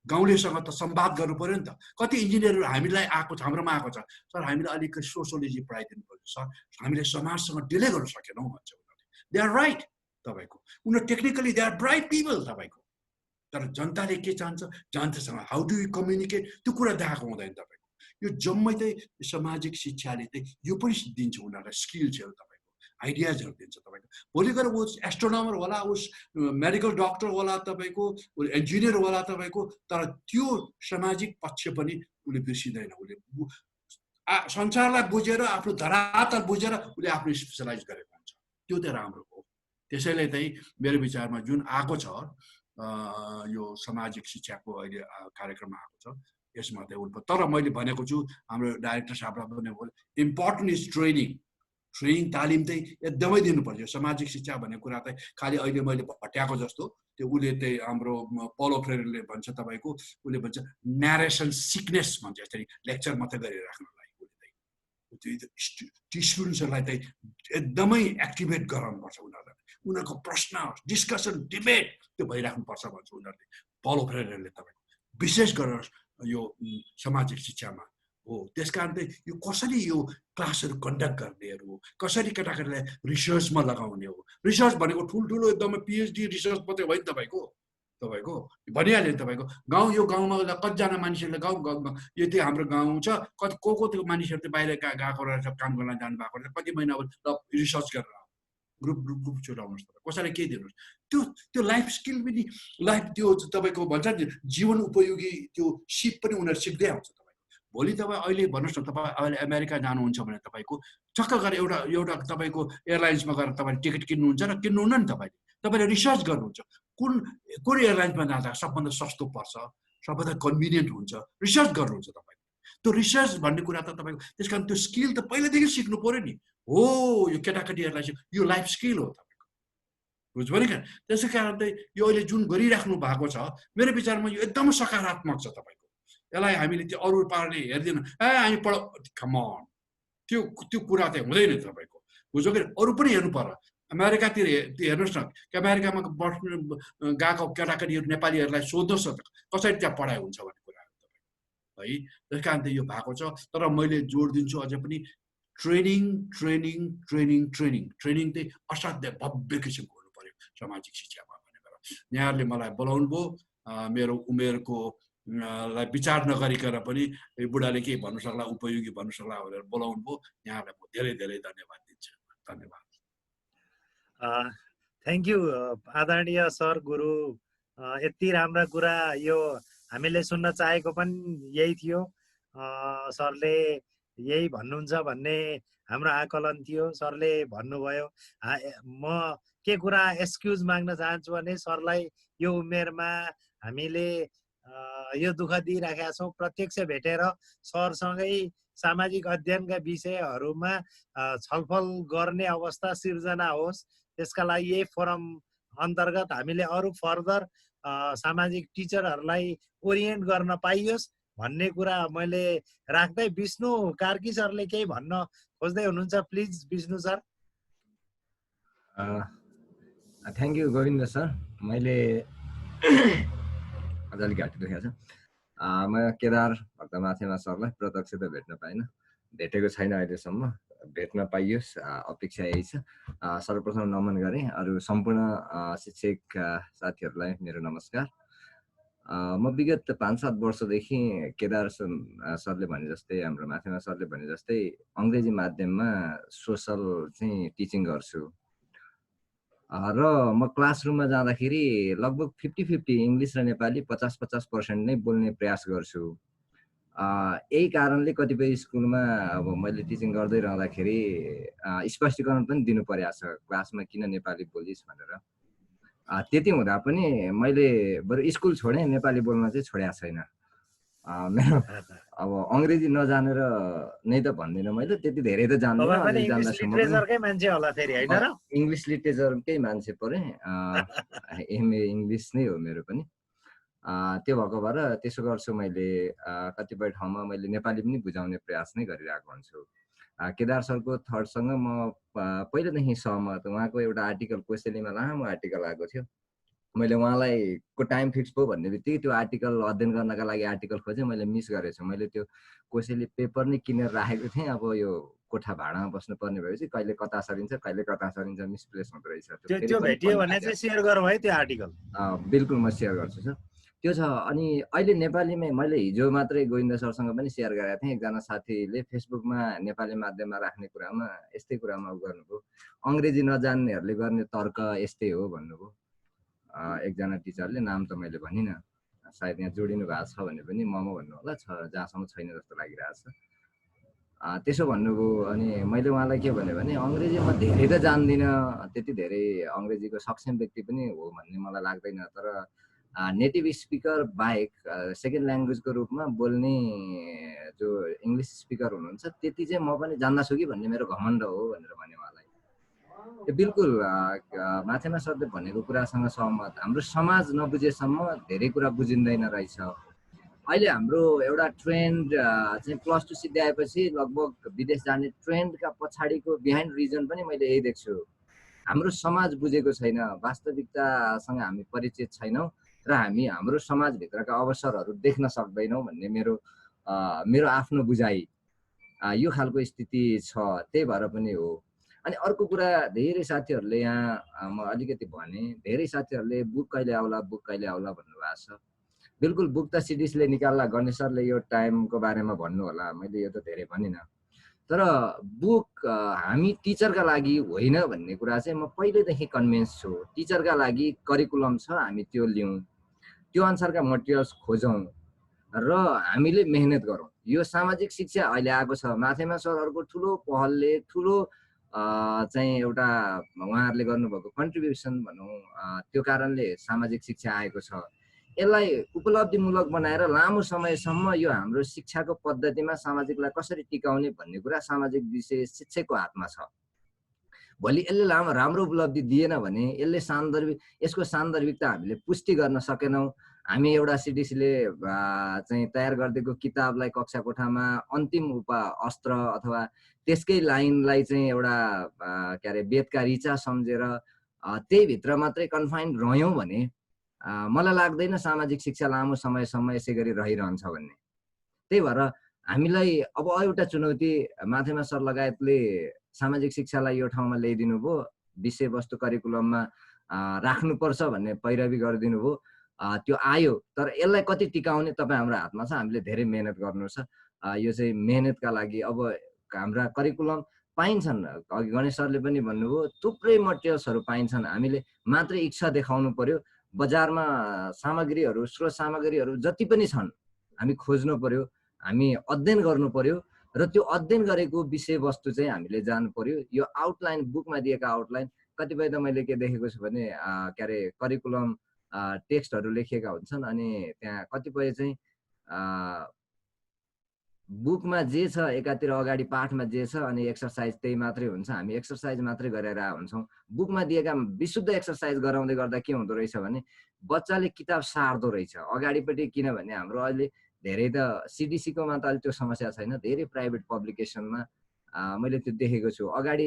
गाउँलेसँग त संवाद गर्नु पर्यो नि त। कति इन्जिनियरहरू हामीलाई आएको छ, हाम्रोमा आएको छ, सर हामीलाई अलिक सोसियोलोजी पढाइदिनु पर्यो सर, हामीले समाजसँग डिले गर्न सकेनौँ भन्छ उनीहरूले। दे आर राइट तपाईँको, उनीहरू technically they are bright people तपाईँको। तर जनताले के चाहन्छ, जनतासँग हाउ डु यु कम्युनिकेट, त्यो कुरा देखाएको हुँदैन तपाईँको। यो जम्मै चाहिँ सामाजिक शिक्षाले चाहिँ यो पनि दिन्छ उनीहरूलाई स्किल्सहरू तपाईँको आइडियाजहरू दिन्छ तपाईँको भोलि गएर ऊ एस्ट्रोनमर होला उस मेडिकल डक्टर होला तपाईँको इन्जिनियर होला तपाईँको तर त्यो सामाजिक पक्ष पनि उसले बिर्सिँदैन उसले संसारलाई बुझेर आफ्नो धरातल बुझेर उसले आफ्नो स्पेसलाइज गरेको हुन्छ त्यो चाहिँ राम्रो हो त्यसैले चाहिँ मेरो विचारमा जुन आएको छ यो सामाजिक शिक्षाको अहिले कार्यक्रम आएको छ यसमा चाहिँ तर मैले भनेको छु हाम्रो डाइरेक्टर साहबलाई पनि इम्पोर्टेन्ट इज ट्रेनिङ तालिम चाहिँ एकदमै दिनुपर्छ सामाजिक शिक्षा भन्ने कुरा चाहिँ खालि अहिले मैले भट्याएको जस्तो त्यो उसले चाहिँ हाम्रो पलो फ्रेयरले भन्छ तपाईँको उसले भन्छ न्यारेसन सिकनेस भन्छ यसरी लेक्चर मात्रै गरिराख्नुलाई उसले चाहिँ स्टुडेन्ट्सहरूलाई चाहिँ एकदमै एक्टिभेट गराउनुपर्छ उनीहरूको प्रश्न डिस्कसन डिबेट त्यो भइराख्नुपर्छ भन्छ उनीहरूले पलो फ्रेयरले तपाईँको विशेष गरेर यो सामाजिक शिक्षामा हो त्यसकारण चाहिँ यो कसरी यो क्लासहरू कन्डक्ट गर्नेहरू हो कसरी केटाकेटीलाई रिसर्चमा लगाउने हो रिसर्च भनेको ठुल्ठुलो एकदमै पिएचडी रिसर्च मात्रै होइन तपाईँको भनिहाल्यो तपाईँको गाउँ यो गाउँमा कतिजना मानिसहरूले गाउँ यो चाहिँ हाम्रो गाउँ छ कति को त्यो मानिसहरू चाहिँ बाहिर गएको रहेछ काम गर्न जानु भएको रहेछ कति महिना अब रिसर्च गरेर ग्रुप छुटाउनुहोस् तपाईँ कसैलाई केही दिनुहोस् त्यो लाइफ स्किल पनि लाइफ त्यो तपाईँको भन्छ नि जीवन उपयोगी त्यो सिप पनि उनीहरू सिक्दै आउँछ तपाईँको भोलि तपाईँ अहिले भन्नुहोस् न तपाईँ अहिले अमेरिका जानुहुन्छ भने तपाईँको चक्क गरेर एउटा तपाईँको एयरलाइन्समा गएर तपाईँले टिकट किन्नुहुन्छ र किन्नुहुन्न नि तपाईँले रिसर्च गर्नुहुन्छ कुन एयरलाइन्समा जाँदा सबभन्दा सस्तो पर्छ सबभन्दा कन्भिनियन्ट हुन्छ रिसर्च गर्नुहुन्छ तपाईँले त्यो रिसर्च भन्ने कुरा त तपाईँको त्यस कारण त्यो स्किल त पहिलादेखि सिक्नु पऱ्यो नि हो यो केटाकेटीहरूलाई यो लाइफ स्किल हो तपाईँको बुझ्यो नि क्या त्यसै कारण चाहिँ यो अहिले जुन गरिराख्नु भएको छ मेरो विचारमा यो एकदमै सकारात्मक छ तपाईँको यसलाई हामीले त्यो अरू पाराले हेर्दैन हामी कमन त्यो कुरा चाहिँ हुँदैन तपाईँको बुझ्यो कि अरू पनि हेर्नु पर्यो अमेरिकातिर हेर्नुहोस् न अमेरिकामा बस्नु गएको केटाकेटीहरू नेपालीहरूलाई सोध्नुहोस् न कसरी त्यहाँ पढाइ हुन्छ भन्ने कुराहरू तपाईँको है त्यस कारण चाहिँ यो भएको छ तर मैले जोड दिन्छु अझै पनि ट्रेनिङ चाहिँ असाध्य भव्य किसिमको हुनु पर्यो सामाजिक शिक्षामा भनेर यहाँहरूले मलाई बोलाउनु भयो मेरो उमेरको लाई विचार नगरिकन पनि बुढाले के भन्नु सक्ला उपयोगी भन्नु सक्ला भनेर बोलाउनु भयो यहाँहरूलाई म धेरै धेरै धन्यवाद दिन्छु धन्यवाद थ्याङ्क यू आदरणीय सर गुरु यति राम्रा कुरा यो हामीले सुन्न चाहेको पनि यही थियो सरले यही भन्नुहुन्छ भन्ने हाम्रो आकलन थियो सरले भन्नुभयो म के कुरा एक्सक्युज माग्न चाहन्छु भने सरलाई यो उमेरमा हामीले यो दुःख दिइराखेका छौँ प्रत्यक्ष भेटेर सरसँगै सामाजिक अध्ययनका विषयहरूमा छलफल गर्ने अवस्था सिर्जना होस् त्यसका लागि यही फोरम अन्तर्गत हामीले अरू फर्दर सामाजिक टिचरहरूलाई ओरिएन्ट गर्न पाइयोस् भन्ने कुरा मैले राख्दै विष्णु कार्की सरले केही भन्न खोज्दै हुनुहुन्छ please Vishnu sir thank you Govind sir मैले अलिक घाँटी दुखेको छ म केदार भक्तमाथेमा सरलाई प्रत्यक्ष त भेट्न पाइनँ भेटेको छैन अहिलेसम्म भेट्न पाइयोस् अपेक्षा यही छ सर्वप्रथम नमन गरेँ अरू सम्पूर्ण शिक्षक साथीहरूलाई मेरो नमस्कार म विगत 5-7 वर्षदेखि केदार सरले भने जस्तै हाम्रो माथेमा सरले भने जस्तै अङ्ग्रेजी माध्यममा सोसल चाहिँ टिचिङ गर्छु र म क्लासरुममा जाँदाखेरि लगभग 50-50 इङ्ग्लिस र नेपाली 50-50% नै बोल्ने प्रयास गर्छु यही कारणले कतिपय स्कुलमा अब मैले टिचिङ गर्दै रहँदाखेरि स्पष्टीकरण पनि दिनु परेको छ क्लासमा किन नेपाली बोलिस् भनेर त्यति हुँदा पनि मैले बरु स्कुल छोडेँ नेपाली बोल्न चाहिँ छोडेको छैन मेरो अब अङ्ग्रेजी नजानेर नै त भन्दिनँ मैले त्यति धेरै त जान्दिनँ इङ्ग्लिस लिटरेचरकै मान्छे परेँ एमए इङ्ग्लिस नै हो मेरो पनि त्यो भएको भएर त्यसो गर्छु मैले कतिपय ठाउँमा मैले नेपाली पनि बुझाउने प्रयास नै गरिरहेको हुन्छु केदार सरको थर्डसँग म पहिलेदेखि सहमत उहाँको एउटा आर्टिकल कोसेलीमा लामो आर्टिकल आएको थियो मैले उहाँलाई को टाइम फिक्स भयो भन्ने बित्तिकै त्यो आर्टिकल अध्ययन गर्नका लागि आर्टिकल खोजेँ मैले मिस गरेछु मैले त्यो कोसेली पेपर नै किनेर राखेको थिएँ अब यो कोठा भाडामा बस्नुपर्ने भएपछि कहिले कता सरिन्छ मिसप्लेस हुँदो रहेछ त्यो भेटियो भने चाहिँ शेयर गरौँ है त्यो आर्टिकल बिल्कुल म शेयर गर्छु सर त्यो छ। अनि अहिले नेपालीमै मैले हिजो मात्रै गोविन्द सरसँग पनि सेयर गरेको थिएँ, एकजना साथीले फेसबुकमा नेपाली माध्यममा राख्ने कुरामा यस्तै कुरामा गर्नुभयो, अङ्ग्रेजी नजान्नेहरूले गर्ने तर्क यस्तै हो भन्नुभयो एकजना टिचरले। नाम त मैले भनिनँ, सायद यहाँ जोडिनु भएको छ भने पनि ममा भन्नु होला, जहाँसम्म छैन जस्तो लागिरहेछ। त्यसो भन्नुभयो। अनि मैले उहाँलाई के भने अङ्ग्रेजी म धेरै त जान्दिनँ, त्यति धेरै अङ्ग्रेजीको सक्षम व्यक्ति पनि हो भन्ने मलाई लाग्दैन, तर नेटिभ स्पिकर बाहेक सेकेन्ड ल्याङ्ग्वेजको रूपमा बोल्ने जो इङ्ग्लिस स्पिकर हुनुहुन्छ त्यति चाहिँ म पनि जान्दछु कि भन्ने मेरो घमण्ड हो भनेर भने उहाँलाई। त्यो बिल्कुल माथेमा सरले भनेको कुरासँग सहमत। हाम्रो समाज नबुझेसम्म धेरै कुरा बुझिँदैन रहेछ। अहिले हाम्रो एउटा ट्रेन्ड चाहिँ +2 सिद्ध्याएपछि लगभग विदेश जाने ट्रेन्डका पछाडिको बिहाइन्ड रिजन पनि मैले यही देख्छु। हाम्रो समाज बुझेको छैन, वास्तविकतासँग हामी परिचित छैनौँ र हामी हाम्रो समाजभित्रका अवसरहरू देख्न सक्दैनौँ भन्ने मेरो आफ्नो बुझाइ। यो खालको स्थिति छ, त्यही भएर पनि हो। अनि अर्को कुरा, धेरै साथीहरूले यहाँ म अलिकति भने, धेरै साथीहरूले बुक कहिले आउला भन्नुभएको छ। बिल्कुल बुक त सिडिसीले निकाल्ला, गणेश सरले यो टाइमको बारेमा भन्नु होला, मैले यो त धेरै भनिनँ। तर बुक हामी टिचरका लागि होइन भन्ने कुरा चाहिँ म पहिलेदेखि कन्भिन्स छु। टिचरका लागि करिकुलम छ, हामी त्यो लिउँ, त्यो अनुसारका मटेरियल्स खोजौँ र हामीले मेहनत गरौँ। यो सामाजिक शिक्षा अहिले आएको छ, माथेमा सरहरूको ठुलो पहलले, ठुलो चाहिँ एउटा उहाँहरूले गर्नुभएको कन्ट्रिब्युसन भनौँ, त्यो कारणले सामाजिक शिक्षा आएको छ। यसलाई उपलब्धिमूलक बनाएर लामो समयसम्म यो हाम्रो शिक्षाको पद्धतिमा सामाजिकलाई कसरी टिकाउने भन्ने कुरा सामाजिक विषय शिक्षकको हातमा छ। भोलि यसले राम्रो उपलब्धि दिएन भने यसको सान्दर्भिकता हामीले पुष्टि गर्न सकेनौँ। हामी एउटा सिडिसीले चाहिँ तयार गरिदिएको किताबलाई कक्षा कोठामा अन्तिम अस्त्र अथवा त्यसकै लाइनलाई चाहिँ एउटा के अरे वेदका ऋचा सम्झेर त्यही भित्र मात्रै कन्फाइन्ड रह्यौँ भने मलाई लाग्दैन सामाजिक शिक्षा लामो समयसम्म यसै गरी रहिरहन्छ भन्ने। त्यही भएर हामीलाई अब एउटा चुनौती माथेमा सर लगायतले सामाजिक शिक्षालाई यो ठाउँमा ल्याइदिनु भयो, विषयवस्तु करिकुलममा राख्नुपर्छ भन्ने पैरवी गरिदिनु भयो, त्यो आयो। तर यसलाई कति टिकाउने तपाईँ हाम्रो हातमा छ, हामीले धेरै मेहनत गर्नु छ। यो चाहिँ मेहनतका लागि अब हाम्रा करिकुलम पाइन्छन्, अघि गणेश सरले पनि भन्नुभयो, थुप्रै मटेरियल्सहरू पाइन्छन्, हामीले मात्रै इच्छा देखाउनु पर्यो। बजारमा सामग्रीहरू, स्रोत सामग्रीहरू जति पनि छन् हामी खोज्नु पर्यो, हामी अध्ययन गर्नु पर्यो र त्यो अध्ययन गरेको विषयवस्तु चाहिँ हामीले जानु पर्यो। यो आउटलाइन, बुकमा दिएका आउटलाइन कतिपय त मैले के देखेको छु भने के अरे करिकुलम टेक्स्टहरू लेखिएका हुन्छन्, अनि त्यहाँ कतिपय चाहिँ बुकमा जे छ एकातिर अगाडि पाठमा जे छ अनि एक्सर्साइज त्यही मात्रै हुन्छ, हामी एक्सर्साइज मात्रै गरेर हुन्छौँ। बुकमा दिएका विशुद्ध एक्सर्साइज गराउँदै गर्दा के हुँदो रहेछ भने बच्चाले किताब सार्दो रहेछ अगाडिपट्टि। किनभने हाम्रो अहिले धेरै त सिडिसीकोमा त अहिले त्यो समस्या छैन, धेरै प्राइभेट पब्लिकेसनमा मैले त्यो देखेको छु। अगाडि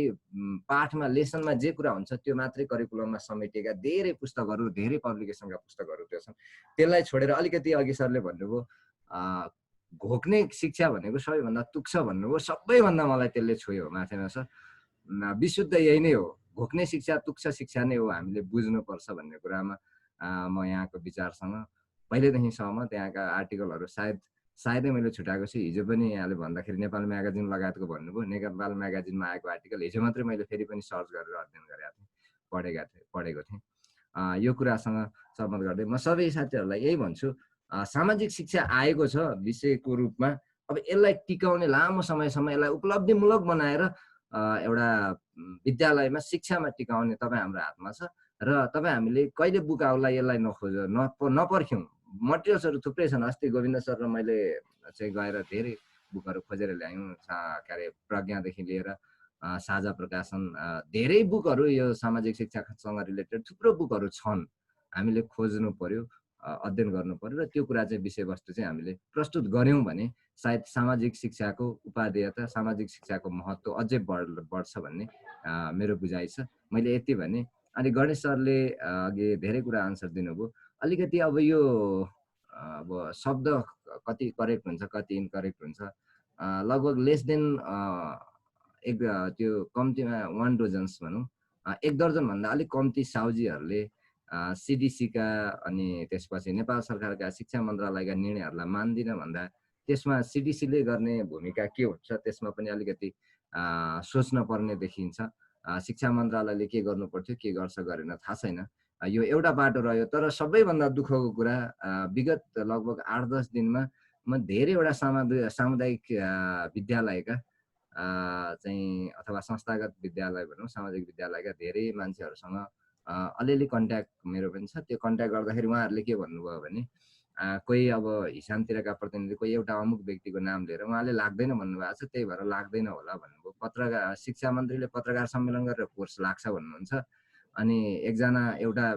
पाठमा लेसनमा जे कुरा हुन्छ त्यो मात्रै करिकुलममा समेटिएका धेरै पुस्तकहरू, धेरै पब्लिकेसनका पुस्तकहरू त्यो छन्। त्यसलाई छोडेर अलिकति अघि सरले भन्नुभयो घोक्ने शिक्षा भनेको सबैभन्दा तुच्छ भन्नुभयो, सबैभन्दा मलाई त्यसले छोयो माथेमा सर। विशुद्ध यही नै हो, घोक्ने शिक्षा तुच्छ शिक्षा नै हो, हामीले बुझ्नुपर्छ भन्ने कुरामा म यहाँको विचारसँग पहिलेदेखि सहमत। यहाँका आर्टिकलहरू सायदै मैले छुट्याएको छु, हिजो पनि यहाँले भन्दाखेरि नेपाल म्यागाजिन लगायतको भन्नुभयो, नेपाल म्यागाजिनमा आएको आर्टिकल हिजो मात्रै मैले फेरि पनि सर्च गरेर अध्ययन गरेको थिएँ, पढेको थिएँ। यो कुरासँग सहमत गर्दै म सबै साथीहरूलाई यही भन्छु, सामाजिक शिक्षा आएको छ विषयको रूपमा, अब यसलाई टिकाउने लामो समयसम्म यसलाई उपलब्धिमूलक बनाएर एउटा विद्यालयमा शिक्षामा टिकाउने तपाईँ हाम्रो हातमा छ। र तपाईँ हामीले कहिले बुक आउला यसलाई नपर्ख्यौँ। मटेरियल्सहरू थुप्रै छन्। अस्ति गोविन्द सर र मैले चाहिँ गएर धेरै बुकहरू खोजेर ल्यायौँ, के अरे प्रज्ञादेखि लिएर साझा प्रकाशन, धेरै बुकहरू यो सामाजिक शिक्षासँग रिलेटेड थुप्रो बुकहरू छन्। हामीले खोज्नु पर्यो, अध्ययन गर्नु पर्यो र त्यो कुरा चाहिँ विषयवस्तु चाहिँ हामीले प्रस्तुत गऱ्यौँ भने सायद सामाजिक शिक्षाको उपादेयता, सामाजिक शिक्षाको महत्त्व अझै बढ्छ भन्ने मेरो बुझाइ छ। मैले यति भने। अनि गणेश सरले अघि धेरै कुरा आन्सर दिनुभयो। अलिकति अब यो अब शब्द कति करेक्ट हुन्छ कति इनकरेक्ट हुन्छ, लगभग लेस देन त्यो कम्तीमा 1 डजन्स भनौँ, 1 दर्जनभन्दा अलिक कम्ती साउजीहरूले सिडिसीका अनि त्यसपछि नेपाल सरकारका शिक्षा मन्त्रालयका निर्णयहरूलाई मान्दिन भन्दा त्यसमा सिडिसीले गर्ने भूमिका के हुन्छ त्यसमा पनि अलिकति सोच्न पर्ने देखिन्छ। शिक्षा मन्त्रालयले के गर्नु पर्थ्यो के गर्छ गरेन थाहा छैन। यो एउटा बाटो रह्यो। तर सबैभन्दा दुःखको कुरा विगत लगभग 8-10 दिनमा म धेरैवटा सामुदायिक विद्यालयका चाहिँ अथवा संस्थागत विद्यालय भनौँ सामाजिक विद्यालयका धेरै मान्छेहरूसँग अलिअलि कन्ट्याक्ट मेरो पनि छ। त्यो कन्ट्याक्ट गर्दाखेरि उहाँहरूले के भन्नुभयो भने कोही अब हिसानतिरका प्रतिनिधि कोही एउटा अमुक व्यक्तिको नाम लिएर उहाँले लाग्दैन भन्नुभएको छ, त्यही भएर लाग्दैन होला भन्नुभयो। शिक्षा मन्त्रीले पत्रकार सम्मेलन गरेर कोर्स लाग्छ भन्नुहुन्छ अनि एकजना एउटा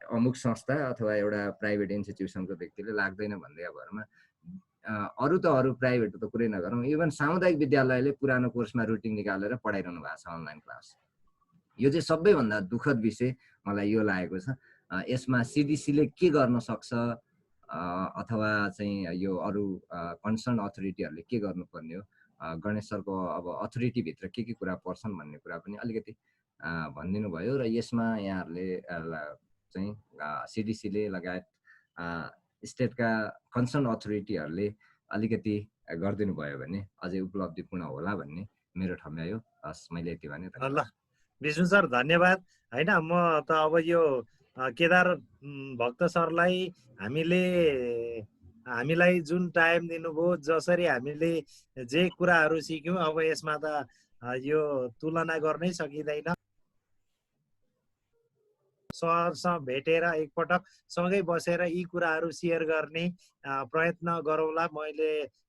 अमुक संस्था अथवा एउटा प्राइभेट इन्स्टिट्युसनको व्यक्तिले लाग्दैन भन्दै भरमा अरू त अरू प्राइभेट त कुरै नगरौँ, इभन सामुदायिक विद्यालयले पुरानो कोर्समा रुटिन निकालेर पढाइरहनु भएको छ अनलाइन क्लास। यो चाहिँ सबैभन्दा दुःखद विषय मलाई यो लागेको छ। यसमा सिडिसीले के गर्न सक्छ अथवा चाहिँ यो अरू कन्सर्न अथोरिटीहरूले के गर्नुपर्ने हो, गणेश सरको अब अथोरिटीभित्र के कुरा पर्छन् भन्ने कुरा पनि अलिकति भनिदिनु भयो र यसमा यहाँहरूले चाहिँ सिडिसीले लगायत स्टेटका कन्सर्न अथोरिटीहरूले अलिकति गरिदिनु भयो भने अझै उपलब्धिपूर्ण होला भन्ने मेरो ठम्यायो। हस् मैले यति भने। ल विष्णु सर धन्यवाद। होइन म त अब यो केदार भक्त सरलाई हामीलाई जुन टाइम दिनुभयो जसरी हामीले जे कुराहरू सिक्यौँ अब यसमा त यो तुलना गर्नै सकिँदैन। सरसँग भेटेर एकपटक सँगै बसेर यी कुराहरू सेयर गर्ने प्रयत्न गरौँला।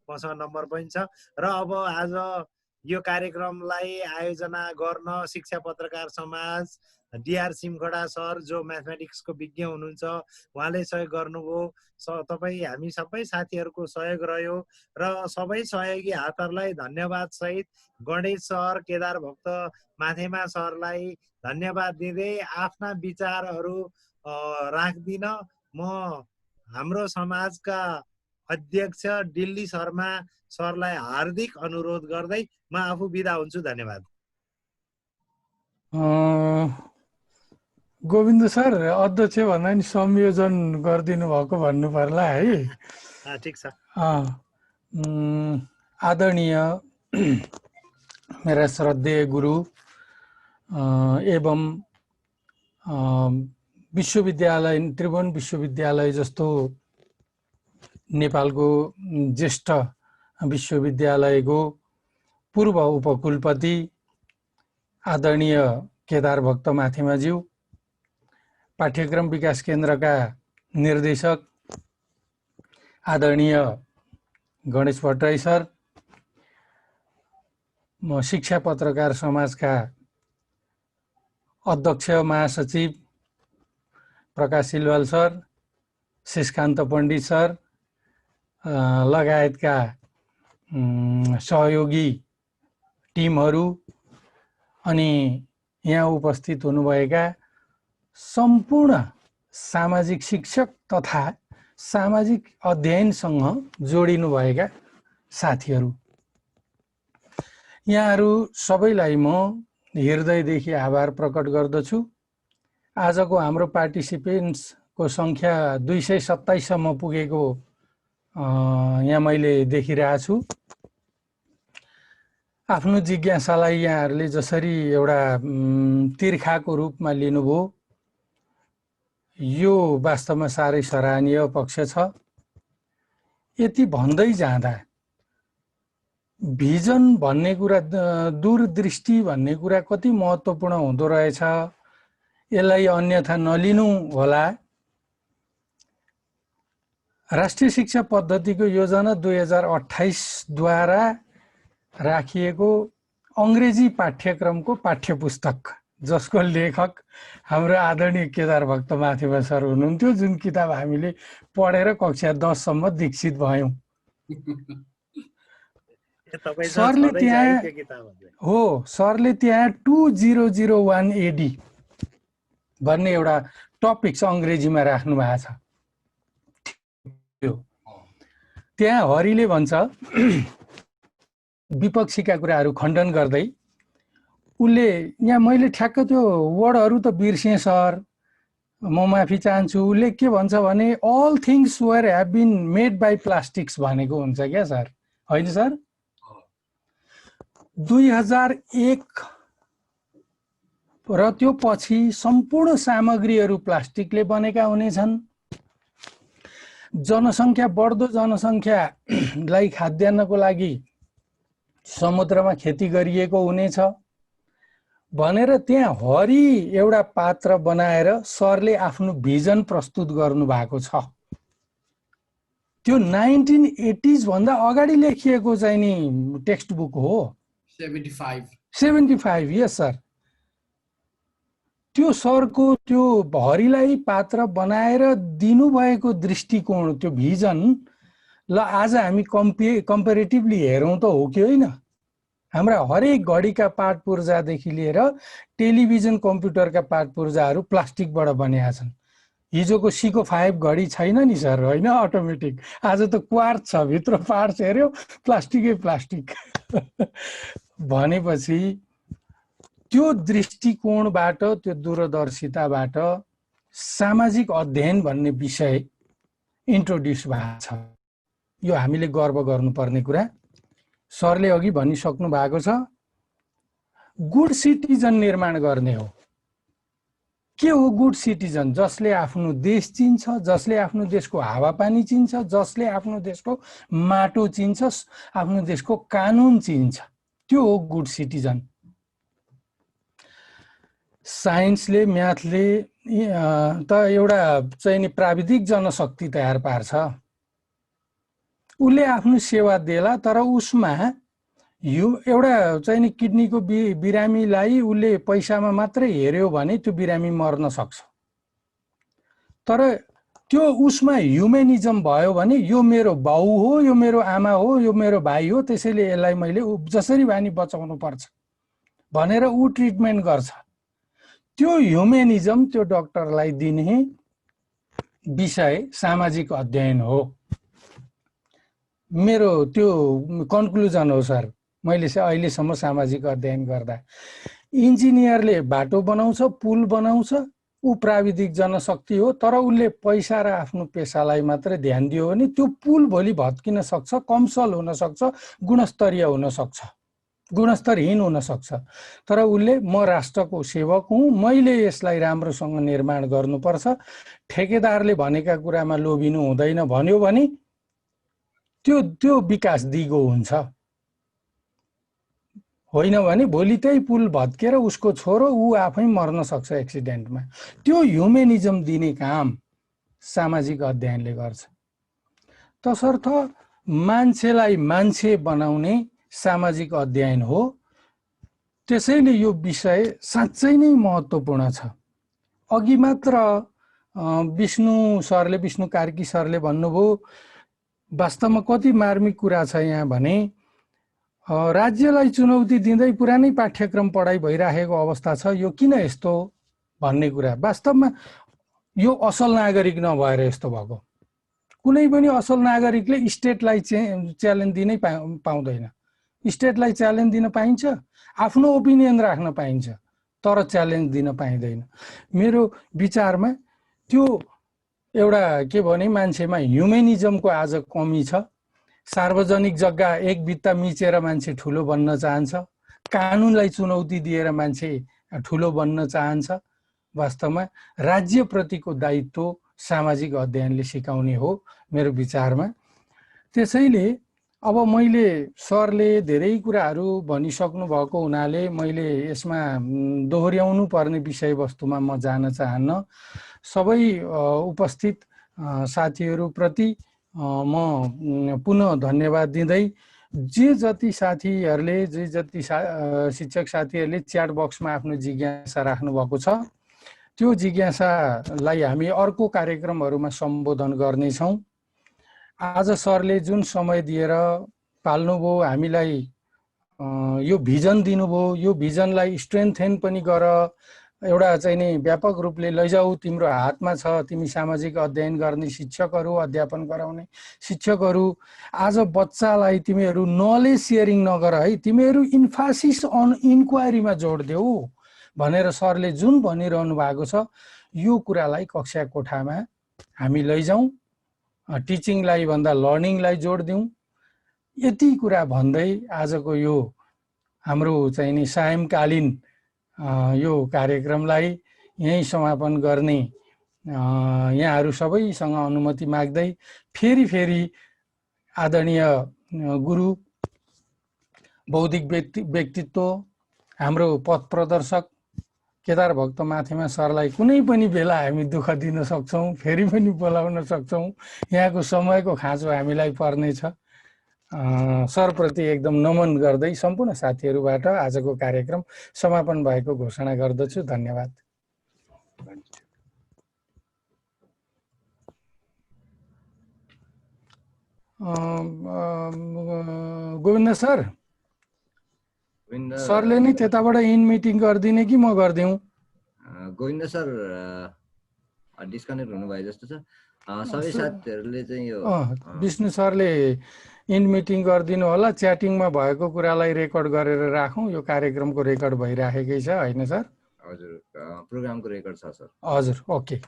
मसँग नम्बर पनि छ र अब आज यो कार्यक्रमलाई आयोजना गर्न शिक्षा पत्रकार समाज डिआर सिमखडा सर जो म्याथमेटिक्सको विज्ञ हुनुहुन्छ उहाँले सहयोग गर्नुभयो। तपाईँ हामी सबै साथीहरूको सहयोग रह्यो र सबै सहयोगी हातहरूलाई धन्यवाद सहित गणेश सर केदार भक्त माथेमा सरलाई धन्यवाद दिँदै आफ्ना विचारहरू राख्दिन म हाम्रो समाजका अध्यक्ष दिल्ली शर्मा सरलाई हार्दिक अनुरोध गर्दै म आफू बिदा हुन्छु। धन्यवाद। गोविन्द सर अध्यक्ष भन्दा नि संयोजन गरिदिनु भएको भन्नु पर्ला है। ठिक छ। आदरणीय मेरा श्रद्धेय गुरु एवं विश्वविद्यालय त्रिभुवन विश्वविद्यालय जस्तो नेपालको ज्येष्ठ विश्वविद्यालयको पूर्व उपकुलपति आदरणीय केदार भक्त माथेमाज्यू, पाठ्यक्रम विकास केन्द्रका निर्देशक आदरणीय गणेश भट्टराई सर, म शिक्षा पत्रकार समाजका अध्यक्ष महासचिव प्रकाश सिलवाल सर, शेषकान्त पण्डित सर लगायतका सहयोगी टिमहरू अनि यहाँ उपस्थित हुनुभएका सम्पूर्ण सामाजिक शिक्षक तथा सामाजिक अध्ययनसँग जोडिनुभएका साथीहरू, यहाँहरू सबैलाई म हृदयदेखि आभार प्रकट गर्दछु। आजको हाम्रो पार्टिसिपेन्ट्सको सङ्ख्या 227 सम्म पुगेको यहाँ मैले देखिरहेछु। आफ्नो जिज्ञासालाई यहाँहरूले जसरी एउटा तिर्खाको रूपमा लिनुभयो यो वास्तवमा साह्रै सराहनीय पक्ष छ। यति भन्दै जाँदा भिजन भन्ने कुरा, दूरदृष्टि भन्ने कुरा कति महत्त्वपूर्ण हुँदो रहेछ, यसलाई अन्यथा नलिनु होला। राष्ट्रिय शिक्षा पद्धतिको योजना 2028 द्वारा राखिएको अङ्ग्रेजी पाठ्यक्रमको पाठ्यपुस्तक जसको लेखक हाम्रो आदरणीय केदार भक्त माथेमा सर हुनुहुन्थ्यो, जुन किताब हामीले पढेर कक्षा 10 सम्म दीक्षित भयौँ। सरले त्यहाँ 2001 AD भन्ने एउटा टपिक्स अङ्ग्रेजीमा राख्नु भएको छ। त्यहाँ हरिले भन्छ विपक्षीका कुराहरू खण्डन गर्दै उसले यहाँ मैले ठ्याक्क त्यो वर्डहरू त बिर्सेँ सर, म माफी चाहन्छु। उसले के भन्छ भने all things where have been made by plastics भनेको हुन्छ क्या सर, होइन सर? 2001 र त्यो पछि सम्पूर्ण सामग्रीहरू प्लास्टिकले बनेका हुनेछन्। जनसङ्ख्या बढ्दो जनसङ्ख्यालाई खाद्यान्नको लागि समुद्रमा खेती गरिएको हुनेछ भनेर त्यहाँ हरि एउटा पात्र बनाएर सरले आफ्नो भिजन प्रस्तुत गर्नु भएको छ। त्यो 1980s भन्दा अगाडि लेखिएको चाहिँ नि टेक्स्ट बुक हो। 75 यस सर। त्यो सरको त्यो हरिलाई पात्र बनाएर दिनुभएको दृष्टिकोण, त्यो भिजन, ल आज हामी कम्पेरिटिभली हेरौँ त हो कि होइन? हाम्रा हरेक घडीका पार्ट पूर्जादेखि लिएर टेलिभिजन कम्प्युटरका पार्ट पूर्जाहरू प्लास्टिकबाट बनिएका छन्। हिजोको सिको 5 घडी छैन नि सर, होइन अटोमेटिक। आज त क्वार्ट्ज छ, भित्र पार्ट्स हेऱ्यो प्लास्टिकै प्लास्टिक। भनेपछि त्यो दृष्टिकोणबाट, त्यो दूरदर्शिताबाट सामाजिक अध्ययन भन्ने विषय इन्ट्रोड्युस भएको छ। यो हामीले गर्व गर्नुपर्ने कुरा। सरले अघि भनिसक्नु भएको छ, गुड सिटिजन निर्माण गर्ने हो। के हो गुड सिटिजन? जसले आफ्नो देश चिन्छ, जसले आफ्नो देशको हावापानी चिन्छ, जसले आफ्नो देशको माटो चिन्छ, आफ्नो देशको कानुन चिन्छ, त्यो हो गुड सिटिजन। साइन्सले, म्याथले त एउटा चाहिँ नि प्राविधिक जनशक्ति तयार पार्छ। उसले आफ्नो सेवा देला, तर उसमा यो एउटा चाहिँ नि किडनीको बिरामीलाई उसले पैसामा मात्रै हेर्यो भने त्यो बिरामी मर्न सक्छ। तर त्यो उसमा ह्युमेनिजम भयो भने यो मेरो बाउ हो, यो मेरो आमा हो, यो मेरो भाइ हो, त्यसैले यसलाई मैले जसरी भए नि बचाउनु पर्छ भनेर ऊ ट्रिटमेन्ट गर्छ। त्यो ह्युमेनिजम त्यो डाक्टरलाई दिने विषय सामाजिक अध्ययन हो। मेरो त्यो कन्क्लुजन हो सर। मैले चाहिँ अहिलेसम्म सामाजिक अध्ययन गर्दा इन्जिनियरले बाटो बनाउँछ, पुल बनाउँछ, ऊ प्राविधिक जनशक्ति हो, तर उसले पैसा र आफ्नो पेसालाई मात्रै ध्यान दियो भने त्यो पुल भोलि भत्किन सक्छ, कमसल हुन सक्छ, गुणस्तरीय हुन सक्छ, गुणस्तरहीन हुन सक्छ। तर उसले म राष्ट्रको सेवक हुँ, मैले यसलाई राम्रोसँग निर्माण गर्नुपर्छ, ठेकेदारले भनेका कुरामा लोभिनु हुँदैन भन्यो भने त्यो विकास दिगो हुन्छ। होइन भने भोलि त्यही पुल भत्केर उसको छोरो ऊ आफै मर्न सक्छ एक्सिडेन्टमा। त्यो ह्युमेनिजम दिने काम सामाजिक अध्ययनले गर्छ। तसर्थ मान्छेलाई मान्छे बनाउने सामाजिक अध्ययन हो। त्यसैले यो विषय साँच्चै नै महत्त्वपूर्ण छ। अघि मात्र विष्णु कार्की सरले भन्नुभयो, वास्तवमा कति मार्मिक कुरा छ यहाँ भने राज्यलाई चुनौती दिँदै पुरानै पाठ्यक्रम पढाइ भइराखेको अवस्था छ। यो किन यस्तो भन्ने कुरा, वास्तवमा यो असल नागरिक नभएर यस्तो भएको। कुनै पनि असल नागरिकले स्टेटलाई च्यालेन्ज दिनै पाउँदैन। स्टेटलाई च्यालेन्ज दिन पाइन्छ, आफ्नो ओपिनियन राख्न पाइन्छ, तर च्यालेन्ज दिन पाइँदैन। मेरो विचारमा त्यो एउटा के भने मान्छेमा ह्युमेनिजमको आज कमी छ। सार्वजनिक जग्गा एक बित्ता मिचेर मान्छे ठुलो बन्न चाहन्छ, कानुनलाई चुनौती दिएर मान्छे ठुलो बन्न चाहन्छ। वास्तवमा राज्यप्रतिको दायित्व सामाजिक अध्ययनले सिकाउने हो मेरो विचारमा। त्यसैले अब मैले सरले धेरै कुराहरू भनिसक्नु भएको हुनाले मैले यसमा दोहोर्याउनु पर्ने विषयवस्तुमा म जान चाहन्न। सबै उपस्थित साथीहरूप्रति म पुनः धन्यवाद दिँदै, जे जति साथीहरूले, जे जति शिक्षक साथीहरूले च्याट बक्समा आफ्नो जिज्ञासा राख्नु भएको छ, त्यो जिज्ञासालाई हामी अर्को कार्यक्रमहरूमा सम्बोधन गर्नेछौँ। आज सरले जुन समय दिएर पाल्नुभयो, हामीलाई यो भिजन दिनुभयो, यो भिजनलाई स्ट्रेन्थेन पनि गर, एउटा चाहिँ नि व्यापक रूपले लैजाऊ, तिम्रो हातमा छ। तिमी सामाजिक अध्ययन गर्ने शिक्षकहरू, अध्यापन गराउने शिक्षकहरू, आज बच्चालाई तिमीहरू नलेज सेयरिङ नगर है, तिमीहरू इन्फासिस अन इन्क्वायरीमा जोड देऊ भनेर सरले जुन भनिरहनु भएको छ, यो कुरालाई कक्षा कोठामा हामी लैजाउँ, टिचिङलाई भन्दा लर्निङलाई जोड दिउँ। यति कुरा भन्दै आजको यो हाम्रो चाहिँ नि सायंकालीन यो कार्यक्रमलाई यही समापन गर्ने यहाँहरू सबैसँग अनुमति माग्दै फेरि आदरणीय गुरु, बौद्धिक व्यक्तित्व, हाम्रो पथ प्रदर्शक केदार भक्त माथेमा सरलाई कुनै पनि बेला हामी दुःख दिन सक्छौँ, फेरि पनि बोलाउन सक्छौँ। यहाँको समयको खाँचो हामीलाई पर्नेछ। सरप्रति एकदम नमन गर्दै सम्पूर्ण साथीहरूबाट आजको कार्यक्रम समापन भएको घोषणा गर्दछु। धन्यवाद। गोविन्द सर, सरले नै त्यताबाट इन मिटिङ गरिदिने कि म गरिदिउँ? गोविन्द सर डिस्कनेक्ट हुनुभयो जस्तो छ। सबै साथीहरूले चाहिँ यो विष्णु सरले इन मिटिङ गरिदिनु होला। च्याटिङमा भएको कुरालाई रेकर्ड गरेर राखौँ। यो कार्यक्रमको रेकर्ड भइराखेकै छ होइन सर? हजुर, प्रोग्रामको रेकर्ड छ सर। हजुर, ओके।